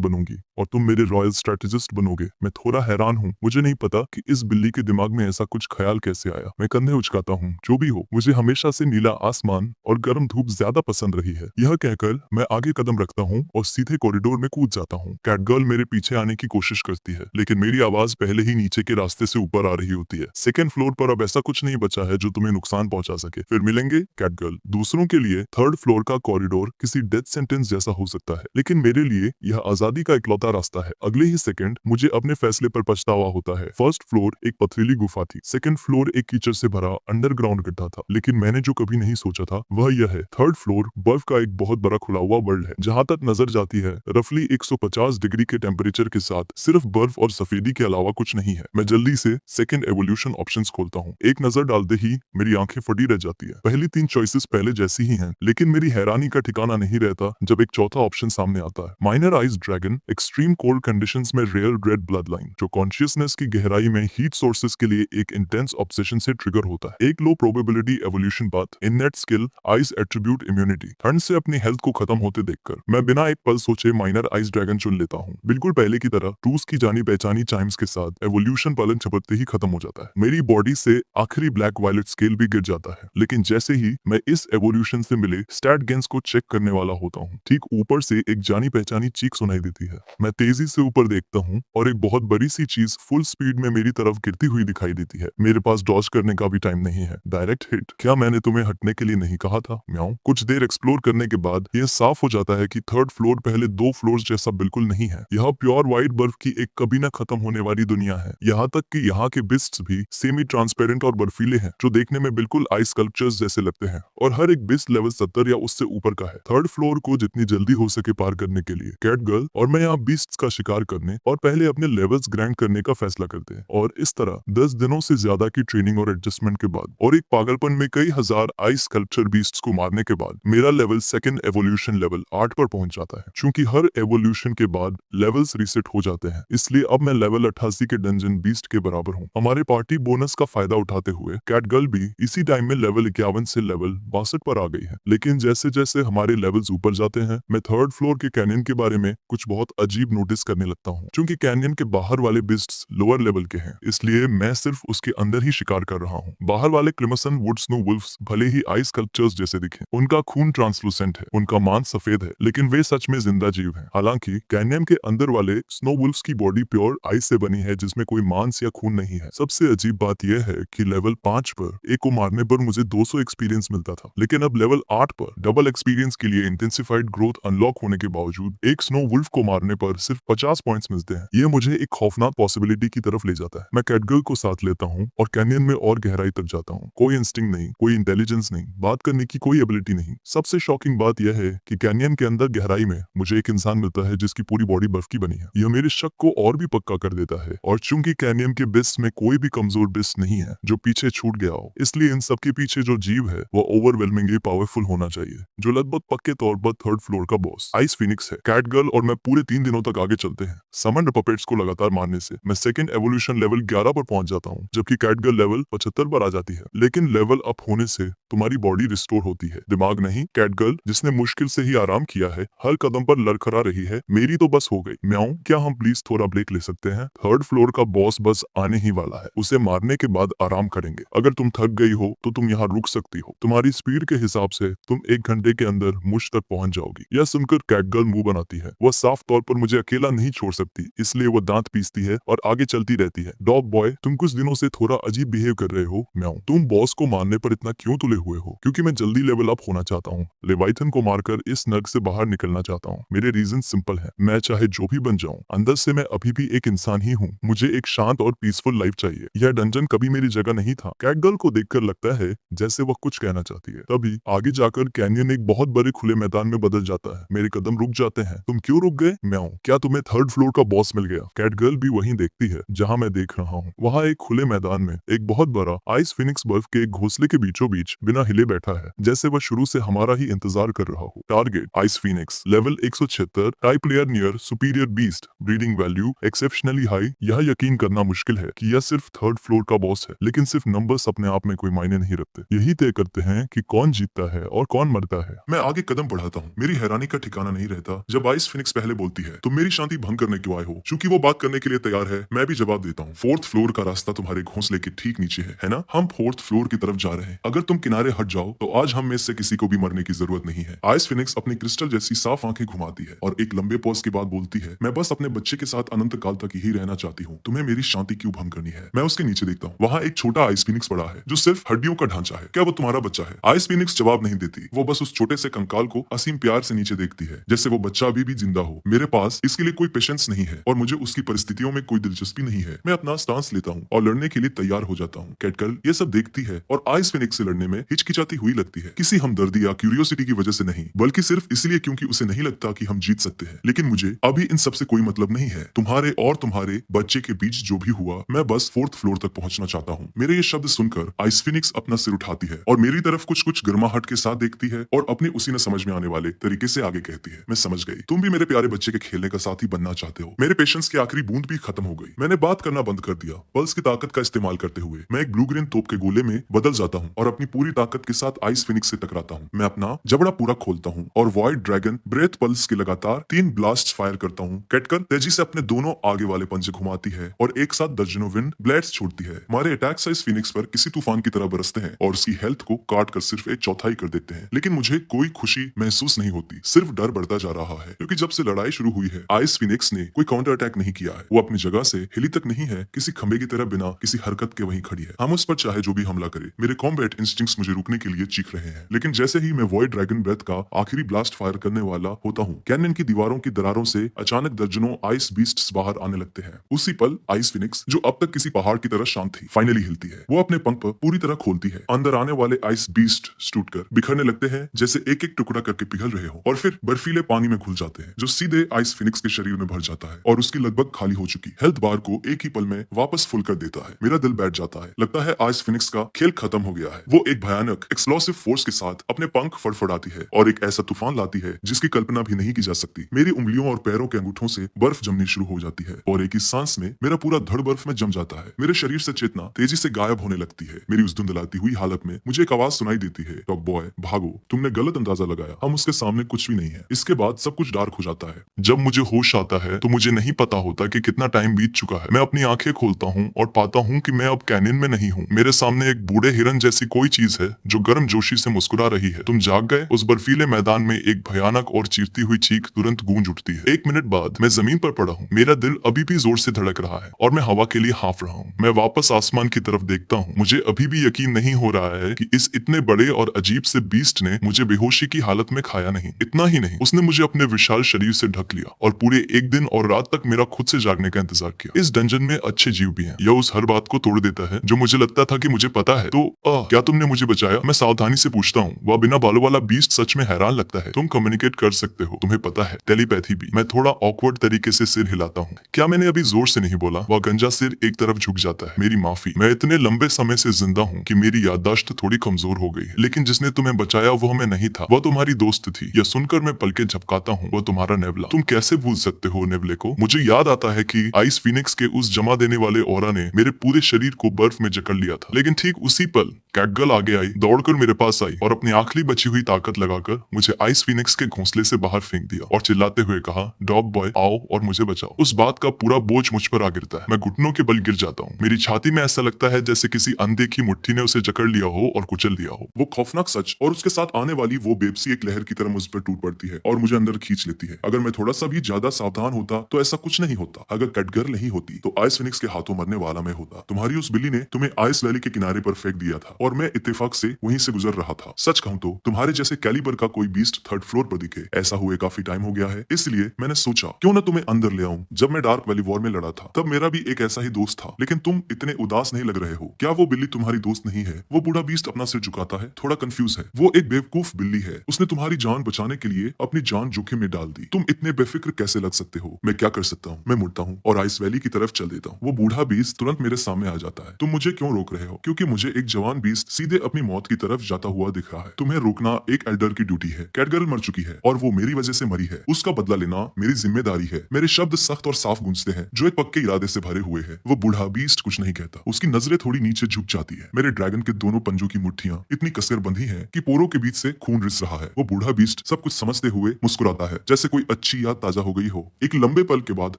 बनूंगी और तुम मेरे रॉयल स्ट्रेटेजिस्ट बनोगे। मैं थोड़ा हैरान हूँ। मुझे नहीं पता कि इस बिल्ली के दिमाग में ऐसा कुछ ख्याल कैसे आया। मैं कंधे उचकाता हूँ। जो भी हो, मुझे हमेशा से नीला आसमान और गर्म धूप ज्यादा पसंद रही है। यह कहकर मैं आगे कदम रखता हूँ और सीधे कॉरिडोर में कूद जाता हूँ। कैटगर्ल मेरे पीछे आने की कोशिश करती है, लेकिन मेरी आवाज पहले ही नीचे के रास्ते से ऊपर आ रही होती है। सेकंड फ्लोर पर अब ऐसा कुछ नहीं बचा है जो तुम्हें नुकसान पहुंचा सके। फिर मिलेंगे कैटगर्ल। दूसरों के लिए थर्ड फ्लोर का कॉरिडोर किसी डेथ सेंटेंस जैसा हो सकता है, लेकिन मेरे लिए यह आजादी का इकलौता रास्ता है। अगले ही सेकंड मुझे अपने फैसले पर पछतावा होता है। फर्स्ट फ्लोर एक पथरीली गुफा थी। सेकंड फ्लोर एक कीचड़ से भरा अंडरग्राउंड गड्ढा था, लेकिन मैंने जो कभी नहीं सोचा था वह यह है। थर्ड फ्लोर फ्लोर बर्फ का एक बहुत बड़ा खुला हुआ वर्ल्ड है। जहाँ तक नजर जाती है रफली 150 डिग्री के टेम्परेचर के साथ सिर्फ बर्फ और सफेदी के अलावा कुछ नहीं है। मैं जल्दी से सेकंड एवोल्यूशन ऑप्शंस खोलता हूँ। एक नजर डालते ही मेरी आंखें फटी रह जाती है। पहली तीन चॉइसेस पहले जैसी ही हैं, लेकिन मेरी हैरानी का ठिकाना नहीं रहता जब एक चौथा ऑप्शन सामने आता है। Minor ice dragon, extreme cold conditions में रेयर रेड ब्लड लाइन, जो कॉन्शियसनेस की गहराई में हीट सोर्सेस के लिए एक इंटेंस ऑब्सेशन से ट्रिगर होता है। एक लो probability evolution path, innate skill, ice attribute immunity. ठंड से अपनी हेल्थ को खत्म होते देखकर मैं बिना एक पल सोचे माइनर आइस ड्रैगन चुन लेता हूँ। बिल्कुल पहले की तरह टूस की जानी पहचानी चाइम्स के साथ एवोल्यूशन पलक झपकते ही खत्म हो जाता है। मेरी बॉडी से आखिरी ब्लैक वायलेट स्केल भी गिर जाता है। लेकिन जैसे ही मैं इस एवोल्यूशन से मिले स्टैट गेन्स को चेक करने वाला होता हूँ, ठीक ऊपर से एक जानी पहचानी चीख सुनाई देती है। मैं तेजी से ऊपर देखता हूँ और एक बहुत बड़ी सी चीज फुल स्पीड में मेरी तरफ गिरती हुई दिखाई देती है। मेरे पास डॉज करने का भी टाइम नहीं है। Direct hit. क्या मैंने तुम्हें हटने के लिए नहीं कहा था? म्याऊं। कुछ देर एक्सप्लोर करने के बाद यह साफ हो जाता है कि थर्ड फ्लोर पहले दो फ्लोर्स जैसा बिल्कुल नहीं है। यह प्योर व्हाइट बर्फ की एक कभी न खत्म होने वाली दुनिया है। यहाँ तक कि यहाँ के बिस्ट्स भी सेमी ट्रांसपेरेंट और बर्फीले हैं, जो देखने में बिल्कुल आइस स्कल्पचर्स जैसे लगते हैं। और हर एक बिस्ट लेवल 70 या उससे ऊपर का है। थर्ड फ्लोर को जितनी जल्दी हो सके पार करने के लिए कैट गर्ल और मैं यहाँ बीस्ट्स का शिकार करने और पहले अपने लेवल्स ग्राइंड करने का फैसला करते हैं। और इस तरह 10 दिनों से ज्यादा की ट्रेनिंग और एडजस्टमेंट के बाद और एक पागलपन में कई हजार आइस स्कल्पचर बीस्ट्स को मारने के बाद मेरा लेवल सेकंड एवोल्यूशन लेवल 8 पर पहुंच जाता है। चूंकि हर एवोल्यूशन के बाद लेवल्स रीसेट हो जाते हैं, इसलिए अब मैं लेवल 88 के डंजन बीस्ट के बराबर हूँ। हमारे पार्टी बोनस का फायदा उठाते हुए कैट गर्ल भी इसी टाइम में लेवल 51 से लेवल 62 पर आ गई है। लेकिन जैसे जैसे हमारे लेवल्स ऊपर जाते हैं, मैं थर्ड फ्लोर के कैनियन के बारे में कुछ बहुत अजीब नोटिस करने लगता हूँ। क्योंकि कैनियन के बाहर वाले बिस्ट्स लोअर लेवल के हैं, इसलिए मैं सिर्फ उसके अंदर ही शिकार कर रहा हूँ। बाहर वाले क्रिमसन वुड स्नो वुल्फ्स भले ही आइस स्कल्पचर्स जैसे दिखें, उनका खून ट्रांसलूसेंट है, उनका मांस सफेद है, लेकिन वे सच में जिंदा जीव हैं। हालांकि कैनियन के अंदर वाले स्नो वुल्फ्स की बॉडी प्योर आइस से बनी है, जिसमें कोई मांस या खून नहीं है। सबसे अजीब बात यह है कि लेवल 5 पर एक को मारने पर मुझे 200 एक्सपीरियंस मिलता था, लेकिन अब लेवल 8 पर डबल एक्सपीरियंस के लिए इंटेंसिफाइड ग्रोथ अनलॉक होने के बावजूद एक स्नो वुल्फ को मारने पर सिर्फ 50 पॉइंट्स मिलते हैं। ये मुझे एक खौफनाक पॉसिबिलिटी की तरफ ले जाता है। मैं कैटगर्ल को साथ लेता हूँ और कैनियन में और गहराई तक जाता हूँ। कोई इंस्टिंक्ट नहीं, कोई इंटेलिजेंस नहीं, बात करने की कोई एबिलिटी नहीं। सबसे शॉकिंग बात यह है कि कैनियन के अंदर गहराई में मुझे एक इंसान मिलता है जिसकी पूरी बॉडी बर्फ की बनी है। यह मेरे शक को और भी पक्का कर देता है। और चूंकि कैनियन के बिस्ट में कोई भी कमजोर बिस्ट नहीं है जो पीछे छूट गया हो, इसलिए इन सबके पीछे जो जीव है वो ओवरवेलमिंगली पावरफुल होना चाहिए, जो लगभग पक्के तौर पर थर्ड फ्लोर का बॉस आइस फिनिक्स है। कैट गर्ल और मैं पूरे 3 दिनों तक आगे चलते हैं। समंड पपेट्स को लगातार मारने से मैं सेकंड एवोल्यूशन लेवल 11 पर पहुंच जाता हूं, जबकि कैट गर्ल लेवल 75 पर आ जाती है। लेकिन लेवल अप होने से तुम्हारी बॉडी रिस्टोर होती है, दिमाग नहीं। कैट गर्ल, जिसने मुश्किल से ही आराम किया है, हर कदम पर लड़खड़ा रही है। मेरी तो बस हो गई। म्याऊं, क्या हम प्लीज थोड़ा ब्रेक ले सकते हैं? थर्ड फ्लोर का बॉस बस आने ही वाला है। उसे मारने के बाद आराम करेंगे। अगर तुम थक गई हो तो तुम यहाँ रुक सकती हो। तुम्हारी स्पीड के हिसाब से तुम 1 घंटे के अंदर मुझ तक पहुंच जाओगी। यह सुनकर कैट गर्ल मुंह बनाती है। वह साफ तौर पर मुझे अकेला नहीं छोड़ सकती, इसलिए वह दांत पीसती है और आगे चलती रहती है। डॉग बॉय, तुम कुछ दिनों से थोड़ा अजीब बिहेव कर रहे हो। म्याऊं, तुम बॉस को मारने पर इतना क्यों तुले हुए हो? क्योंकि मैं जल्दी लेवल अप होना चाहता हूँ। लेवाइथन को मारकर इस नर्क से बाहर निकलना चाहता हूँ। मेरे रीजन सिंपल है। मैं चाहे जो भी बन जाऊं, अंदर से मैं अभी भी एक इंसान ही हूँ। मुझे एक शांत और पीसफुल लाइफ चाहिए। यह डंजन कभी मेरी जगह नहीं था। कैट गर्ल को देखकर लगता है जैसे वह कुछ कहना चाहती है। तभी आगे जाकर कैनियन एक बहुत बड़े खुले मैदान में बदल जाता है। मेरे कदम रुक जाते हैं। तुम क्यों रुक गए? म्याऊं, क्या तुम्हें थर्ड फ्लोर का बॉस मिल गया? कैट गर्ल भी वहीं देखती है जहाँ मैं देख रहा हूँ। वहाँ एक खुले मैदान में एक बहुत बड़ा आइस फिनिक्स बर्फ के एक घोंसले के बीचों बीच बिना हिले बैठा है, जैसे वह शुरू से हमारा ही इंतजार कर रहा हो। Target ice Phoenix, level 176, type player near, superior beast, breeding value exceptionally high. यह यकीन करना मुश्किल है कि यह सिर्फ थर्ड फ्लोर का बॉस है, लेकिन सिर्फ नंबर्स अपने आप में कोई मायने नहीं रखते। यही तय करते हैं कि कौन जीतता है और कौन मरता है। मैं आगे कदम बढ़ाता हूँ। मेरी हैरानी का ठिकाना नहीं रहता जब आइस फिनिक्स पहले बोलती है, तुम मेरी शांति भंग करने क्यों आए हो? चूंकि वो बात करने के लिए तैयार है, मैं भी जवाब देता हूँ। फोर्थ फ्लोर का रास्ता तुम्हारे घोंसले के ठीक नीचे है ना? हम फोर्थ फ्लोर की तरफ जा रहे हैं। अगर तुम किनारे हट जाओ तो आज हम में से किसी को भी मरने की जरूरत नहीं है। आइस फिनिक्स अपनी क्रिस्टल जैसी साफ आंखें घुमाती है और एक लंबे पॉज के बाद बोलती है, मैं बस अपने बच्चे के साथ अनंत काल तक ही रहना चाहती हूँ। तुम्हें मेरी शांति क्यों भंग करनी है? मैं उसके नीचे देखता हूँ। वहाँ एक छोटा आइस फिनिक्स पड़ा है जो सिर्फ हड्डियों का ढांचा है। क्या वो तुम्हारा बच्चा है? आइस फिनिक्स जवाब नहीं देती। वो बस उस छोटे से कंकाल को असीम प्यार से नीचे देखती है, जैसे वो बच्चा अभी भी जिंदा हो। मेरे पास इसके लिए कोई पेशेंस नहीं है और मुझे उसकी परिस्थितियों में कोई दिलचस्पी नहीं है। मैं अपना स्टांस लेता हूँ और लड़ने के लिए तैयार हो जाता हूँ। कैटगर्ल ये सब देखती है और आइस फिनिक्स से लड़ने में हिचकिचाती हुई लगती है। किसी हमदर्दी जल्दी या क्यूरियोसिटी की वजह से नहीं, बल्कि सिर्फ इसलिए क्योंकि उसे नहीं लगता कि हम जीत सकते हैं। लेकिन मुझे अभी इन सबसे कोई मतलब नहीं है। तुम्हारे और तुम्हारे बच्चे के बीच जो भी हुआ, मैं बस 4th फ्लोर तक पहुंचना चाहता हूँ। मेरे ये शब्द सुनकर आइस फिनिक्स अपना सिर उठाती है और मेरी तरफ कुछ कुछ गर्माहट के साथ देखती है और अपने उसी न समझ में आने वाले तरीके से आगे कहती है, मैं समझ गई, तुम भी मेरे प्यारे बच्चे के खेलने का साथी बनना चाहते हो। मेरे पेशेंस की आखिरी बूंद भी खत्म हो गई। मैंने बात करना बंद कर दिया। पल्स की ताकत का इस्तेमाल करते हुए मैं एक ब्लू ग्रीन तोप के गोले में बदल जाता हूँ और अपनी पूरी ताकत के साथ आइस फिनिक्स से टकराता हूँ। मैं अपना जबड़ा पूरा खोलता हूँ और वॉइड ड्रैगन ब्रेथ पल्स के लगातार 3 ब्लास्ट फायर करता हूँ। कैटकर तेजी से अपने दोनों आगे वाले पंजे घुमाती है और एक साथ दर्जनों विंड ब्लेड्स छोड़ती है। हमारे अटैक साइज फिनिक्स पर किसी तूफान की तरह बरसते हैं और उसकी हेल्थ को काट कर सिर्फ एक चौथाई कर देते हैं। लेकिन मुझे कोई खुशी महसूस नहीं होती, सिर्फ डर बढ़ता जा रहा है, क्योंकि जब से लड़ाई शुरू हुई है आइस फिनिक्स ने कोई काउंटर अटैक नहीं किया है। वो अपनी जगह से हिली तक नहीं है, किसी खंबे की तरह बिना किसी हरकत के वहीं खड़ी है। हम उस पर चाहे जो भी हमला करे, मेरे कॉम्बैट इंस्टिंक्ट्स मुझे रुकने के लिए चीख रहे हैं। लेकिन जैसे ही मैं वॉइड ड्रैगन ब्रेथ का आखिरी ब्लास्ट फायर करने वाला होता हूँ, कैनियन की दीवारों की दरारों से अचानक दर्जनों आइस बीस्ट्स बाहर आने लगते हैं। उसी पल आइस फिनिक्स, जो अब तक किसी पहाड़ की तरह शांत थी, फाइनली हिलती है। वो अपने पंख पर पूरी तरह खोलती है। अंदर आने वाले आइस बीस्ट टूटकर बिखरने लगते हैं, जैसे एक एक टुकड़ा करके पिघल रहे हो, और फिर बर्फीले पानी में घुल जाते हैं, जो सीधे आइस फिनिक्स के शरीर में भर जाता है और उसकी लगभग खाली हो चुकी हेल्थ बार को एक ही पल में वापस फुल कर देता है। मेरा दिल बैठ जाता है। लगता है आइस फिनिक्स का खेल खत्म हो गया है। वो एक भयानक एक्सप्लोसिव फोर्स के साथ अपने पंख फड़फड़ाती है और एक ऐसा तूफान लाती है जिसकी कल्पना भी नहीं की जा सकती। मेरी उंगलियों और पैरों के अंगूठों से बर्फ जमनी शुरू हो जाती है और एक ही सांस में मेरा पूरा धड़ बर्फ में जम जाता है। मेरे शरीर से चेतना तेजी से गायब होने लगती है। मेरी उस धुंधलाती हुई हालत में मुझे एक आवाज सुनाई देती है, टॉप बॉय भागो, तुमने गलत अंदाजा लगाया, हम उसके सामने कुछ भी नहीं है। इसके बाद सब कुछ डार्क हो जाता है। जब मुझे होश आता है तो मुझे नहीं पता होता कि कितना टाइम बीत चुका है। मैं अपनी आंखें खोलता हूँ और पाता हूँ कि मैं अब कैनियन में नहीं हूँ। मेरे सामने एक बूढ़े हिरन जैसी कोई चीज है जो गर्म जोशी से मुस्कुरा रही है। तुम जाग गए? उस बर्फीले मैदान में एक भयानक और चीरती हुई चीख तुरंत गूंज उठती है। 1 मिनट बाद मैं जमीन पर पड़ा हूँ। मेरा दिल अभी भी जोर से धड़क रहा है और मैं हवा के लिए हाँफ रहा हूँ। मैं वापस आसमान की तरफ देखता हूँ। मुझे अभी भी यकीन नहीं हो रहा है कि इस इतने बड़े और अजीब से बीस्ट ने मुझे बेहोशी की हालत में खाया नहीं। इतना ही नहीं, उसने मुझे अपने विशाल शरीर से ढक लिया और पूरे एक दिन और रात तक मेरा खुद से जागने का इंतजार किया। इस डंजन में अच्छे जीव भी हैं। यह उस हर बात को तोड़ देता है जो मुझे लगता था कि मुझे पता है। तो क्या तुमने मुझे बचाया? मैं सावधानी से पूछता हूँ। वह बिना बालों वाला बीस्ट सच में हैरान लगता है। तुम कम्युनिकेट कर सकते हो, तुम्हें पता है, टेलीपैथी भी। मैं थोड़ा ऑकवर्ड तरीके से सिर हिलाता हूँ। क्या मैंने अभी जोर से नहीं बोला? वह गंजा सिर एक तरफ झुक जाता है। मेरी माफी, मैं इतने लंबे समय से जिंदा हूँ कि मेरी याददाश्त थोड़ी कमजोर हो गई है। लेकिन जिसने तुम्हें बचाया वो मैं नहीं था, वह तुम्हारी दोस्त थी। यह सुनकर मैं पलके झपकाता हूँ, वह तुम्हारा नेवला। तुम कैसे भूल सकते हो नेवले को? मुझे याद आता है कि आइस फिनिक्स के उस जमा देने वाले ऑरा ने मेरे पूरे शरीर को बर्फ में जकड़ लिया था। लेकिन ठीक उसी पल कैटगर्ल आगे आई, दौड़कर मेरे पास आई और अपनी आखिरी बची हुई ताकत लगाकर मुझे आइस फिनिक्स के घोंसले से बाहर फेंक दिया और चिल्लाते हुए कहा, डॉग बॉय आओ और मुझे बचाओ। उस बात का पूरा बोझ मुझ पर आ गिरता है। मैं घुटनों के बल गिर जाता हूँ। मेरी छाती में ऐसा लगता है जैसे किसी अनदेखी मुट्ठी ने उसे जकड़ लिया हो और कुचल दिया हो। वो खौफनाक सच और उसके साथ आने वाली वो बेबसी एक लहर की तरह मुझ पर टूट पड़ती है और मुझे अंदर खींच लेती है। अगर मैं थोड़ा सा भी ज्यादा सावधान होता तो ऐसा कुछ नहीं होता। अगर कैटगर्ल नहीं होती तो आइस फिनिक्स के हाथों मरने वाला मैं होता। तुम्हारी उस बिल्ली ने तुम्हें आइस वैली के किनारे पर फेंक दिया था और मैं इत्तेफाक से वहीं से गुजर रहा था। सच कहूं तो तुम्हारे जैसे कैलिबर का कोई बीस्ट 3rd फ्लोर पर दिखे, ऐसा हुए काफी टाइम हो गया है। इसलिए मैंने सोचा क्यों ना तुम्हें अंदर ले आऊं। जब मैं डार्क वैली वॉर में लड़ा था तब मेरा भी एक ऐसा ही दोस्त था, लेकिन तुम इतने उदास नहीं लग रहे हो। क्या वो बिल्ली तुम्हारी दोस्त नहीं है? वो बूढ़ा बीस्ट अपना सिर झुकाता है, थोड़ा कंफ्यूज है। वो एक बेवकूफ बिल्ली है। उसने तुम्हारी जान बचाने के लिए अपनी जान जोखिम में डाल दी। तुम इतने बेफिक्र कैसे लग सकते हो? मैं क्या कर सकता हूँ? मैं मुड़ता हूँ और आइस वैली की तरफ चल देता हूँ। वो बूढ़ा बीस्ट तुरंत मेरे सामने आ जाता है। तुम मुझे क्यों रोक रहे हो? क्योंकि मुझे एक जवान बीस्ट सीधे अपनी मौत की तरफ जाता हुआ दिख रहा है। तुम्हें रोकना एक एल्डर की ड्यूटी है। कैटगर्ल मर चुकी है और वो मेरी वजह से मरी है। उसका बदला लेना मेरी जिम्मेदारी है। मेरे शब्द सख्त और साफ गूंजते हैं जो एक पक्के इरादे से भरे हुए हैं। वो बूढ़ा बीस्ट कुछ नहीं कहता। उसकी नजरें थोड़ी नीचे झुक जाती है। मेरे ड्रैगन के दोनों पंजों की मुट्ठियां इतनी कसकर बंधी हैं कि पोरों के बीच से खून रिस रहा है। वो बूढ़ा बीस्ट सब कुछ समझते हुए मुस्कुराता है जैसे कोई अच्छी याद ताजा हो गई हो। एक लंबे पल के बाद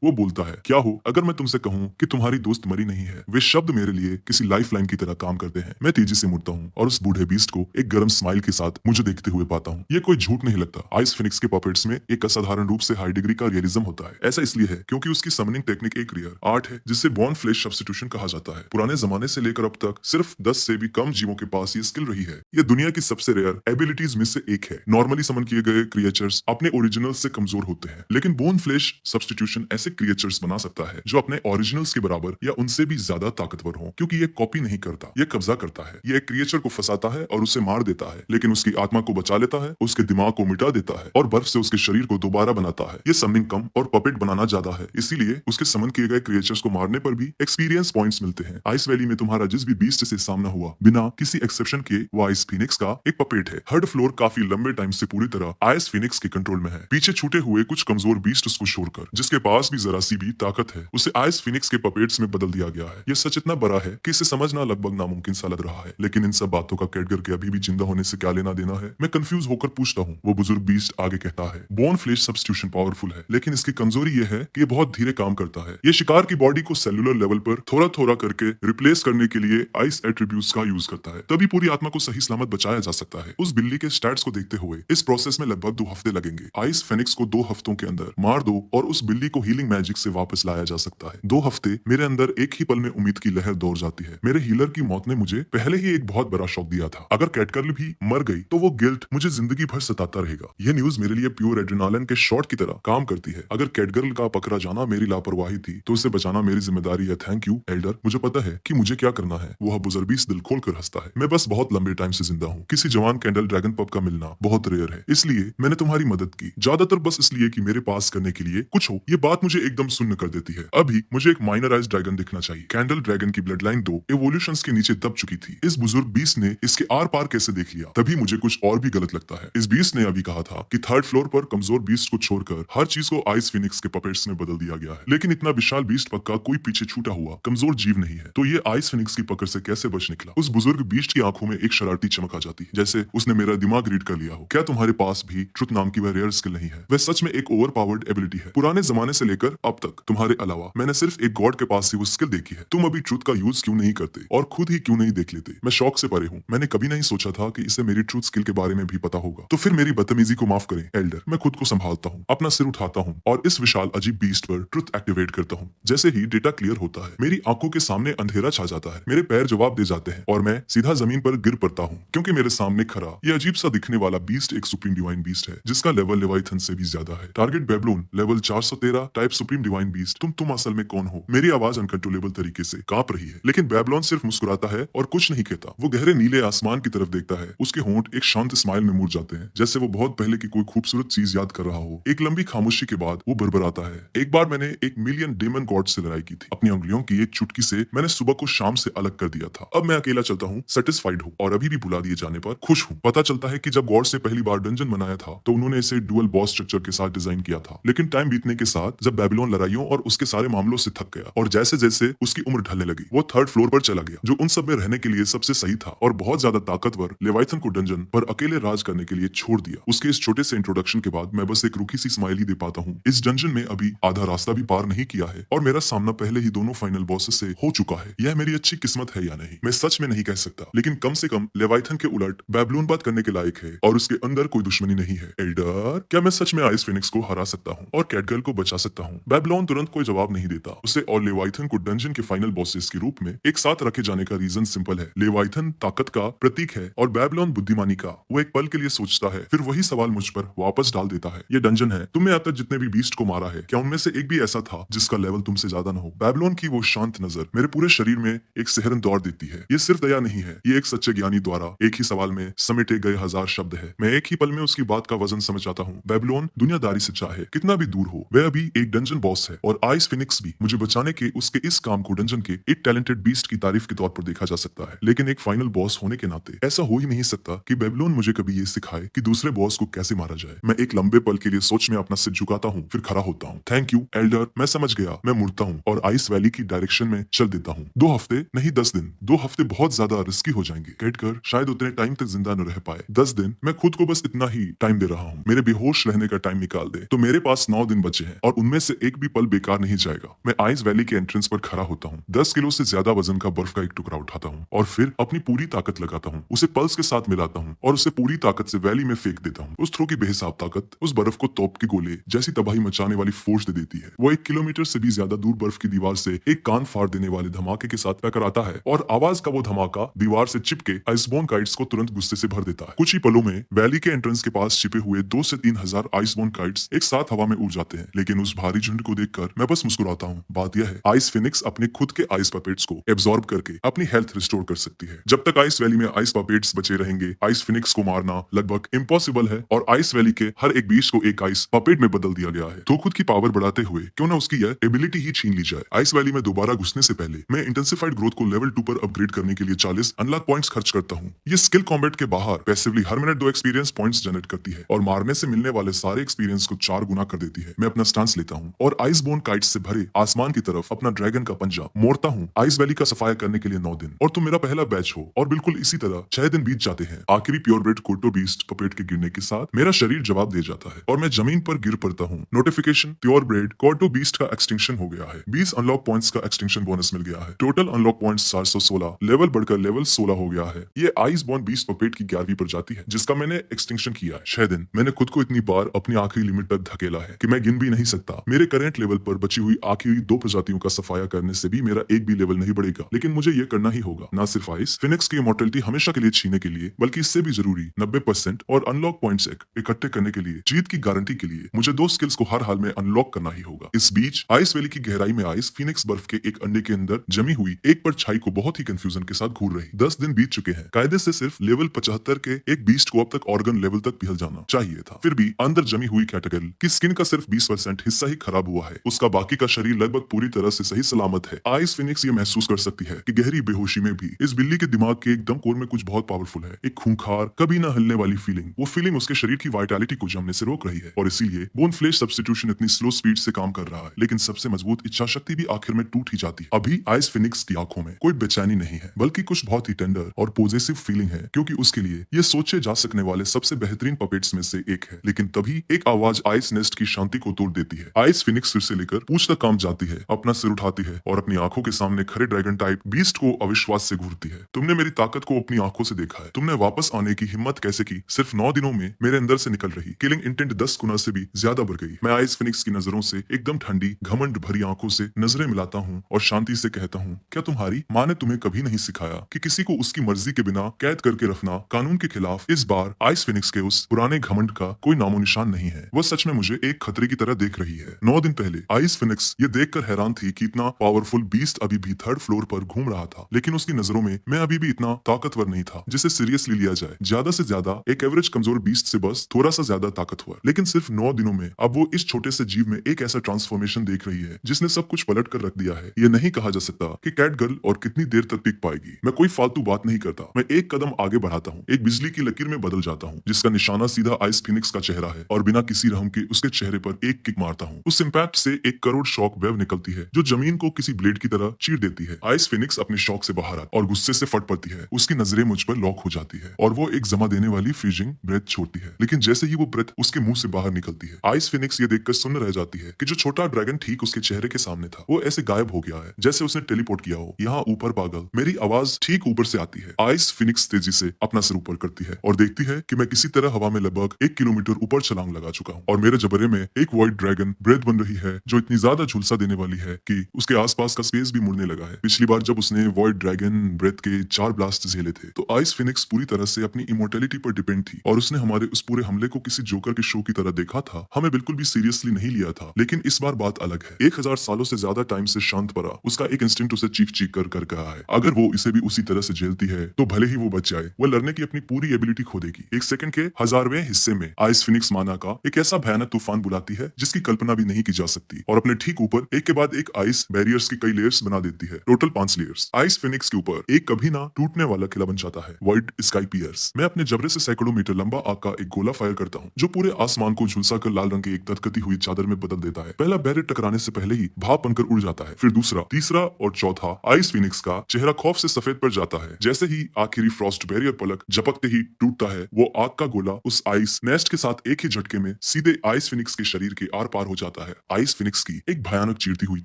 वो बोलता है, क्या हो अगर मैं तुमसे कहूँ कि तुम्हारी दोस्त मरी नहीं है? वे शब्द मेरे लिए किसी लाइफ लाइन की तरह काम करते हैं। मैं तेजी से मुड़ता हूँ और उस बूढ़े बीस्ट को एक गर्म स्माइल के साथ मुझे देखते हुए पाता हूँ। ये कोई झूठ नहीं लगता। आइस फिनिक्स के पपेट्स में एक असाधारण रूप से हाई डिग्री का रियलिज्म होता है। ऐसा इसलिए है क्योंकि उसकी समनिंग टेक्निक एक रेयर आर्ट है जिसे बॉर्न फ्लेश सब्स्टिट्यूशन कहा जाता है। पुराने जमाने से लेकर अब तक सिर्फ 10 से भी कम जीवों के पास ये स्किल रही है। ये दुनिया की सबसे रेयर एबिलिटीज में से एक है। नॉर्मली समन किए गए क्रिएचर्स अपने ओरिजिनल से कमजोर होते हैं, लेकिन बोन फ्लेश सब्स्टिट्यूशन ऐसे क्रिएचर्स बना सकता है जो अपने ओरिजिनल्स के बराबर या उनसे भी ज्यादा ताकतवर हो, क्योंकि ये कॉपी नहीं करता, ये कब्जा करता है। ये एक क्रिएचर को फंसाता है और उसे मार देता है, लेकिन लेकिन उसकी आत्मा को बचा लेता है, उसके दिमाग को मिटा देता है और बर्फ से उसके शरीर को दोबारा बनाता है। ये समनिंग कम और पपेट बनाना ज्यादा है, इसीलिए उसके समन किए गए क्रिएचर्स को मारने पर भी एक्सपीरियंस पॉइंट्स मिलते हैं। आइस वैली में तुम्हारा जिस भी बीस्ट से सामना हुआ, बिना किसी एक्सेप्शन के वो आइस फिनिक्स का एक पपेट है। हर्ड फ्लोर काफी लंबे टाइम से पूरी तरह आइस फिनिक्स के कंट्रोल में है। पीछे छूटे हुए कुछ कमजोर बीस्ट उसको छोड़कर, जिसके पास भी जरा सी भी ताकत है, उसे आइस फिनिक्स के पपेट्स में बदल दिया गया है। यह सच इतना बड़ा है कि इसे समझना लगभग नामुमकिन सा लग रहा है, लेकिन इन सब बातों का कैडगर के अभी भी जिंदा होने से क्या लेना देना है? मैं कंफ्यूज होकर पूछता हूँ। वो बुजुर्ग बीस्ट आगे कहता है, बोन फ्लेश सब्स्टिट्यूशन पावरफुल है, लेकिन इसकी कमजोरी यह है कि ये बहुत धीरे काम करता है। ये शिकार की बॉडी को सेलुलर लेवल पर थोड़ा थोड़ा करके रिप्लेस करने के लिए आइस एट्रीब्यूट्स का यूज करता है, तभी पूरी आत्मा को सही सलामत बचाया जा सकता है। उस बिल्ली के स्टैट्स को देखते हुए इस प्रोसेस में लगभग 2 हफ्ते लगेंगे। आइस फेनिक्स को 2 हफ्तों के अंदर मार दो और उस बिल्ली को हीलिंग मैजिक से वापस लाया जा सकता है। 2 हफ्ते मेरे अंदर एक ही पल में उम्मीद की लहर दौड़ जाती है। मेरे हीलर की मौत ने मुझे पहले ही एक बहुत बड़ा शॉक दिया था। अगर कैटगर्ल भी मर गई तो वो गिल्ट मुझे जिंदगी भर सताता रहेगा। यह न्यूज मेरे लिए प्योर एड्रेनालिन के शॉट की तरह काम करती है। अगर कैटगर्ल का पकड़ा जाना मेरी लापरवाही थी तो उसे बचाना मेरी जिम्मेदारी है। थैंक यू एल्डर, मुझे पता है कि मुझे क्या करना है। वह बुजुर्ग दिल खोलकर हंसता है। मैं बस बहुत लंबे टाइम से जिंदा हूँ। किसी जवान कैंडल ड्रैगन पप का मिलना बहुत रेयर है, इसलिए मैंने तुम्हारी मदद की, ज्यादातर बस इसलिए कि मेरे पास करने के लिए कुछ हो। ये बात मुझे एकदम सुन्न कर देती है। अभी मुझे एक माइनराइज्ड ड्रैगन दिखना चाहिए। कैंडल ड्रैगन की ब्लड लाइन 2 एवोल्यूशंस के नीचे दब चुकी थी। इस बुजुर्ग बीस्ट ने इसके आर पार कैसे देख लिया? तभी मुझे कुछ और भी गलत लगता है। इस बीस्ट ने अभी कहा था कि 3rd फ्लोर पर कमजोर बीस्ट को छोड़कर हर चीज को आइस फिनिक्स के पपेट्स में बदल दिया गया है, लेकिन इतना विशाल बीस्ट पक्का कोई पीछे छूटा हुआ कमजोर जीव नहीं है। तो ये आइस फिनिक्स की पकड़ से कैसे बच निकला? उस बुजुर्ग बीस्ट की आंखों में एक शरारती चमक आ जाती है, जैसे उसने मेरा दिमाग रीड कर लिया हो। क्या तुम्हारे पास भी ट्रुथ नाम की वह रेयर स्किल नहीं है? वह सच में एक ओवर पावर्ड एबिलिटी है। पुराने जमाने से लेकर अब तक तुम्हारे अलावा मैंने सिर्फ एक गॉड के पास ही वो स्किल देखी है। तुम अभी ट्रुथ का यूज क्यों नहीं करते और खुद ही क्यों नहीं देख लेते? मैं शौक से परे हूँ। मैंने कभी नहीं सोचा था कि इसे मेरी ट्रुथ स्किल के बारे में भी पता होगा। तो फिर मेरी बदतमीजी को माफ करें एल्डर। मैं खुद को संभालता हूँ, अपना सिर उठाता हूँ और इस विशाल अजीब बीस्ट पर ट्रुथ एक्टिवेट करता हूँ। जैसे ही डेटा क्लियर होता है, मेरी आंखों के सामने अंधेरा छा जाता है। मेरे पैर जवाब दे जाते हैं और मैं सीधा जमीन पर गिर पड़ता हूँ, क्योंकि मेरे सामने खड़ा ये अजीब सा दिखने वाला बीस्ट एक सुप्रीम डिवाइन बीस्ट है, जिसका लेवल लेवाइथन से भी ज्यादा है। Target Babylon level 413 type supreme divine beast. तुम असल में कौन हो? मेरी आवाज अनकंट्रोलेबल तरीके से कांप रही है, लेकिन बेबलोन सिर्फ मुस्कुराता है और कुछ नहीं कहता। वो गहरे नीले आसमान की तरफ देखता है। उसके होंठ एक शांत स्माइल में मुड़ जाते हैं, जैसे वो बहुत पहले की कोई खूबसूरत चीज याद कर रहा हो। एक लंबी खामोशी के बाद वो बरबराता है, एक बार मैंने 1 मिलियन डेमन गॉड से लड़ाई की थी। अपनी उंगलियों की एक चुटकी से मैंने सुबह को शाम से अलग कर दिया था। अब मैं अकेला चलता हूँ, सेटिस्फाइड हूँ और अभी भी भुला दिए जाने पर खुश हूँ। पता चलता है कि जब गॉड से पहली बार डंजन बनाया था तो उन्होंने इसे डुअल बॉस स्ट्रक्चर के साथ डिजाइन किया था, लेकिन टाइम बीतने के साथ जब बेबीलोन लड़ाइयों और उसके सारे मामलों से थक गया और जैसे जैसे उसकी उम्र ढलने लगी, वो 3rd फ्लोर पर चला गया, जो उन सब में रहने के लिए सबसे सही था, और बहुत ज्यादा ताकतवर लेवाइथन को डंजन पर अकेले राज करने के लिए छोड़ दिया। उसके इस छोटे से इंट्रोडक्शन के बाद मैं बस एक रूखी सी स्माइल ही दे पाता हूँ। इस डंजन में अभी आधा रास्ता भी पार नहीं किया है और मेरा सामना पहले ही दोनों फाइनल बॉसेस से हो चुका है। यह मेरी अच्छी किस्मत है या नहीं, मैं सच में नहीं कह सकता, लेकिन कम से कम लेवाइथन के उलट बेबीलोन बात करने के लायक है और उसके अंदर कोई दुश्मनी नहीं है। एल्डर, क्या मैं सच में आइस फिनिक्स को हरा सकता हूँ और कैटगर्ल को बचा सकता हूँ? बेबीलोन तुरंत कोई जवाब नहीं देता। उसे और लेवाइथन को डंजन के फाइनल बॉसेस के रूप में एक साथ रखे जाने का रीजन सिंपल है। लेवाइथन ताकत का प्रतीक है और बेबीलोन बुद्धिमानी का। वो एक पल के लिए सोचता है, फिर वही सवाल मुझ पर वापस डाल देता है। ये डंजन है, तुमने अब तक जितने भी बीस्ट को मारा है, क्या उनमें से एक भी ऐसा था जिसका लेवल तुमसे ज्यादा न हो? बेबीलोन की वो शांत नजर मेरे पूरे शरीर में एक सिहरन दौड़ देती है। ये सिर्फ दया नहीं है, ये एक सच्चे ज्ञानी द्वारा एक ही सवाल में समेटे गए 1000 शब्द है। मैं एक ही पल में उसकी बात का वजन समझ जाता हूँ। बेबीलोन दुनियादारी से चाहे कितना भी दूर हो, वह अभी एक डंजन बॉस है और आइस फिनिक्स भी मुझे बचाने के उसके इस काम को डंजन के एक टैलेंटेड बीस्ट की तारीफ के तौर पर देखा जा सकता है। लेकिन एक फाइनल बॉस होने के नाते ऐसा हो ही नहीं सकता कि बेबीलोन मुझे कभी ये सिखाए कि दूसरे बॉस को कैसे मारा जाए। मैं एक लंबे पल के लिए सोच में अपना सिर झुकाता हूँ, फिर खड़ा होता हूँ। थैंक यू एल्डर, मैं समझ गया। मैं मुड़ता हूँ और आइस वैली की डायरेक्शन में चल देता हूँ। 2 हफ्ते नहीं 10 दिन। 2 हफ्ते बहुत ज्यादा रिस्की हो जाएंगे। कैटगर्ल शायद उतने टाइम तक जिंदा न रह पाए। 10 दिन मैं खुद को बस इतना ही टाइम दे रहा हूँ। मेरे बेहोश रहने का टाइम निकाल दे तो मेरे पास 9 दिन बचे हैं और उनमें से एक भी पल बेकार नहीं जाएगा। मैं आइस वैली के एंट्रेंस पर खड़ा होता हूँ, 10 किलो से ज्यादा वजन का बर्फ का एक टुकड़ा उठाता हूँ और फिर अपनी पूरी ताकत लगाता हूँ, उसे पल्स के साथ मिलाता हूँ और उसे पूरी ताकत से वैली में फेंक देता हूँ। उस थ्रो की बेहिसाब ताकत उस बर्फ को तोप के गोले जैसी तबाही मचाने वाली फोर्स दे देती है। वो 1 किलोमीटर से भी ज्यादा दूर बर्फ की दीवार से एक कान फाड़ देने वाले धमाके के साथ टकराता है और आवाज का वो धमाका दीवार से चिपके आइसबोर्न काइट्स को तुरंत गुस्से से भर देता है। कुछ ही पलों में वैली के एंट्रेंस के पास छिपे हुए 2 से 3 हजार आइसबोर्न काइट्स एक साथ हवा में उड़ जाते हैं, लेकिन उस भारी झुंड को देखकर मैं बस मुस्कुराता हूँ। बात यह है, आइस फिनिक्स अपने खुद के आइस पपेट्स को एब्जॉर्ब करके अपनी हेल्थ रिस्टोर कर सकती है। जब तक आइस वैली में आइस पपेट्स बचे रहेंगे, के आइस फिनिक्स को मारना लगभग इम्पॉसिबल है और आइस वैली के हर एक बीस्ट को एक आइस पपेट में बदल दिया गया है। तो खुद की पावर बढ़ाते हुए क्यों ना उसकी यह एबिलिटी ही छीन ली जाए। आइस वैली में दोबारा घुसने से पहले मैं इंटेंसिफाइड ग्रोथ को लेवल 2 पर अपग्रेड करने के लिए 40 अनलॉक पॉइंट्स खर्च करता हूँ। ये स्किल कॉम्बैट के बाहर पैसिवली हर मिनट 2 एक्सपीरियंस पॉइंट्स जनरेट करती है और मारने से मिलने वाले सारे एक्सपीरियंस को 4 गुना कर देती है। मैं अपना स्टांस लेता हूँ और आइस बोन काइट्स से भरे आसमान की तरफ अपना ड्रैगन का पंजा मोड़ता हूँ आइस वैली का सफाया करने के लिए 9 दिन, और तुम मेरा पहला बैच हो। और बिल्कुल इसी तरह 6 दिन बीत जाते हैं। आखिरी प्योरब्रेड कोर्टो बीस्ट पपेट के गिरने के साथ मेरा शरीर जवाब दे जाता है और मैं जमीन पर गिर पड़ता हूँ। नोटिफिकेशन, प्योरब्रेड कोर्टो बीस्ट का एक्सटिंक्शन हो गया है। 20 अनलॉक पॉइंट्स का एक्सटिंक्शन बोनस मिल गया है। टोटल अनलॉक पॉइंट्स 416, लेवल बढ़कर लेवल 16 हो गया है। ये आइस बॉर्न बीस्ट पपेट की 11वीं प्रजाति है जिसका मैंने एक्सटिंक्शन किया है। 6 दिन मैंने खुद को इतनी बार अपनी आखिरी लिमिट तक धकेला है कि मैं गिन भी नहीं सकता। मेरे करंट लेवल पर बची हुई आखिरी 2 प्रजातियों का सफाया करने से भी मेरा एक भी लेवल नहीं बढ़ेगा, लेकिन मुझे ये करना ही होगा। ना सिर्फ आइस फिनिक्स की इमॉर्टलिटी हमेशा के लिए छीनने के लिए, बल्कि इससे भी जरूरी 90% और अनलॉक पॉइंट्स इकट्ठे करने के लिए, जीत की गारंटी के लिए मुझे 2 स्किल्स को हर हाल में अनलॉक करना ही होगा। इस बीच आइस वैली की गहराई में आइस फिनिक्स बर्फ के एक अंडे के अंदर जमी हुई एक परछाई को बहुत ही कंफ्यूजन के साथ घूर रही। 10 दिन बीत चुके हैं। कायदे से सिर्फ लेवल 75 के एक बीस्ट को अब तक ऑर्गन लेवल तक पिघल जाना चाहिए था। फिर भी अंदर जमी हुई कैटेगरी की स्किन का सिर्फ 20% हिस्सा ही खराब हुआ है। उसका बाकी का शरीर लगभग पूरी तरह से सही सलामत है। आइस फिनिक्स ये महसूस कर सकती है कि गहरी बेहोशी में भी इस बिल्ली के दिमाग के एकदम कोर में कुछ बहुत पावरफुल है। एक खूंखार, कभी न हिलने वाली फीलिंग। वो फीलिंग उसके शरीर की वाइटैलिटी को जमने से रोक रही है और इसीलिए बोन फ्लेश सब्स्टिट्यूशन इतनी स्लो स्पीड से काम कर रहा है। लेकिन सबसे मजबूत इच्छा शक्ति भी आखिर में टूट ही जाती है। अभी आइस फिनिक्स की आंखों में कोई बेचैनी नहीं है, बल्कि कुछ बहुत ही टेंडर और पॉजिटिव फीलिंग है, क्योंकि उसके लिए ये सोचे जा सकने वाले सबसे बेहतरीन पपेट्स में से एक है। लेकिन तभी एक आवाज आइस नेस्ट की शांति को तोड़ देती है। आइस फिनिक्स सिर से लेकर पूंछ तक कांप जाती है, अपना सिर उठाती है और अपनी आंखों के सामने खड़े ड्रैगन टाइप बीस्ट को अविश्वास से घूरती है। तुमने मेरी ताकत को अपनी आंखों से देखा है। तुमने वापस आने की हिम्मत कैसे की? सिर्फ 9 दिनों में मेरे अंदर से निकल रही किलिंग इंटेंट 10 गुना से भी ज्यादा बढ़ गई। मैं आइस फिनिक्स की नजरों से एकदम ठंडी, घमंड भरी आंखों से नजरें मिलाता हूँ और शांति से कहता हूँ, क्या तुम्हारी माँ ने तुम्हें कभी नहीं सिखाया कि किसी को उसकी मर्जी के बिना कैद करके रखना कानून के खिलाफ? इस बार आइस फिनिक्स के उस पुराने घमंड का कोई नामो निशान नहीं है। वह सच में मुझे एक खतरे की तरह देख रही है। 9 दिन पहले आइस फिनिक्स ये देखकर हैरान थी कि इतना पावरफुल बीस्ट अभी भी 3rd फ्लोर पर घूम रहा था, लेकिन उसकी नजरों में मैं अभी भी इतना ताकतवर नहीं था जिसे सीरियसली लिया जाए। ज्यादा से ज्यादा एक एवरेज कमजोर बीस्ट से बस थोड़ा सा ज्यादा ताकतवर। लेकिन सिर्फ 9 दिनों में अब वो इस छोटे से जीव में एक ऐसा ट्रांसफॉर्मेशन देख रही है जिसने सब कुछ पलट कर रख दिया है। ये नहीं कहा जा सकता कि कैट गर्ल और कितनी देर तक टिक पाएगी। मैं कोई फालतू बात नहीं करता। मैं एक कदम आगे बढ़ाता हूँ, एक बिजली की लकीर में बदल जाता हूँ जिसका निशाना सीधा आइस फिनिक्स का चेहरा है, और बिना किसी रहम के उसके चेहरे पर एक किक मारता हूँ। उस इम्पैक्ट से 1 करोड़ शॉक वेव निकलती है जो जमीन को किसी ब्लेड की तरह चीर देती है। आइस फिनिक्स अपने शॉक से बाहर आती और गुस्से से फट पड़ती है। उसकी नजरें मुझ पर लॉक हो जाती है और वो एक जमा देने वाली फ्रीजिंग ब्रेथ छोड़ती है। लेकिन जैसे ही वो ब्रेथ उसके मुंह से बाहर निकलती है, आइस फिनिक्स ये देखकर सुन्न रह जाती है कि जो छोटा ड्रैगन ठीक उसके चेहरे के सामने था वो ऐसे गायब हो गया है जैसे उसने टेलीपोर्ट किया हो। यहाँ ऊपर पागल, मेरी आवाज ठीक ऊपर से आती है। आइस फिनिक्स तेजी से अपना सिर ऊपर करती है और देखती है कि मैं किसी तरह हवा में लगभग 1 किलोमीटर ऊपर छलांग लगा चुका हूँ और मेरे जबरे में एक व्हाइट ड्रैगन ब्रेथ बन रही है जो इतनी ज्यादा झुलसा देने वाली है कि उसके आसपास का स्पेस भी मुड़ने लगा है। पिछली बार जब उसने व्हाइट ड्रैगन ब्रेथ के 4 ब्लास्ट झेले थे तो आइस फिनिक्स पूरी तरह से अपनी इमोर्टैलिटी पर डिपेंड थी और उसने हमारे उस पूरे हमले को किसी जोकर के शो की तरह देखा था। हमें बिल्कुल भी सीरियसली नहीं लिया था। लेकिन इस बार बात अलग है। 1000 सालों से ज्यादा टाइम से शांत पड़ा उसका एक इंस्टिंक्ट उसे चीख चीख कर कहा है अगर वो इसे भी उसी तरह से झेलती है तो भले ही वो बच जाए, वो लड़ने की अपनी पूरी एबिलिटी खो देगी। 1 सेकंड के 1000वें हिस्से में आइस फिनिक्स माना का एक ऐसा भयानक तूफान बुलाती है जिसकी कल्पना भी नहीं की जा सकती और अपने ठीक ऊपर एक के बाद एक आइस बैरियर्स की कई लेयर्स बना देती है। Total 5 layers. आइस फिनिक्स के ऊपर एक कभी ना टूटने वाला किला बन जाता है, व्हाइट स्काई पियर्स। मैं अपने जबरे से सैकड़ों मीटर लंबा आग का एक गोला फायर करता हूँ जो पूरे आसमान को झुलसा कर लाल रंग की एक दरकती हुई चादर में बदल देता है। पहला बैरियर टकराने से पहले ही भाप बनकर उड़ जाता है, फिर दूसरा, तीसरा और चौथा। आइस फिनिक्स का चेहरा खौफ से सफेद पड़ जाता है। जैसे ही आखिरी फ्रॉस्ट बैरियर पलक झपकते ही टूटता है, वो आग का गोला उस आइस नेस्ट के साथ एक ही झटके में सीधे आइस फिनिक्स के शरीर के आर पार हो जाता है। आइस फिनिक्स की एक भयानक चीरती हुई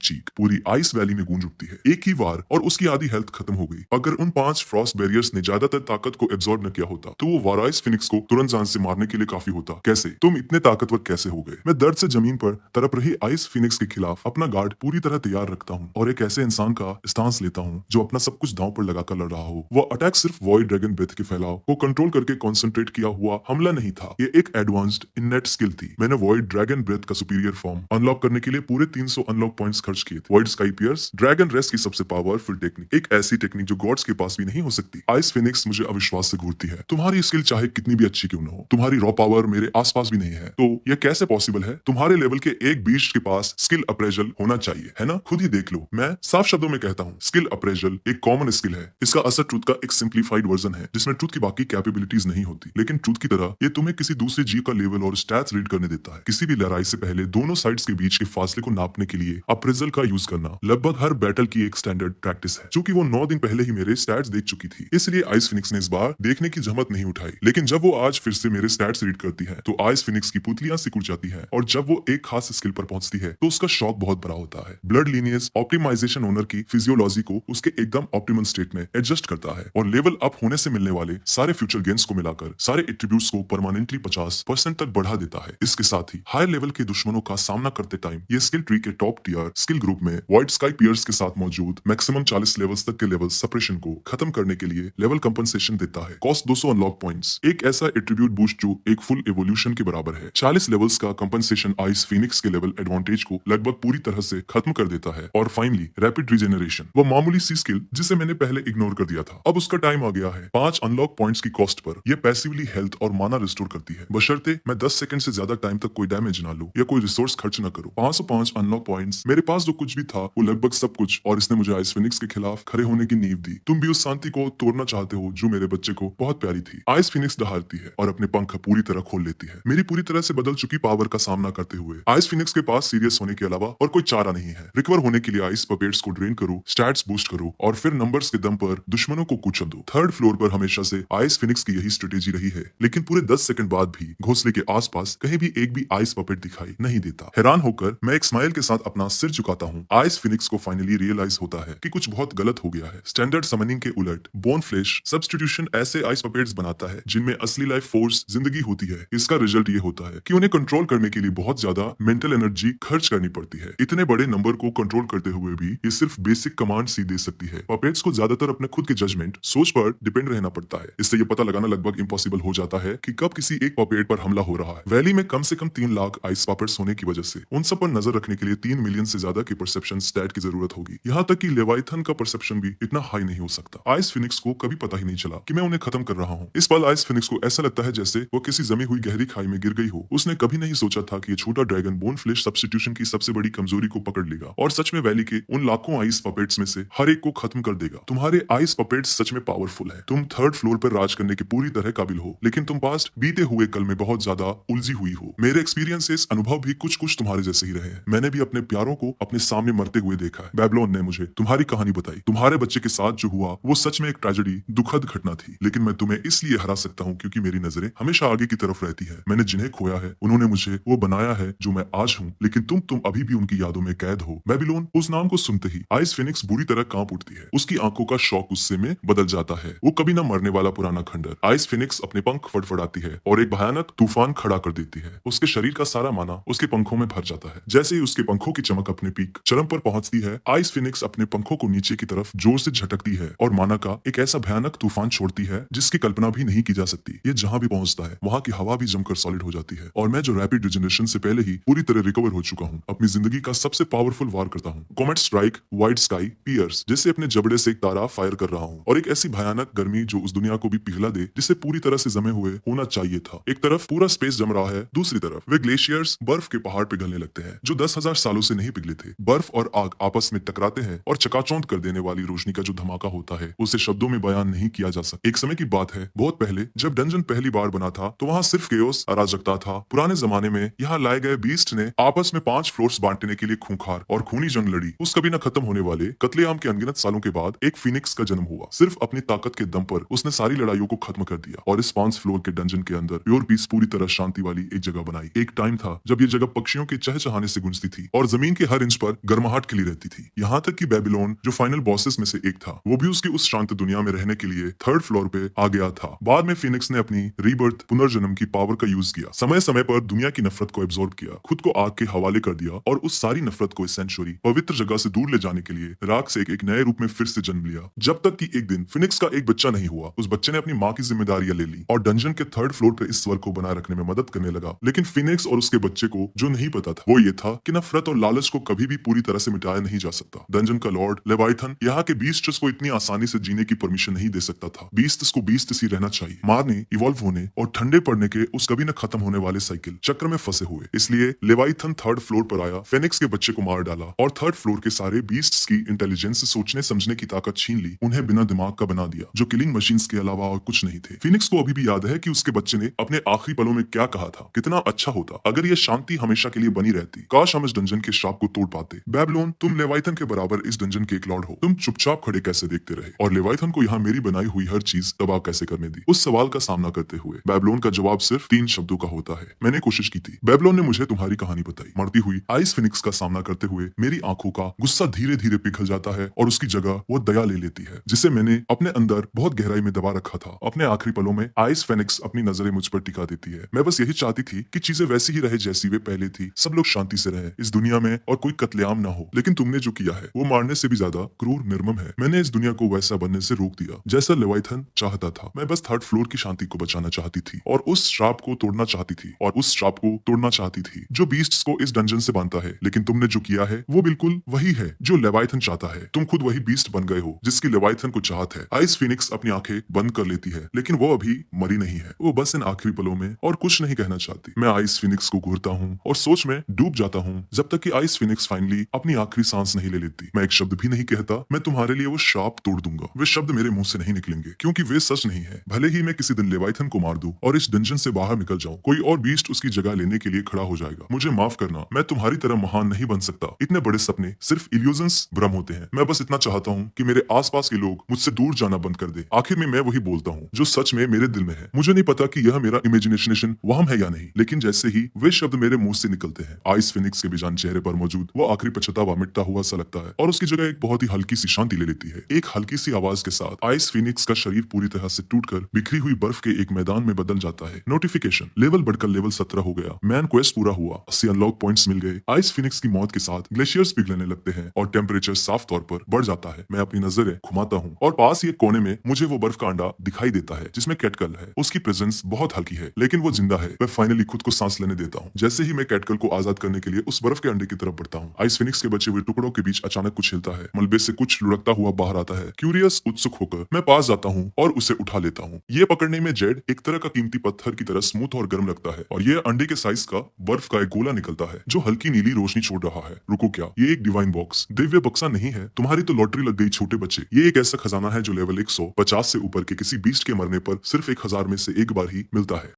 चीख पूरी आइस वैली में गूंज उठती है। एक ही वार और उसकी आधी हेल्थ खत्म हो गई। अगर उन 5 फ्रॉस्ट बैरियर्स ने ज्यादातर ताकत को एब्जॉर्ब न किया होता तो वो वार आइस फिनिक्स को तुरंत जान से मारने के लिए काफी होता। कैसे? तुम इतने ताकतवर कैसे हो गए? मैं दर्द से जमीन पर तड़प रही आइस फिनिक्स के खिलाफ अपना गार्ड पूरी तरह तैयार रखता हूँ और एक ऐसे इंसान का स्टांस लेता हूँ जो अपना सब कुछ दांव पर लगाकर लड़ रहा हो। वो अटैक सिर्फ वॉइड ड्रैगन ब्रेथ के फैलाव को कंट्रोल करके कंसंट्रेट किया हुआ हमला नहीं था, ये एक एडवांस्ड इननेट स्किल थी। मैंने वॉइड ड्रैगन ब्रेथ का सुपीरियर फॉर्म अनलॉक करने के लिए पूरे 300 अनलॉक पॉइंट्स खर्च किए। Void sky pierce, dragon rest की सबसे पावरफुल टेक्निक, एक ऐसी टेक्निक जो गॉड्स के पास भी नहीं हो सकती। आइस फिनिक्स मुझे अविश्वास से घूरती है। तुम्हारी स्किल चाहे कितनी भी अच्छी क्यों न हो, तुम्हारी रॉ पावर मेरे आसपास भी नहीं है, तो यह कैसे पॉसिबल है? तुम्हारे लेवल के एक बीस्ट के पास स्किल अप्रेजल होना चाहिए, है ना? खुद ही देख लो। मैं साफ शब्दों में कहता हूँ, स्किल अप्रेजल एक कॉमन स्किल है। इसका असर ट्रूथ का एक सिंप्लीफाइड वर्जन है, जिसमें ट्रूथ की बाकी कैपेबिलिटीज नहीं होती, लेकिन ट्रूथ की तरह ये तुम्हें किसी दूसरे जीव का लेवल और स्टैट्स रीड करने देता है। किसी भी लड़ाई से पहले दोनों साइड्स के बीच के फासले को नापने के लिए अप्रेजल का यूज करना लगभग हर बैटल की एक स्टैंडर्ड प्रैक्टिस है। चूंकि वो 9 दिन पहले ही मेरे स्टैट्स देख चुकी थी, इसलिए आइस फिनिक्स ने इस बार देखने की जहमत नहीं उठाई। लेकिन जब वो आज फिर से मेरे स्टैट्स रीड करती है, तो आइस फिनिक्स की पुतलियां सिकुड़ जाती है, और जब वो एक खास स्किल पर पहुंचती है, तो उसका शॉक बहुत बड़ा होता है। ब्लड लीनियज ऑप्टिमाइजेशन ओनर की फिजियोलॉजी को उसके एकदम ऑप्टिमल स्टेट में एडजस्ट करता है, और लेवल अप होने से मिलने वाले सारे फ्यूचर गेन्स को मिलाकर सारे एट्रीब्यूट्स को परमानेंटली 50% तक बढ़ा देता है। इसके साथ ही हाई लेवल के दुश्मनों का सामना करते टाइम ये स्किल ट्री के टॉप टियर स्किल ग्रुप में वाइट स्काई पियर्स के साथ मौजूद मैक्सिमम 40 लेवल्स तक के लेवल सेपरेशन को खत्म करने के लिए लेवल कंपनसेशन देता है। कॉस्ट 200 अनलॉक पॉइंट्स, एक ऐसा एट्रीब्यूट बूस्ट जो एक फुल एवोल्यूशन के बराबर है। 40 लेवल्स का कंपनसेशन आइस फिनिक्स के लेवल एडवांटेज को लगभग पूरी तरह से खत्म कर देता है। और फाइनली रैपिड रीजेनरेशन, वो मामूली सी स्किल जिसे मैंने पहले इग्नोर कर दिया था, अब उसका टाइम आ गया है। 5 अनलॉक पॉइंट्स की कॉस्ट पर यह पैसिवली हेल्थ और माना रिस्टोर करती है, बशर्ते मैं 10 सेकंड से ज्यादा टाइम तक कोई डैमेज ना लूं या कोई रिसोर्स खर्च ना करूं। 505 अनलॉक पॉइंट्स, मेरे पास जो कुछ भी था वो लगभग सब कुछ, और इसने मुझे आइस फिनिक्स के खिलाफ खड़े होने की नींव दी। तुम भी उस शांति को तोड़ना चाहते हो जो मेरे बच्चे को बहुत प्यारी थी। आइस फिनिक्स दहाड़ती है और अपने पंख पूरी तरह खोल लेती है। मेरी पूरी तरह से बदल चुकी पावर का सामना करते हुए आइस फिनिक्स के पास सीरियस होने के अलावा और कोई चारा नहीं है। रिकवर होने के लिए आइस पपेट्स को ड्रेन करो, स्टैट्स बूस्ट करो, और फिर नंबर्स के दम पर दुश्मनों को कुचल दो। थर्ड फ्लोर पर हमेशा से आइस फिनिक्स की यही स्ट्रेटेजी रही है, लेकिन पूरे 10 सेकंड बाद भी घोंसले के आसपास कहीं भी एक भी आइस पपेट दिखाई नहीं देता। हैरान होकर मैं एक स्माइल के साथ अपना सिर झुकाता हूँ। आइस फिनिक्स को फाइनली रियलाइज होता है कि कुछ बहुत गलत हो गया है। स्टैंडर्ड समनिंग के उलट बोन फ्लैश सब्स्टिट्यूशन ऐसे आइस पपेट्स बनाता है जिनमें असली लाइफ फोर्स जिंदगी होती है। इसका रिजल्ट ये होता है कि उन्हें कंट्रोल करने के लिए बहुत ज्यादा मेंटल एनर्जी खर्च करनी पड़ती है। इतने बड़े नंबर को कंट्रोल करते हुए भी ये सिर्फ बेसिक कमांड ही दे सकती है। पपेट्स को ज्यादातर अपने खुद के जजमेंट सोच पर डिपेंड रहना पड़ता है। इससे ये पता लगाना लगभग इम्पॉसिबल हो जाता है कि कब किसी एक पपेट पर हमला हो रहा है। वैली में कम से कम 3 लाख आइस पपेट्स होने की वजह से उन सब पर नजर रखने के लिए 3 मिलियन से ज्यादा की परसेप्शन स्टैट की जरूरत होगी। यहाँ तक कि लेवाइथन का परसेप्शन भी इतना हाई नहीं हो सकता। आइस फिनिक्स को कभी पता ही नहीं चला कि मैं उन्हें खत्म कर रहा हूँ। इस पल आइस फिनिक्स को ऐसा लगता है जैसे वो किसी जमी हुई गहरी खाई में गिर गई हो। उसने कभी नहीं सोचा था कि ये छोटा ड्रैगन बोन फ्लैश सब्स्टिट्यूशन की सबसे बड़ी कमजोरी को पकड़ लेगा और सच में वैली के उन लाखों आइस पपेट्स में से हर एक को खत्म कर देगा। तुम्हारे आइस पपेट्स सच में पावरफुल है। तुम थर्ड फ्लोर पर राज करने के पूरी तरह काबिल हो, लेकिन तुम पास्ट बीते हुए कल में बहुत ज्यादा उलझी हुई हो। मेरे एक्सपीरियंसेस अनुभव भी कुछ कुछ तुम्हारे जैसे ही रहे हैं। मैंने भी अपने प्यारों को अपने सामने मरते हुए देखा है। बेबीलोन ने मुझे तुम्हारी कहानी बताई। तुम्हारे बच्चे के साथ जो हुआ वो सच में एक ट्रेजेडी, दुखद घटना थी, लेकिन मैं तुम्हें इसलिए हरा सकता हूँ क्योंकि मेरी नजरें हमेशा आगे की तरफ रहती है। मैंने जिन्हें खोया है उन्होंने मुझे वो बनाया है जो मैं आज हूँ, लेकिन तुम अभी भी उनकी यादों में कैद हो। बेबीलोन, उस नाम को सुनते ही आइस फिनिक्स बुरी तरह कांप उठती है। उसकी आंखों का शौक गुस्से में बदल जाता है। वो कभी न मरने वाला पुराना खंडर। आइस फिनिक्स अपने पंख फड़फड़ाती है और एक भयानक तूफान खड़ा कर देती है। उसके शरीर का सारा माना उसके पंखों में भर जाता है। जैसे ही उसके पंखों की चमक अपने पीक चरम पर पहुंचती है, आइस फिनिक्स अपने पंखों को नीचे की तरफ जोर से झटकती है और माना का एक ऐसा भयानक तूफान छोड़ती है जिसकी कल्पना भी नहीं की जा सकती। ये जहां भी पहुंचता है वहां की हवा भी जमकर सॉलिड हो जाती है, और मैं जो रैपिड रिजनरेशन से पहले ही पूरी तरह रिकवर हो चुका हूँ, अपनी जिंदगी का सबसे पावरफुल वार करता हूँ। Comet strike white sky pierce जैसे अपने जबड़े से एक तारा फायर कर रहा हूँ, और एक ऐसी भयानक गर्मी जो उस दुनिया को भी पिघला दे जिसे पूरी तरह से जमे हुए होना चाहिए था। एक तरफ पूरा स्पेस जम रहा है, दूसरी तरफ वे ग्लेशियर्स बर्फ के पहाड़ पिघलने लगते हैं जो 10,000 सालों से नहीं पिघले थे। बर्फ और आग आपस में टकराते हैं और चकाचौंध कर देने वाली रोशनी का जो धमाका होता है उसे शब्दों में बयान नहीं किया जा सकता। एक समय की बात है, बहुत पहले, जब डंजन पहली बार बना था तो वहाँ सिर्फ केओस अराजकता था। पुराने जमाने में यहाँ लाए गए बीस्ट ने आपस में 5 फ्लोर्स बांटने के लिए खूंखार और खूनी जंग लड़ी। उस कभी न खत्म होने वाले कत्लेआम के अनगिनत सालों के बाद एक फिनिक्स का जन्म हुआ। सिर्फ अपनी ताकत के दम पर उसने सारी लड़ाइयों को खत्म कर दिया और इस 5 फ्लोर के डंजन के अंदर प्योर पीस पूरी तरह शांति वाली एक जगह बनाई। एक टाइम था जब ये जगह पक्षियों के चहचहाने से गूंजती थी और जमीन के हर इंच पर गर्माहट खिली रहती थी। यहाँ तक कि बेबीलोन, जो फाइनल बॉसेस में से एक था, वो भी उसकी उस शांत दुनिया में रहने के लिए थर्ड फ्लोर पे आ गया था। बाद में फिनिक्स ने अपनी रीबर्थ, पुनर्जन्म की पावर का यूज किया, समय समय पर दुनिया की नफरत को एब्जॉर्ब किया, खुद को आग के हवाले कर दिया और उस सारी नफरत को इस सेंचुरी पवित्र जगह से दूर ले जाने के लिए राख से एक नए रूप में फिर से जन्म लिया। जब तक कि एक दिन फिनिक्स का एक बच्चा नहीं हुआ। उस बच्चे ने अपनी माँ की जिम्मेदारियां ले ली और डंजन के थर्ड फ्लोर पर इस स्वर को बनाए रखने में मदद करने लगा। लेकिन फिनिक्स और उसके बच्चे को जो नहीं पता था वो ये था कि नफरत और लालच को कभी भी पूरी तरह से मिटाया नहीं जा सकता। डंजन का लॉर्ड लेवाइथन यहाँ के बीस्ट्स को इतनी आसानी से जीने की परमिशन नहीं दे सकता था। बीस्ट बीस्ट को बीस्ट सी रहना चाहिए, मारने, इवॉल्व होने और ठंडे पड़ने के उस कभी न खत्म होने वाले साइकिल चक्र में फंसे हुए। इसलिए लेवाइथन थर्ड फ्लोर पर आया, फेनिक्स के बच्चे को मार डाला और थर्ड फ्लोर के सारे बीस्ट्स की इंटेलिजेंस से सोचने समझने की ताकत छीन ली, उन्हें बिना दिमाग का बना दिया, जो किलिंग मशीन्स के अलावा और कुछ नहीं थे। फिनिक्स को अभी भी याद है कि उसके बच्चे ने अपने आखिरी पलों में क्या कहा था, कितना अच्छा होता अगर ये शांति हमेशा के लिए बनी रहती, काश हम इस डंजन के श्राप को तोड़ पाते। बेबीलोन, तुम लेवाइथन के बराबर इस डंजन के एक लॉर्ड हो, तुम चुपचाप खड़े कैसे देखते रहे और लेवाइथन को यहाँ मेरी बनाई हुई हर चीज तबाह कैसे करने दी? उस सवाल का सामना करते हुए बेबीलोन का जवाब सिर्फ 3 शब्दों का होता है, मैंने कोशिश की थी। बेबीलोन ने मुझे तुम्हारी कहानी बताई। मरती हुई आइस फिनिक्स का सामना करते हुए मेरी आंखों का गुस्सा धीरे धीरे पिघल जाता है और उसकी जगह वो दया ले लेती है, जिसे मैंने अपने अंदर बहुत गहराई में दबा रखा था। अपने आखिरी पलों में आइस फिनिक्स अपनी नजरें मुझ पर टिका देती है। मैं बस यही चाहती थी कि चीजें वैसी ही रहे जैसी वे पहले थी, सब लोग शांति से रहे इस दुनिया में और कोई कत्लेआम ना हो। लेकिन तुमने जो किया है वो मारने से भी ज्यादा क्रूर निर्मम है। मैंने इस दुनिया को वैसा बनने से रोक दिया जैसा लेवाइथन चाहता था। मैं बस थर्ड फ्लोर की शांति को बचाना चाहती थी और उस श्राप को तोड़ना चाहती थी जो बीस्ट्स को इस डंजन से बांधता है। लेकिन तुमने जो किया है वो बिल्कुल वही है जो लेवाइथन चाहता है। तुम खुद वही बीस्ट बन गए हो जिसकी लेवाइथन को चाहत है। आइस फिनिक्स अपनी आंखें बंद कर लेती है, लेकिन वो अभी मरी नहीं है। वो बस इन आखिरी पलों में और कुछ नहीं कहना चाहती। मैं आइस फिनिक्स को घूरता हूँ और सोच में डूब जाता हूँ जब तक कि आइस फिनिक्स फाइनली अपनी आखिरी सांस नहीं ले लेती। मैं एक शब्द भी नहीं कहता, मैं तुम्हारे लिए वो श्राप तोड़ दूंगा। वे शब्द मेरे मुंह से नहीं निकलेंगे क्योंकि वे सच नहीं है। भले ही मैं किसी दिन लेवाइथन को मार दूं और इस डंजन से बाहर निकल जाऊं, कोई और बीस्ट उसकी जगह लेने के लिए खड़ा हो जाएगा। मुझे माफ करना, मैं तुम्हारी तरह महान नहीं बन सकता। इतने बड़े सपने सिर्फ इल्यूजन्स, भ्रम होते हैं। मैं बस इतना चाहता हूँ कि मेरे आसपास के लोग मुझसे दूर जाना बंद कर दे। आखिर में मैं वही बोलता हूँ जो सच में मेरे दिल में है। मुझे नहीं पता कि यह मेरा इमेजिनेशन वहम है या नहीं, लेकिन जैसे ही वे शब्द मेरे मुंह से निकलते हैं, आइस फिनिक्स के बेजान चेहरे पर मौजूद वो आखिरी पछतावा मिटता हुआ सा लगता है और उसकी जगह एक बहुत ही हल्की सी शांति ले लेती है। एक हल्की सी आवाज के साथ आइस फिनिक्स का शरीर पूरी तरह से टूटकर बिखरी हुई बर्फ के एक मैदान में बदल जाता है। नोटिफिकेशन, लेवल बढ़कर लेवल 17 हो गया। मैन क्वेस्ट पूरा हुआ, 80 अनलॉक पॉइंट्स मिल गए। आइस फिनिक्स की मौत के साथ ग्लेशियर्स पिघलने लगते हैं और टेम्परेचर साफ तौर पर बढ़ जाता है। मैं अपनी नजरें घुमाता हूँ और पास ही एक कोने में मुझे वो बर्फ का अंडा दिखाई देता है जिसमें कैटकल है। उसकी प्रेजेंस बहुत हल्की है लेकिन वो जिंदा है। मैं फाइनली खुद को सांस लेने देता हूँ। जैसे ही मैं कैटकल को आजाद करने के लिए उस बर्फ के अंडे की तरफ बढ़ता हूँ, आइस फिनिक्स के बचे हुए टुकड़ों के बीच अचानक कुछ हिलता है। मलबे से कुछ लुढ़कता हुआ बाहर आता है। क्यूरियस, उत्सुक होकर मैं पास जाता हूँ और उसे उठा लेता हूँ। ये पकड़ने में जेड एक तरह का कीमती पत्थर की तरह स्मूथ और गर्म लगता है और ये अंडे के साइज का बर्फ का एक गोला निकलता है जो हल्की नीली रोशनी छोड़ रहा है। रुको, क्या ये एक डिवाइन बॉक्स, दिव्य बक्सा नहीं है? तुम्हारी तो लॉटरी लग गई छोटे बच्चे। ये एक ऐसा खजाना है जो लेवल 150 से ऊपर के किसी बीस्ट के मरने पर सिर्फ 1000 में से एक बार ही मिलता है।